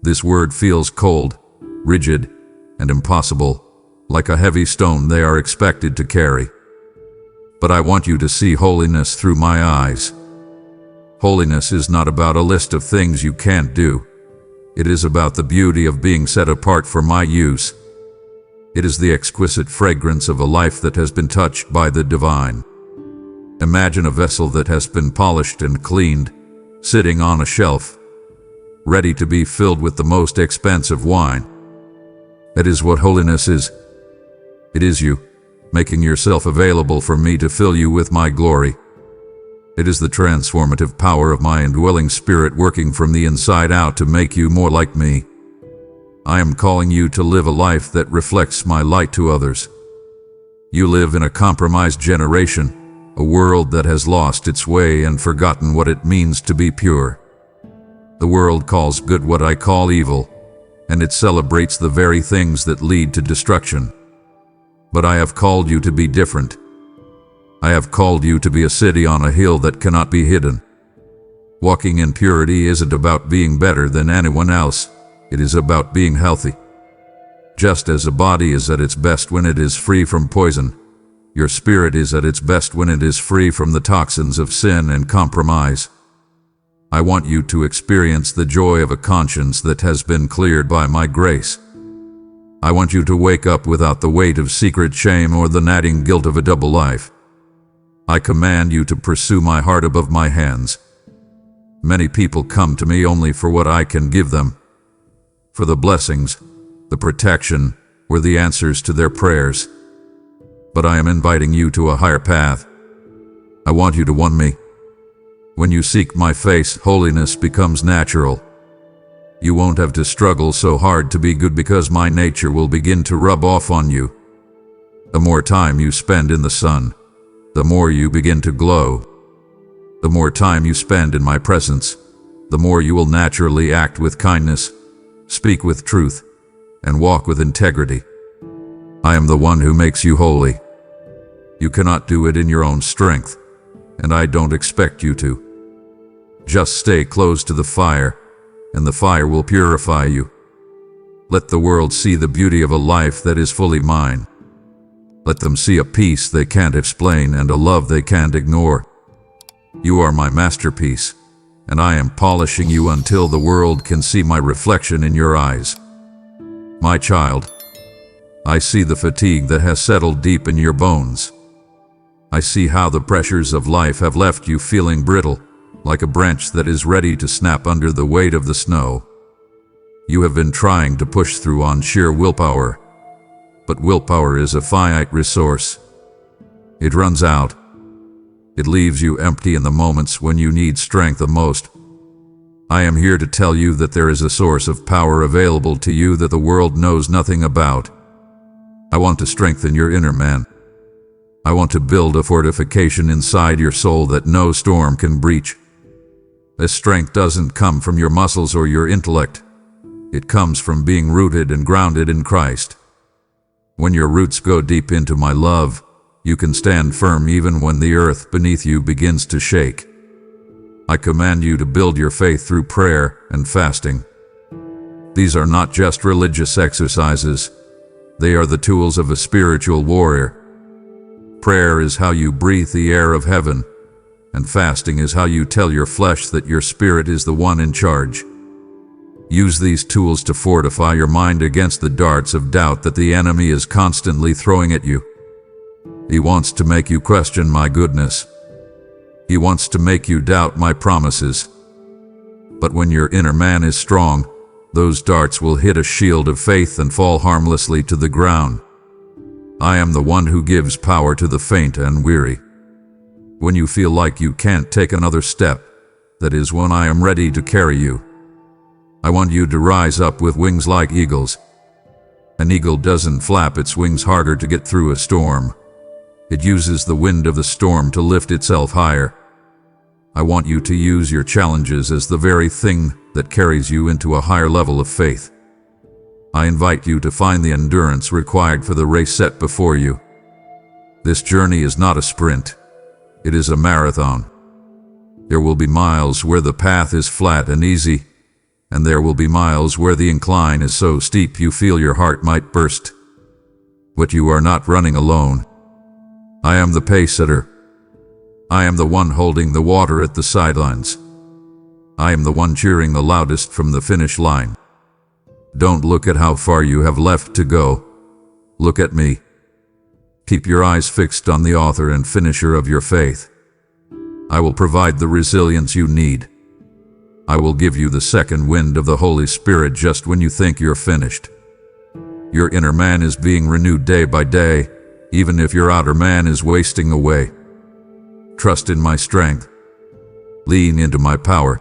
this word feels cold, rigid, and impossible, like a heavy stone they are expected to carry. But I want you to see holiness through my eyes. Holiness is not about a list of things you can't do. It is about the beauty of being set apart for my use. It is the exquisite fragrance of a life that has been touched by the divine. Imagine a vessel that has been polished and cleaned, sitting on a shelf, ready to be filled with the most expensive wine. That is what holiness is. It is you, making yourself available for me to fill you with my glory. It is the transformative power of my indwelling spirit working from the inside out to make you more like me. I am calling you to live a life that reflects my light to others. You live in a compromised generation, a world that has lost its way and forgotten what it means to be pure. The world calls good what I call evil, and it celebrates the very things that lead to destruction. But I have called you to be different. I have called you to be a city on a hill that cannot be hidden. Walking in purity isn't about being better than anyone else. It is about being healthy. Just as a body is at its best when it is free from poison, your spirit is at its best when it is free from the toxins of sin and compromise. I want you to experience the joy of a conscience that has been cleared by my grace. I want you to wake up without the weight of secret shame or the nagging guilt of a double life. I command you to pursue my heart above my hands. Many people come to me only for what I can give them, for the blessings, the protection, or the answers to their prayers. But I am inviting you to a higher path. I want you to want me. When you seek my face, holiness becomes natural. You won't have to struggle so hard to be good because my nature will begin to rub off on you. The more time you spend in the sun, the more you begin to glow. The more time you spend in my presence, the more you will naturally act with kindness, speak with truth, and walk with integrity. I am the one who makes you holy. You cannot do it in your own strength, and I don't expect you to. Just stay close to the fire, and the fire will purify you. Let the world see the beauty of a life that is fully mine. Let them see a peace they can't explain and a love they can't ignore. You are my masterpiece, and I am polishing you until the world can see my reflection in your eyes. My child, I see the fatigue that has settled deep in your bones. I see how the pressures of life have left you feeling brittle, like a branch that is ready to snap under the weight of the snow. You have been trying to push through on sheer willpower, but willpower is a finite resource. It runs out. It leaves you empty in the moments when you need strength the most. I am here to tell you that there is a source of power available to you that the world knows nothing about. I want to strengthen your inner man. I want to build a fortification inside your soul that no storm can breach. This strength doesn't come from your muscles or your intellect. It comes from being rooted and grounded in Christ. When your roots go deep into my love, you can stand firm even when the earth beneath you begins to shake. I command you to build your faith through prayer and fasting. These are not just religious exercises. They are the tools of a spiritual warrior. Prayer is how you breathe the air of heaven, and fasting is how you tell your flesh that your spirit is the one in charge. Use these tools to fortify your mind against the darts of doubt that the enemy is constantly throwing at you. He wants to make you question my goodness. He wants to make you doubt my promises. But when your inner man is strong, those darts will hit a shield of faith and fall harmlessly to the ground. I am the one who gives power to the faint and weary. When you feel like you can't take another step, that is when I am ready to carry you. I want you to rise up with wings like eagles. An eagle doesn't flap its wings harder to get through a storm. It uses the wind of the storm to lift itself higher. I want you to use your challenges as the very thing that carries you into a higher level of faith. I invite you to find the endurance required for the race set before you. This journey is not a sprint. It is a marathon. There will be miles where the path is flat and easy, and there will be miles where the incline is so steep you feel your heart might burst. But you are not running alone. I am the pace setter. I am the one holding the water at the sidelines. I am the one cheering the loudest from the finish line. Don't look at how far you have left to go. Look at me. Keep your eyes fixed on the author and finisher of your faith. I will provide the resilience you need. I will give you the second wind of the Holy Spirit just when you think you're finished. Your inner man is being renewed day by day, even if your outer man is wasting away. Trust in my strength. Lean into my power.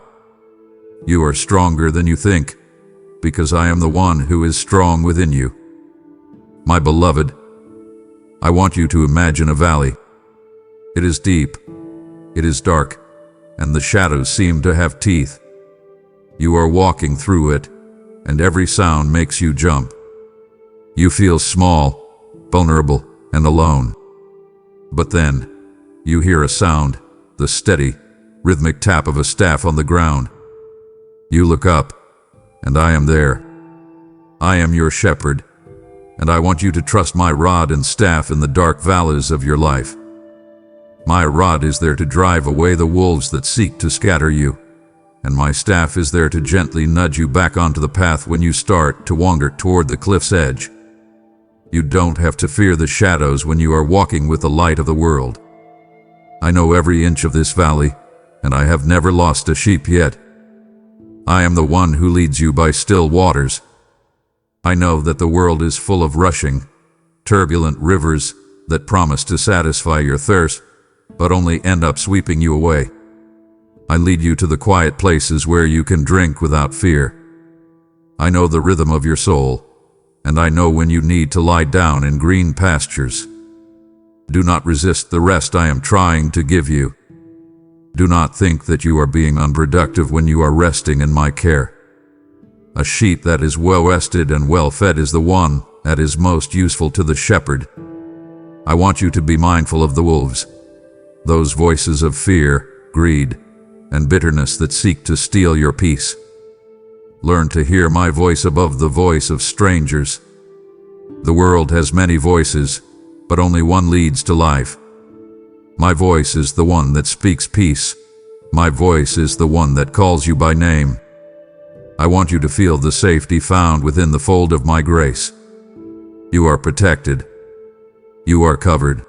You are stronger than you think, because I am the one who is strong within you. My beloved, I want you to imagine a valley. It is deep, it is dark, and the shadows seem to have teeth. You are walking through it, and every sound makes you jump. You feel small, vulnerable, and alone. But then, you hear a sound, the steady, rhythmic tap of a staff on the ground. You look up, and I am there. I am your shepherd, and I want you to trust my rod and staff in the dark valleys of your life. My rod is there to drive away the wolves that seek to scatter you, and my staff is there to gently nudge you back onto the path when you start to wander toward the cliff's edge. You don't have to fear the shadows when you are walking with the light of the world. I know every inch of this valley, and I have never lost a sheep yet. I am the one who leads you by still waters. I know that the world is full of rushing, turbulent rivers that promise to satisfy your thirst, but only end up sweeping you away. I lead you to the quiet places where you can drink without fear. I know the rhythm of your soul, and I know when you need to lie down in green pastures. Do not resist the rest I am trying to give you. Do not think that you are being unproductive when you are resting in my care. A sheep that is well rested and well fed is the one that is most useful to the shepherd. I want you to be mindful of the wolves, those voices of fear, greed, and bitterness that seek to steal your peace. Learn to hear my voice above the voice of strangers. The world has many voices, but only one leads to life. My voice is the one that speaks peace. My voice is the one that calls you by name. I want you to feel the safety found within the fold of my grace. You are protected. You are covered.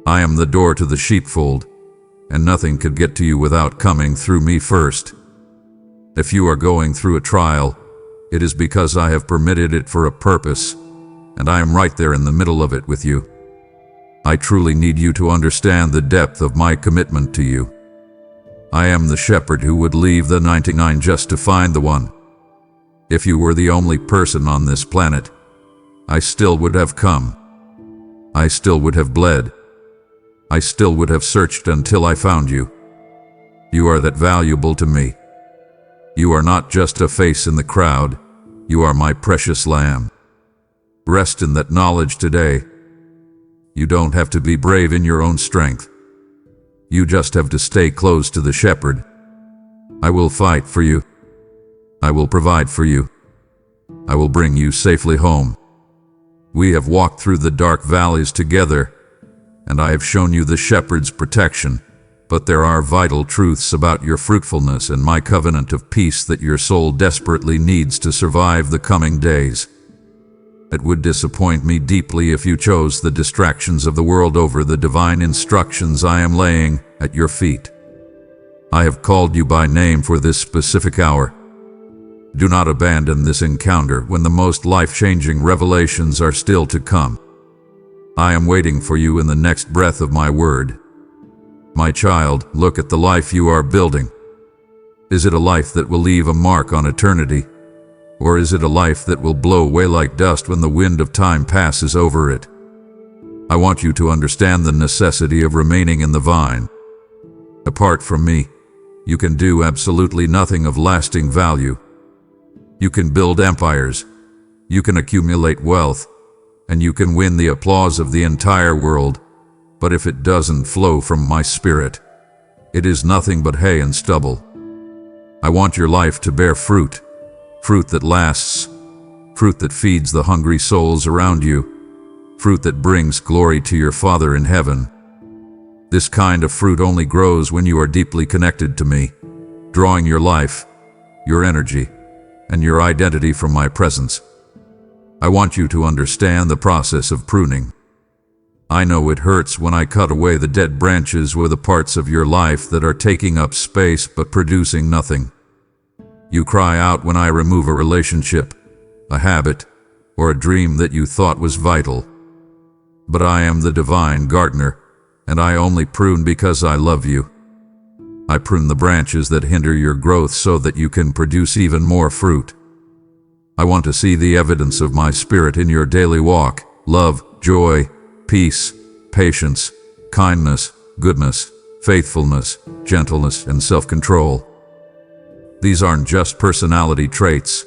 I am the door to the sheepfold, and nothing could get to you without coming through me first. If you are going through a trial, it is because I have permitted it for a purpose, and I am right there in the middle of it with you. I truly need you to understand the depth of my commitment to you. I am the shepherd who would leave the 99 just to find the one. If you were the only person on this planet, I still would have come. I still would have bled. I still would have searched until I found you. You are that valuable to me. You are not just a face in the crowd. You are my precious lamb. Rest in that knowledge today. You don't have to be brave in your own strength. You just have to stay close to the shepherd. I will fight for you. I will provide for you. I will bring you safely home. We have walked through the dark valleys together, and I have shown you the shepherd's protection, but there are vital truths about your fruitfulness and my covenant of peace that your soul desperately needs to survive the coming days. It would disappoint me deeply if you chose the distractions of the world over the divine instructions I am laying at your feet. I have called you by name for this specific hour. Do not abandon this encounter when the most life-changing revelations are still to come. I am waiting for you in the next breath of my word. My child, look at the life you are building. Is it a life that will leave a mark on eternity? Or is it a life that will blow away like dust when the wind of time passes over it? I want you to understand the necessity of remaining in the vine. Apart from me, you can do absolutely nothing of lasting value. You can build empires, you can accumulate wealth, and you can win the applause of the entire world, but if it doesn't flow from my spirit, it is nothing but hay and stubble. I want your life to bear fruit, fruit that lasts, fruit that feeds the hungry souls around you, fruit that brings glory to your Father in heaven. This kind of fruit only grows when you are deeply connected to me, drawing your life, your energy, and your identity from my presence. I want you to understand the process of pruning. I know it hurts when I cut away the dead branches or the parts of your life that are taking up space but producing nothing. You cry out when I remove a relationship, a habit, or a dream that you thought was vital. But I am the divine gardener, and I only prune because I love you. I prune the branches that hinder your growth so that you can produce even more fruit. I want to see the evidence of my spirit in your daily walk: love, joy, peace, patience, kindness, goodness, faithfulness, gentleness, and self-control. These aren't just personality traits.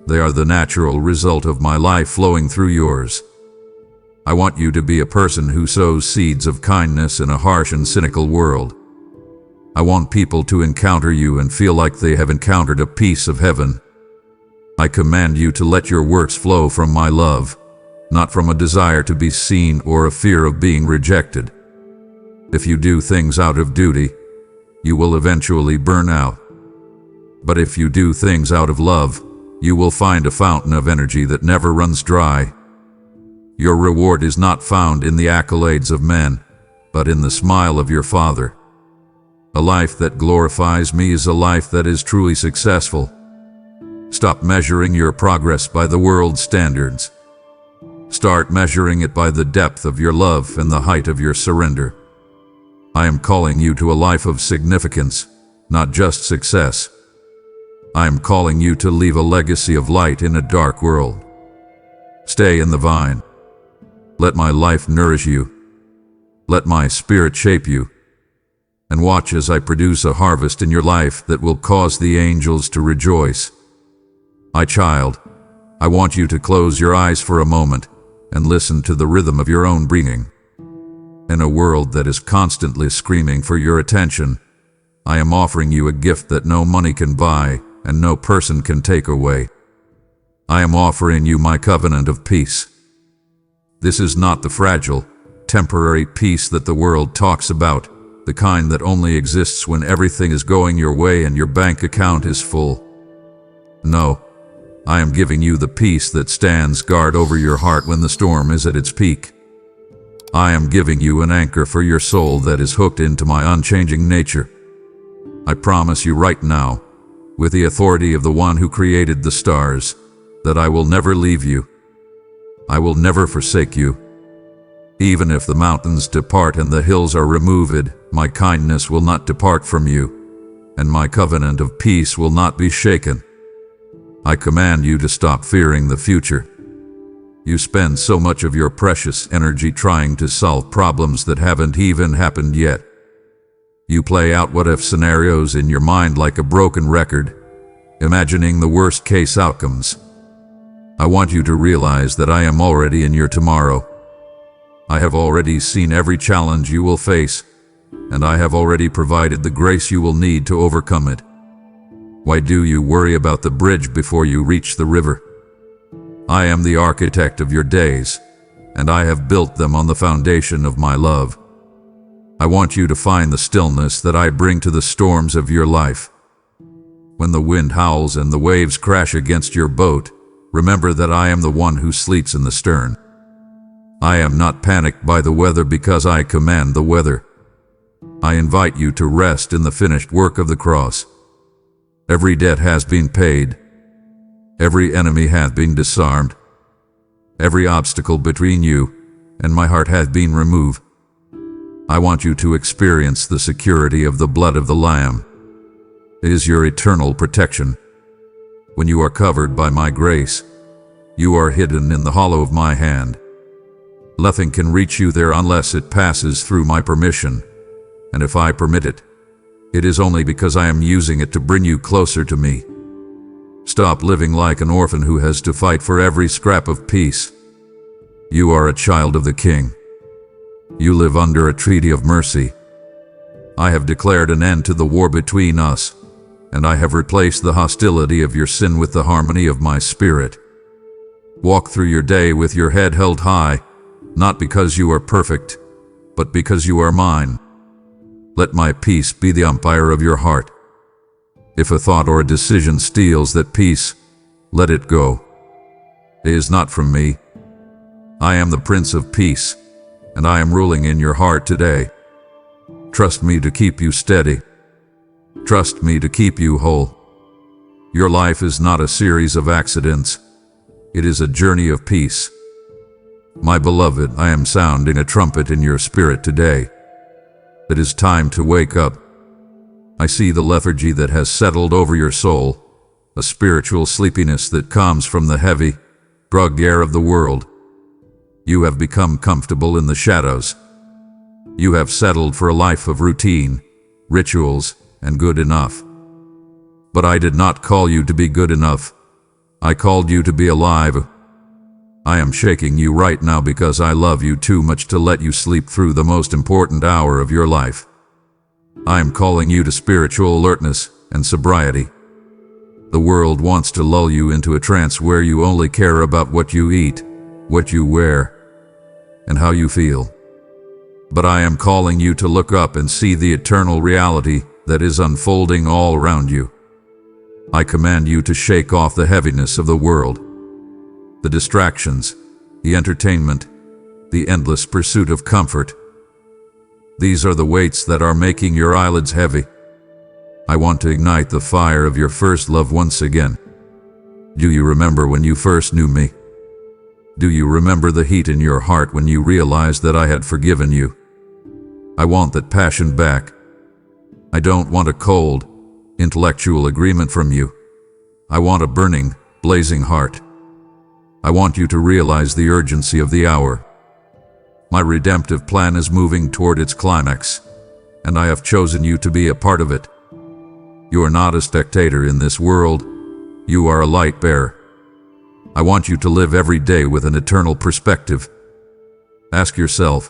They are the natural result of my life flowing through yours. I want you to be a person who sows seeds of kindness in a harsh and cynical world. I want people to encounter you and feel like they have encountered a piece of heaven. I command you to let your works flow from my love, not from a desire to be seen or a fear of being rejected. If you do things out of duty, you will eventually burn out. But if you do things out of love, you will find a fountain of energy that never runs dry. Your reward is not found in the accolades of men, but in the smile of your Father. A life that glorifies me is a life that is truly successful. Stop measuring your progress by the world's standards. Start measuring it by the depth of your love and the height of your surrender. I am calling you to a life of significance, not just success. I am calling you to leave a legacy of light in a dark world. Stay in the vine. Let my life nourish you. Let my spirit shape you. And watch as I produce a harvest in your life that will cause the angels to rejoice. My child, I want you to close your eyes for a moment and listen to the rhythm of your own breathing. In a world that is constantly screaming for your attention, I am offering you a gift that no money can buy and no person can take away. I am offering you my covenant of peace. This is not the fragile, temporary peace that the world talks about, the kind that only exists when everything is going your way and your bank account is full. No, I am giving you the peace that stands guard over your heart when the storm is at its peak. I am giving you an anchor for your soul that is hooked into my unchanging nature. I promise you right now, with the authority of the one who created the stars, that I will never leave you. I will never forsake you. Even if the mountains depart and the hills are removed, my kindness will not depart from you, and my covenant of peace will not be shaken. I command you to stop fearing the future. You spend so much of your precious energy trying to solve problems that haven't even happened yet. You play out what-if scenarios in your mind like a broken record, imagining the worst-case outcomes. I want you to realize that I am already in your tomorrow. I have already seen every challenge you will face, and I have already provided the grace you will need to overcome it. Why do you worry about the bridge before you reach the river? I am the architect of your days, and I have built them on the foundation of my love. I want you to find the stillness that I bring to the storms of your life. When the wind howls and the waves crash against your boat, remember that I am the one who sleeps in the stern. I am not panicked by the weather because I command the weather. I invite you to rest in the finished work of the cross. Every debt has been paid. Every enemy hath been disarmed. Every obstacle between you and my heart hath been removed. I want you to experience the security of the blood of the Lamb. It is your eternal protection. When you are covered by my grace, you are hidden in the hollow of my hand. Nothing can reach you there unless it passes through my permission, and if I permit it, it is only because I am using it to bring you closer to me. Stop living like an orphan who has to fight for every scrap of peace. You are a child of the King. You live under a treaty of mercy. I have declared an end to the war between us, and I have replaced the hostility of your sin with the harmony of my spirit. Walk through your day with your head held high, not because you are perfect, but because you are mine. Let my peace be the umpire of your heart. If a thought or a decision steals that peace, let it go. It is not from me. I am the Prince of Peace, and I am ruling in your heart today. Trust me to keep you steady. Trust me to keep you whole. Your life is not a series of accidents. It is a journey of peace. My beloved, I am sounding a trumpet in your spirit today. It is time to wake up. I see the lethargy that has settled over your soul, a spiritual sleepiness that comes from the heavy, drug air of the world. You have become comfortable in the shadows. You have settled for a life of routine, rituals, and good enough. But I did not call you to be good enough. I called you to be alive. I am shaking you right now because I love you too much to let you sleep through the most important hour of your life. I am calling you to spiritual alertness and sobriety. The world wants to lull you into a trance where you only care about what you eat, what you wear, and how you feel. But I am calling you to look up and see the eternal reality that is unfolding all around you. I command you to shake off the heaviness of the world, the distractions, the entertainment, the endless pursuit of comfort. These are the weights that are making your eyelids heavy. I want to ignite the fire of your first love once again. Do you remember when you first knew me? Do you remember the heat in your heart when you realized that I had forgiven you? I want that passion back. I don't want a cold, intellectual agreement from you. I want a burning, blazing heart. I want you to realize the urgency of the hour. My redemptive plan is moving toward its climax, and I have chosen you to be a part of it. You are not a spectator in this world. You are a light bearer. I want you to live every day with an eternal perspective. Ask yourself,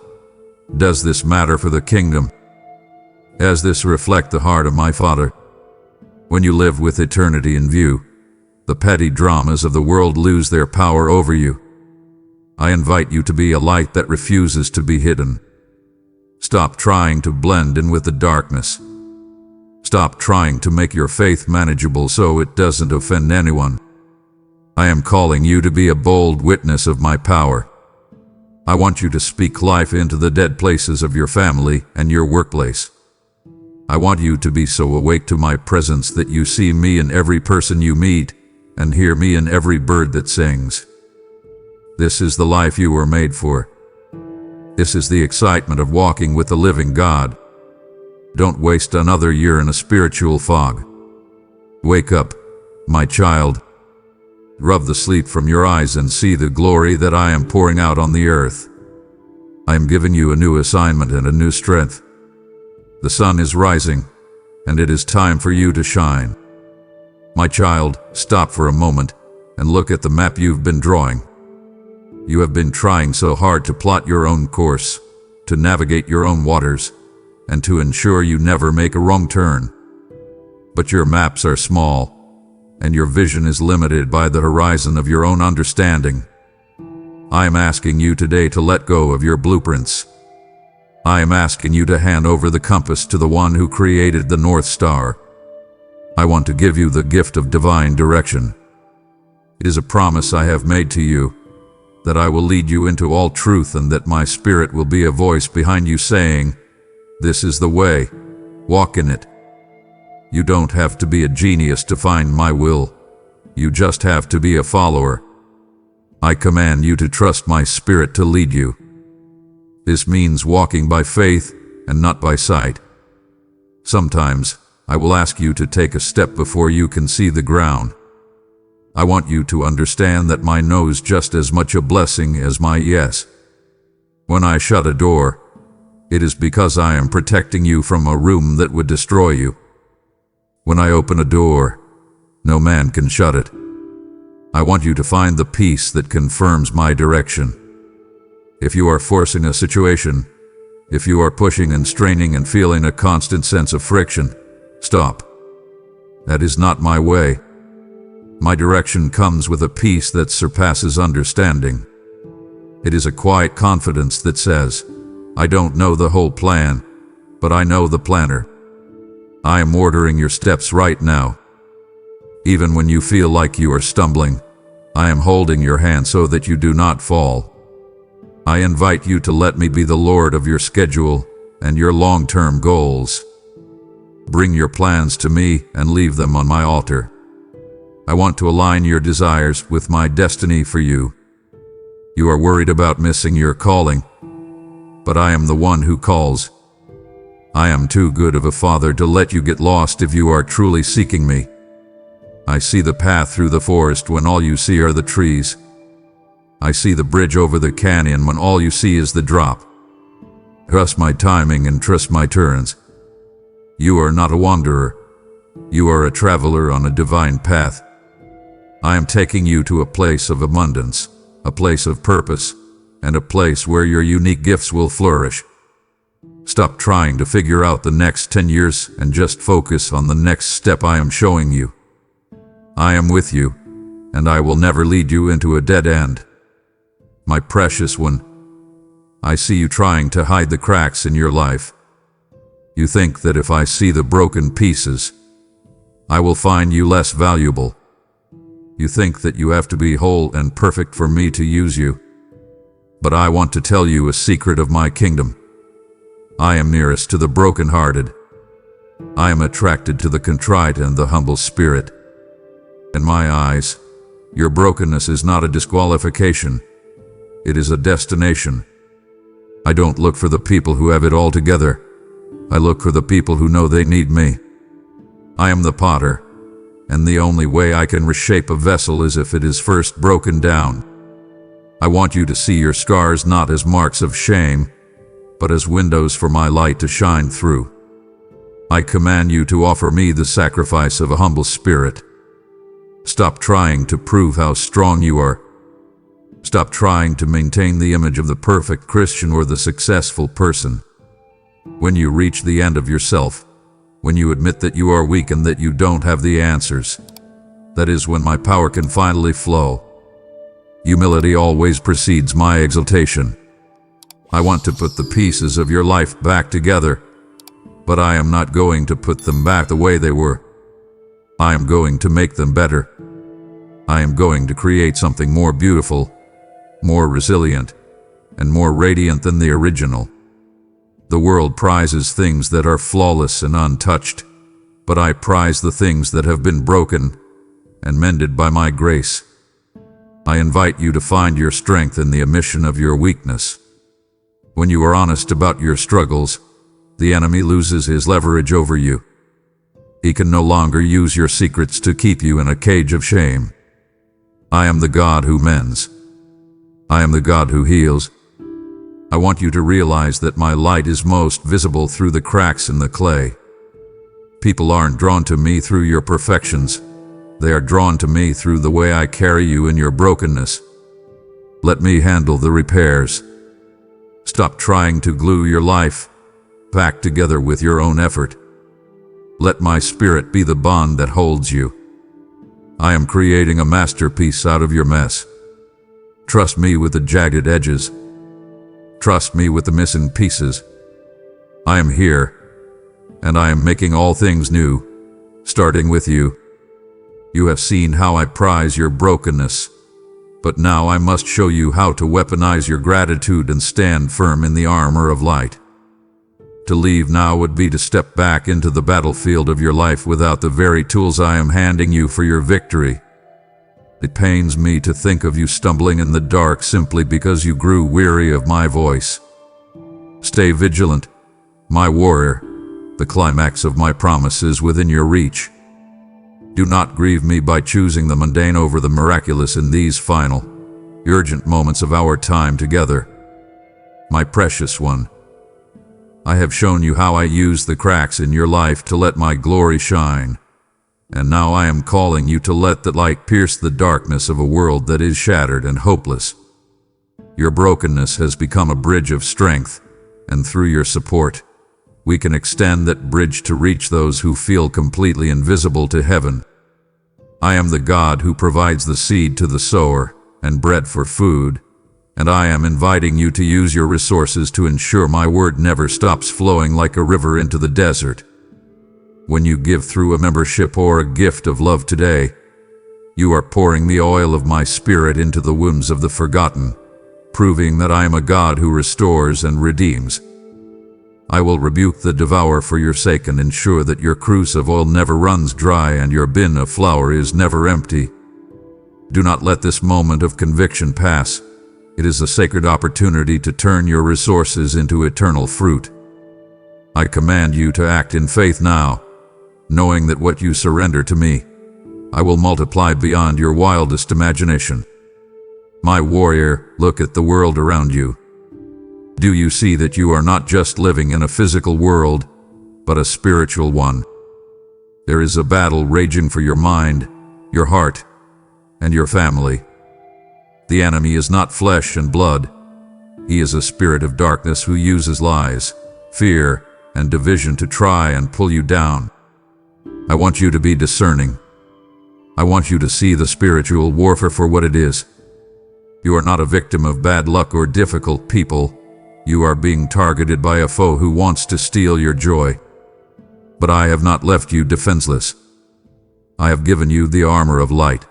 does this matter for the kingdom? Does this reflect the heart of my Father? When you live with eternity in view, the petty dramas of the world lose their power over you. I invite you to be a light that refuses to be hidden. Stop trying to blend in with the darkness. Stop trying to make your faith manageable so it doesn't offend anyone. I am calling you to be a bold witness of my power. I want you to speak life into the dead places of your family and your workplace. I want you to be so awake to my presence that you see me in every person you meet and hear me in every bird that sings. This is the life you were made for. This is the excitement of walking with the living God. Don't waste another year in a spiritual fog. Wake up, my child. Rub the sleep from your eyes and see the glory that I am pouring out on the earth. I am giving you a new assignment and a new strength. The sun is rising, and it is time for you to shine. My child, stop for a moment and look at the map you've been drawing. You have been trying so hard to plot your own course, to navigate your own waters, and to ensure you never make a wrong turn. But your maps are small, and your vision is limited by the horizon of your own understanding. I am asking you today to let go of your blueprints. I am asking you to hand over the compass to the one who created the North Star. I want to give you the gift of divine direction. It is a promise I have made to you, that I will lead you into all truth and that my Spirit will be a voice behind you saying, "This is the way, walk in it." You don't have to be a genius to find my will. You just have to be a follower. I command you to trust my Spirit to lead you. This means walking by faith and not by sight. Sometimes I will ask you to take a step before you can see the ground. I want you to understand that my no is just as much a blessing as my yes. When I shut a door, it is because I am protecting you from a room that would destroy you. When I open a door, no man can shut it. I want you to find the peace that confirms my direction. If you are forcing a situation, if you are pushing and straining and feeling a constant sense of friction, stop. That is not my way. My direction comes with a peace that surpasses understanding. It is a quiet confidence that says, I don't know the whole plan, but I know the planner. I am ordering your steps right now. Even when you feel like you are stumbling, I am holding your hand so that you do not fall. I invite you to let me be the Lord of your schedule and your long-term goals. Bring your plans to me and leave them on my altar. I want to align your desires with my destiny for you. You are worried about missing your calling, but I am the one who calls. I am too good of a father to let you get lost if you are truly seeking me. I see the path through the forest when all you see are the trees. I see the bridge over the canyon when all you see is the drop. Trust my timing and trust my turns. You are not a wanderer. You are a traveler on a divine path. I am taking you to a place of abundance, a place of purpose, and a place where your unique gifts will flourish. Stop trying to figure out the next 10 years and just focus on the next step I am showing you. I am with you, and I will never lead you into a dead end. My precious one, I see you trying to hide the cracks in your life. You think that if I see the broken pieces, I will find you less valuable. You think that you have to be whole and perfect for me to use you. But I want to tell you a secret of my kingdom. I am nearest to the brokenhearted. I am attracted to the contrite and the humble spirit. In my eyes, your brokenness is not a disqualification. It is a destination. I don't look for the people who have it all together. I look for the people who know they need me. I am the potter, and the only way I can reshape a vessel is if it is first broken down. I want you to see your scars not as marks of shame, but as windows for my light to shine through. I command you to offer me the sacrifice of a humble spirit. Stop trying to prove how strong you are. Stop trying to maintain the image of the perfect Christian or the successful person. When you reach the end of yourself, when you admit that you are weak and that you don't have the answers, that is when my power can finally flow. Humility always precedes my exaltation. I want to put the pieces of your life back together, but I am not going to put them back the way they were. I am going to make them better. I am going to create something more beautiful, more resilient, and more radiant than the original. The world prizes things that are flawless and untouched, but I prize the things that have been broken and mended by my grace. I invite you to find your strength in the omission of your weakness. When you are honest about your struggles, the enemy loses his leverage over you. He can no longer use your secrets to keep you in a cage of shame. I am the God who mends. I am the God who heals. I want you to realize that my light is most visible through the cracks in the clay. People aren't drawn to me through your perfections. They are drawn to me through the way I carry you in your brokenness. Let me handle the repairs. Stop trying to glue your life back together with your own effort. Let my spirit be the bond that holds you. I am creating a masterpiece out of your mess. Trust me with the jagged edges. Trust me with the missing pieces. I am here, and I am making all things new, starting with you. You have seen how I prize your brokenness, but now I must show you how to weaponize your gratitude and stand firm in the armor of light. To leave now would be to step back into the battlefield of your life without the very tools I am handing you for your victory. It pains me to think of you stumbling in the dark simply because you grew weary of my voice. Stay vigilant, my warrior. The climax of my promise is within your reach. Do not grieve me by choosing the mundane over the miraculous in these final, urgent moments of our time together. My precious one, I have shown you how I use the cracks in your life to let my glory shine. And now I am calling you to let the light pierce the darkness of a world that is shattered and hopeless. Your brokenness has become a bridge of strength, and through your support, we can extend that bridge to reach those who feel completely invisible to heaven. I am the God who provides the seed to the sower and bread for food, and I am inviting you to use your resources to ensure my word never stops flowing like a river into the desert. When you give through a membership or a gift of love today, you are pouring the oil of my spirit into the wounds of the forgotten, proving that I am a God who restores and redeems. I will rebuke the devourer for your sake and ensure that your cruse of oil never runs dry and your bin of flour is never empty. Do not let this moment of conviction pass. It is a sacred opportunity to turn your resources into eternal fruit. I command you to act in faith now, knowing that what you surrender to me, I will multiply beyond your wildest imagination. My warrior, look at the world around you. Do you see that you are not just living in a physical world, but a spiritual one? There is a battle raging for your mind, your heart, and your family. The enemy is not flesh and blood. He is a spirit of darkness who uses lies, fear, and division to try and pull you down. I want you to be discerning. I want you to see the spiritual warfare for what it is. You are not a victim of bad luck or difficult people. You are being targeted by a foe who wants to steal your joy. But I have not left you defenseless. I have given you the armor of light.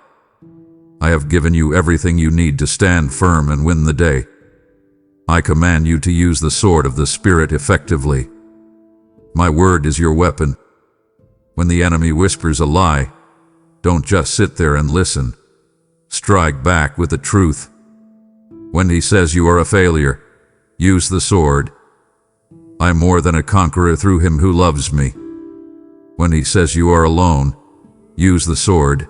I have given you everything you need to stand firm and win the day. I command you to use the sword of the Spirit effectively. My word is your weapon. When the enemy whispers a lie, don't just sit there and listen. Strike back with the truth. When he says you are a failure, use the sword. I am more than a conqueror through him who loves me. When he says you are alone, use the sword.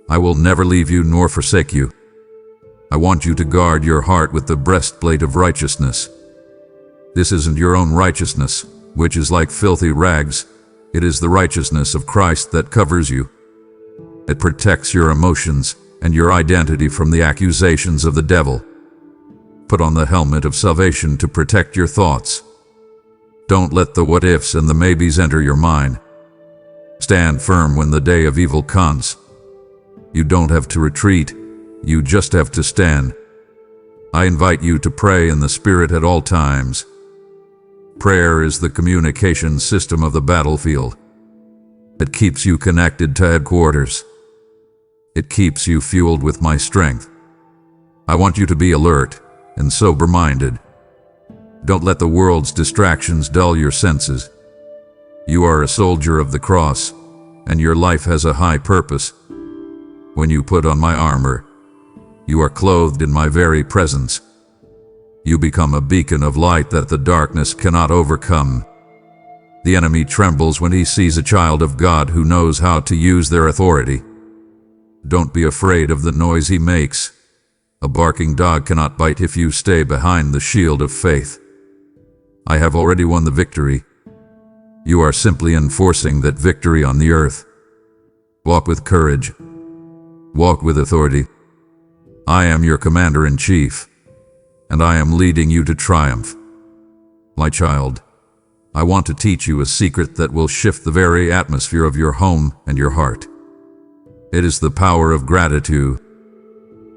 I will never leave you nor forsake you. I want you to guard your heart with the breastplate of righteousness. This isn't your own righteousness, which is like filthy rags. It is the righteousness of Christ that covers you. It protects your emotions and your identity from the accusations of the devil. Put on the helmet of salvation to protect your thoughts. Don't let the what-ifs and the maybes enter your mind. Stand firm when the day of evil comes. You don't have to retreat, you just have to stand. I invite you to pray in the Spirit at all times. Prayer is the communication system of the battlefield. It keeps you connected to headquarters. It keeps you fueled with my strength. I want you to be alert and sober-minded. Don't let the world's distractions dull your senses. You are a soldier of the cross, and your life has a high purpose. When you put on my armor, you are clothed in my very presence. You become a beacon of light that the darkness cannot overcome. The enemy trembles when he sees a child of God who knows how to use their authority. Don't be afraid of the noise he makes. A barking dog cannot bite if you stay behind the shield of faith. I have already won the victory. You are simply enforcing that victory on the earth. Walk with courage. Walk with authority. I am your commander-in-chief, and I am leading you to triumph. My child, I want to teach you a secret that will shift the very atmosphere of your home and your heart. It is the power of gratitude.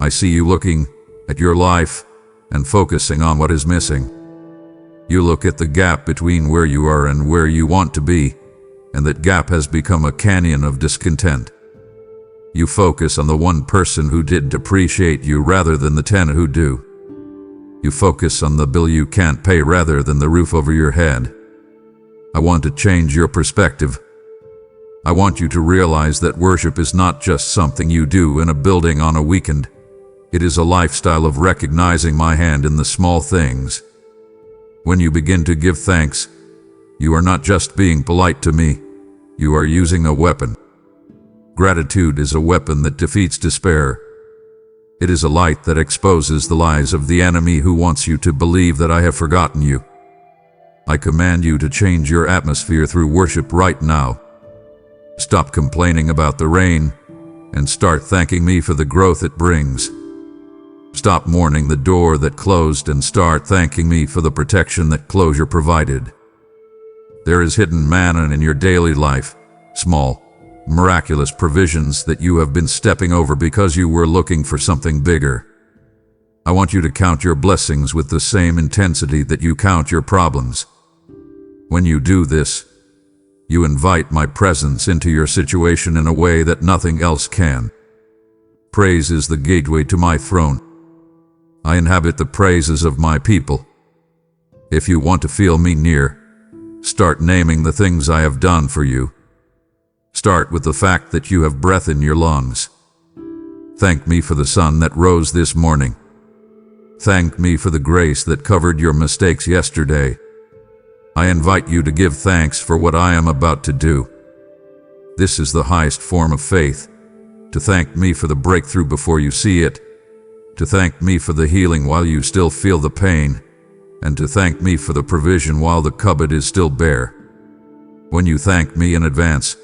I see you looking at your life and focusing on what is missing. You look at the gap between where you are and where you want to be, and that gap has become a canyon of discontent. You focus on the one person who didn't appreciate you rather than the 10 who do. You focus on the bill you can't pay rather than the roof over your head. I want to change your perspective. I want you to realize that worship is not just something you do in a building on a weekend. It is a lifestyle of recognizing my hand in the small things. When you begin to give thanks, you are not just being polite to me, you are using a weapon. Gratitude is a weapon that defeats despair. It is a light that exposes the lies of the enemy who wants you to believe that I have forgotten you. I command you to change your atmosphere through worship right now. Stop complaining about the rain and start thanking me for the growth it brings. Stop mourning the door that closed and start thanking me for the protection that closure provided. There is hidden manna in your daily life, small, miraculous provisions that you have been stepping over because you were looking for something bigger. I want you to count your blessings with the same intensity that you count your problems. When you do this, you invite my presence into your situation in a way that nothing else can. Praise is the gateway to my throne. I inhabit the praises of my people. If you want to feel me near, start naming the things I have done for you. Start with the fact that you have breath in your lungs. Thank me for the sun that rose this morning. Thank me for the grace that covered your mistakes yesterday. I invite you to give thanks for what I am about to do. This is the highest form of faith, to thank me for the breakthrough before you see it, to thank me for the healing while you still feel the pain, and to thank me for the provision while the cupboard is still bare. When you thank me in advance,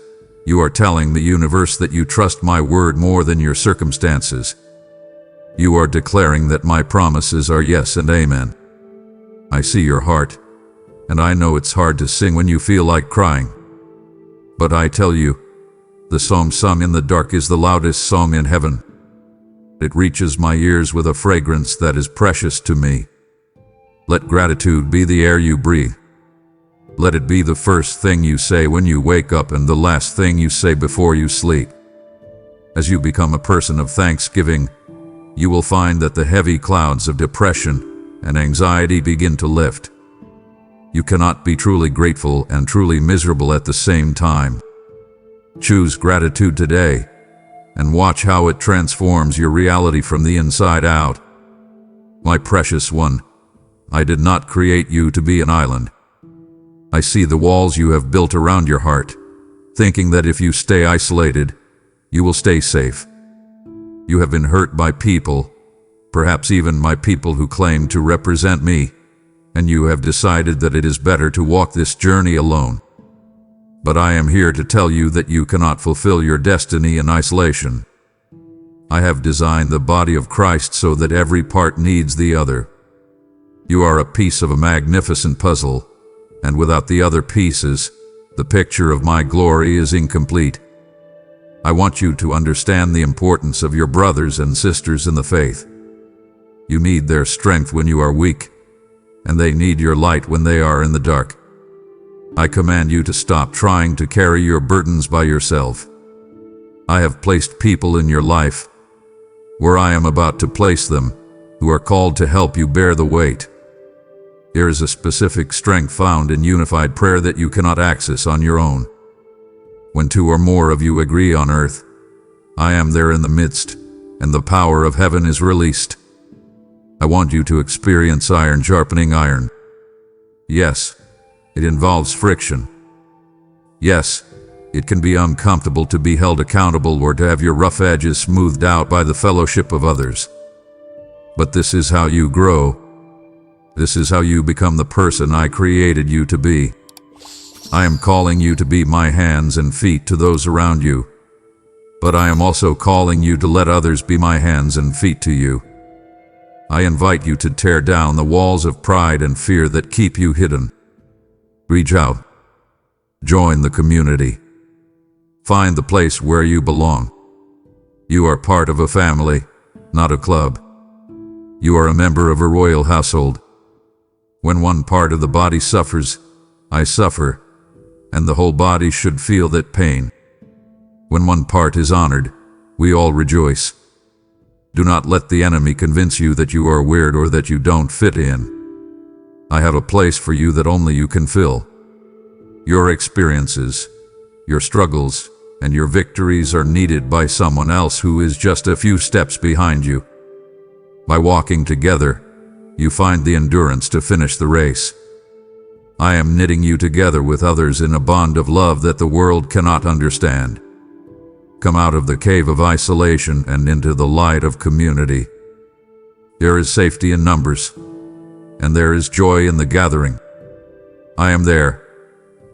you are telling the universe that you trust my word more than your circumstances. You are declaring that my promises are yes and amen. I see your heart, and I know it's hard to sing when you feel like crying. But I tell you, the song sung in the dark is the loudest song in heaven. It reaches my ears with a fragrance that is precious to me. Let gratitude be the air you breathe. Let it be the first thing you say when you wake up and the last thing you say before you sleep. As you become a person of thanksgiving, you will find that the heavy clouds of depression and anxiety begin to lift. You cannot be truly grateful and truly miserable at the same time. Choose gratitude today, and watch how it transforms your reality from the inside out. My precious one, I did not create you to be an island. I see the walls you have built around your heart, thinking that if you stay isolated, you will stay safe. You have been hurt by people, perhaps even by people who claim to represent me, and you have decided that it is better to walk this journey alone. But I am here to tell you that you cannot fulfill your destiny in isolation. I have designed the body of Christ so that every part needs the other. You are a piece of a magnificent puzzle, and without the other pieces, the picture of my glory is incomplete. I want you to understand the importance of your brothers and sisters in the faith. You need their strength when you are weak, and they need your light when they are in the dark. I command you to stop trying to carry your burdens by yourself. I have placed people in your life, where I am about to place them, who are called to help you bear the weight. There is a specific strength found in unified prayer that you cannot access on your own. When two or more of you agree on earth, I am there in the midst, and the power of heaven is released. I want you to experience iron sharpening iron. Yes, it involves friction. Yes, it can be uncomfortable to be held accountable or to have your rough edges smoothed out by the fellowship of others. But this is how you grow. This is how you become the person I created you to be. I am calling you to be my hands and feet to those around you. But I am also calling you to let others be my hands and feet to you. I invite you to tear down the walls of pride and fear that keep you hidden. Reach out. Join the community. Find the place where you belong. You are part of a family, not a club. You are a member of a royal household. When one part of the body suffers, I suffer, and the whole body should feel that pain. When one part is honored, we all rejoice. Do not let the enemy convince you that you are weird or that you don't fit in. I have a place for you that only you can fill. Your experiences, your struggles, and your victories are needed by someone else who is just a few steps behind you. By walking together, you find the endurance to finish the race. I am knitting you together with others in a bond of love that the world cannot understand. Come out of the cave of isolation and into the light of community. There is safety in numbers, and there is joy in the gathering. I am there,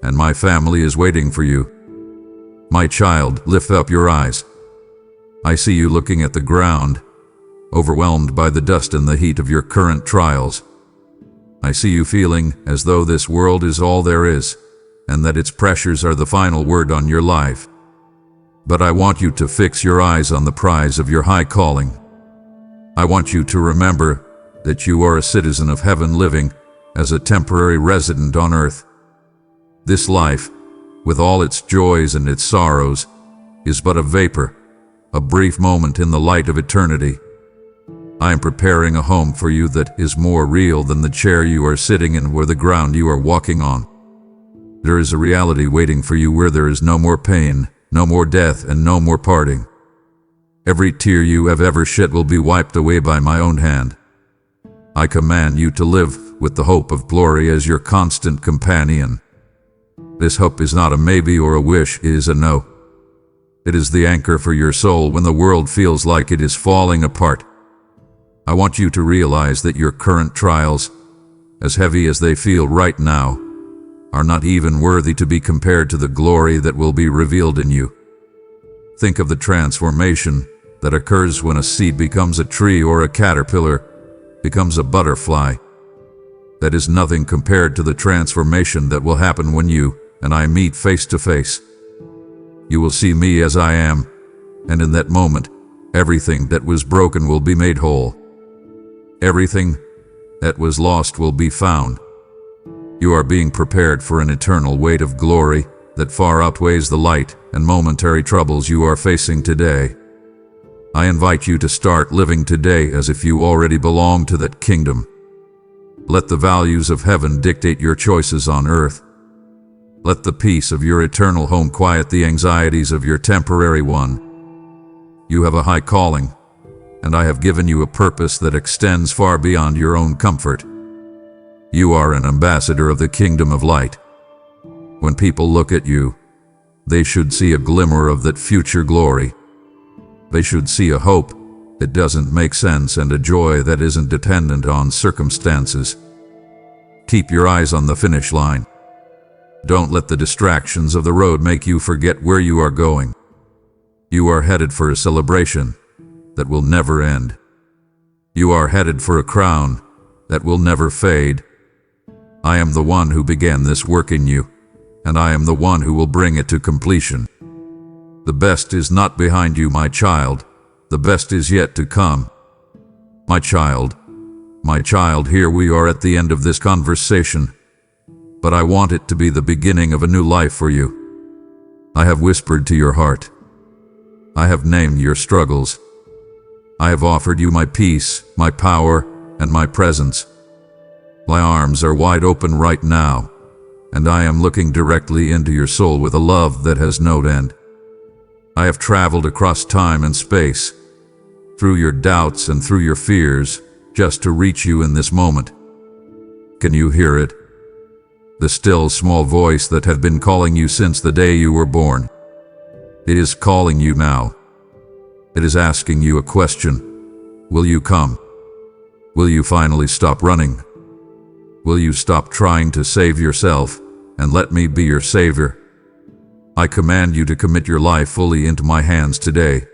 and my family is waiting for you. My child, lift up your eyes. I see you looking at the ground, overwhelmed by the dust and the heat of your current trials. I see you feeling as though this world is all there is, and that its pressures are the final word on your life. But I want you to fix your eyes on the prize of your high calling. I want you to remember that you are a citizen of heaven living as a temporary resident on earth. This life, with all its joys and its sorrows, is but a vapor, a brief moment in the light of eternity. I am preparing a home for you that is more real than the chair you are sitting in or the ground you are walking on. There is a reality waiting for you where there is no more pain, no more death, and no more parting. Every tear you have ever shed will be wiped away by my own hand. I command you to live with the hope of glory as your constant companion. This hope is not a maybe or a wish, it is a no. It is the anchor for your soul when the world feels like it is falling apart. I want you to realize that your current trials, as heavy as they feel right now, are not even worthy to be compared to the glory that will be revealed in you. Think of the transformation that occurs when a seed becomes a tree or a caterpillar becomes a butterfly. That is nothing compared to the transformation that will happen when you and I meet face to face. You will see me as I am, and in that moment, everything that was broken will be made whole. Everything that was lost will be found. You are being prepared for an eternal weight of glory that far outweighs the light and momentary troubles you are facing today. I invite you to start living today as if you already belong to that kingdom. Let the values of heaven dictate your choices on earth. Let the peace of your eternal home quiet the anxieties of your temporary one. You have a high calling, and I have given you a purpose that extends far beyond your own comfort. You are an ambassador of the kingdom of light. When people look at you, they should see a glimmer of that future glory. They should see a hope that doesn't make sense and a joy that isn't dependent on circumstances. Keep your eyes on the finish line. Don't let the distractions of the road make you forget where you are going. You are headed for a celebration that will never end. You are headed for a crown that will never fade. I am the one who began this work in you, and I am the one who will bring it to completion. The best is not behind you, my child. The best is yet to come. My child, here we are at the end of this conversation, but I want it to be the beginning of a new life for you. I have whispered to your heart. I have named your struggles. I have offered you my peace, my power, and my presence. My arms are wide open right now, and I am looking directly into your soul with a love that has no end. I have traveled across time and space, through your doubts and through your fears, just to reach you in this moment. Can you hear it? The still small voice that had been calling you since the day you were born. It is calling you now. It is asking you a question. Will you come? Will you finally stop running? Will you stop trying to save yourself and let me be your savior? I command you to commit your life fully into my hands today.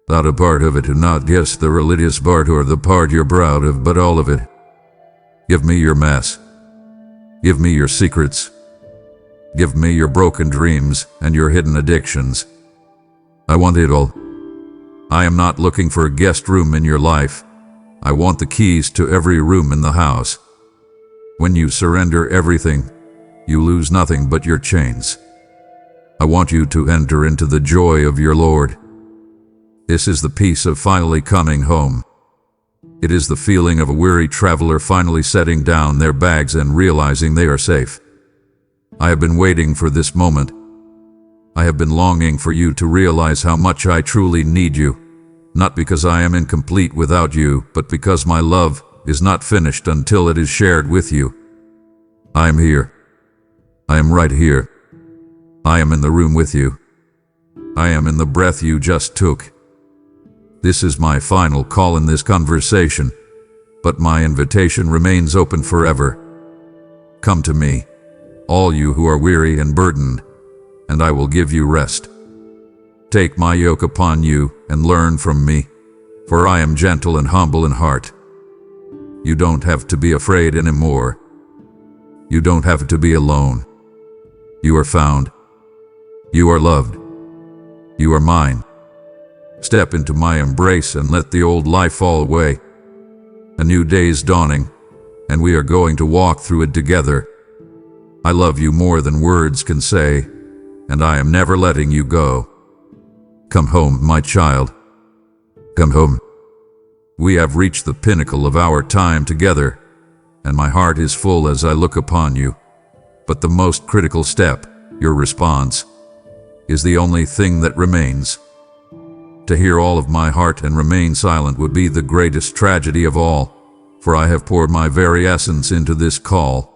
Not a part of it, and not just the religious part or the part you're proud of, but all of it. Give me your mess. Give me your secrets. Give me your broken dreams and your hidden addictions. I want it all. I am not looking for a guest room in your life. I want the keys to every room in the house. When you surrender everything, you lose nothing but your chains. I want you to enter into the joy of your Lord. This is the peace of finally coming home. It is the feeling of a weary traveler finally setting down their bags and realizing they are safe. I have been waiting for this moment. I have been longing for you to realize how much I truly need you, not because I am incomplete without you, but because my love is not finished until it is shared with you. I am here. I am right here. I am in the room with you. I am in the breath you just took. This is my final call in this conversation, but my invitation remains open forever. Come to me, all you who are weary and burdened, and I will give you rest. Take my yoke upon you and learn from me, for I am gentle and humble in heart. You don't have to be afraid anymore. You don't have to be alone. You are found. You are loved. You are mine. Step into my embrace and let the old life fall away. A new day is dawning, and we are going to walk through it together. I love you more than words can say, and I am never letting you go. Come home, my child. Come home. We have reached the pinnacle of our time together, and my heart is full as I look upon you. But the most critical step, your response, is the only thing that remains. To hear all of my heart and remain silent would be the greatest tragedy of all, for I have poured my very essence into this call.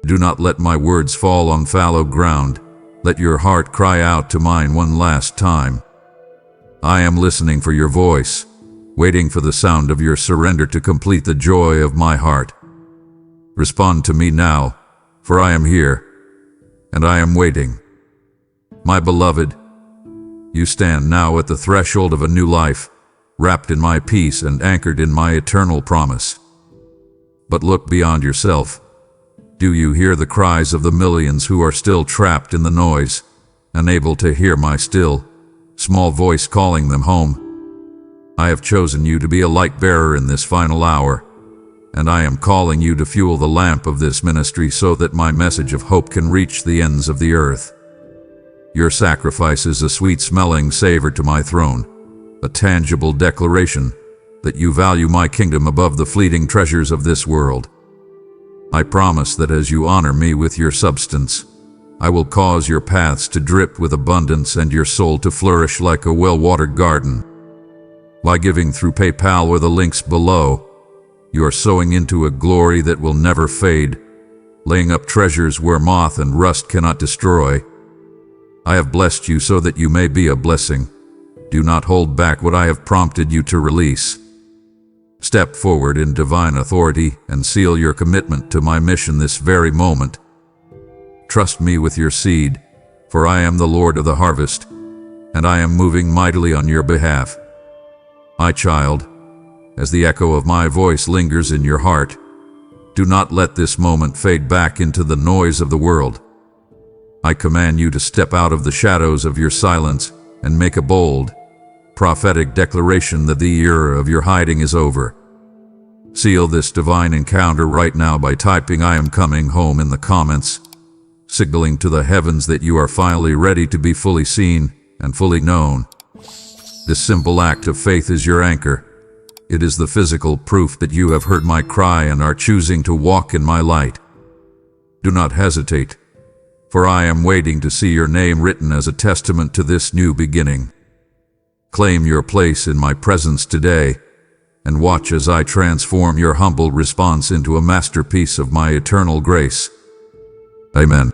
Do not let my words fall on fallow ground. Let your heart cry out to mine one last time. I am listening for your voice, waiting for the sound of your surrender to complete the joy of my heart. Respond to me now, for I am here, and I am waiting. My beloved, you stand now at the threshold of a new life, wrapped in my peace and anchored in my eternal promise. But look beyond yourself. Do you hear the cries of the millions who are still trapped in the noise, unable to hear my still, small voice calling them home? I have chosen you to be a light bearer in this final hour, and I am calling you to fuel the lamp of this ministry so that my message of hope can reach the ends of the earth. Your sacrifice is a sweet-smelling savor to my throne, a tangible declaration that you value my kingdom above the fleeting treasures of this world. I promise that as you honor me with your substance, I will cause your paths to drip with abundance and your soul to flourish like a well-watered garden. By giving through PayPal or the links below, you are sowing into a glory that will never fade, laying up treasures where moth and rust cannot destroy. I have blessed you so that you may be a blessing. Do not hold back what I have prompted you to release. Step forward in divine authority and seal your commitment to my mission this very moment. Trust me with your seed, for I am the Lord of the harvest, and I am moving mightily on your behalf. My child, as the echo of my voice lingers in your heart, do not let this moment fade back into the noise of the world. I command you to step out of the shadows of your silence and make a bold, prophetic declaration that the era of your hiding is over. Seal this divine encounter right now by typing "I am coming home" in the comments, signaling to the heavens that you are finally ready to be fully seen and fully known. This simple act of faith is your anchor. It is the physical proof that you have heard my cry and are choosing to walk in my light. Do not hesitate, for I am waiting to see your name written as a testament to this new beginning. Claim your place in my presence today, and watch as I transform your humble response into a masterpiece of my eternal grace. Amen.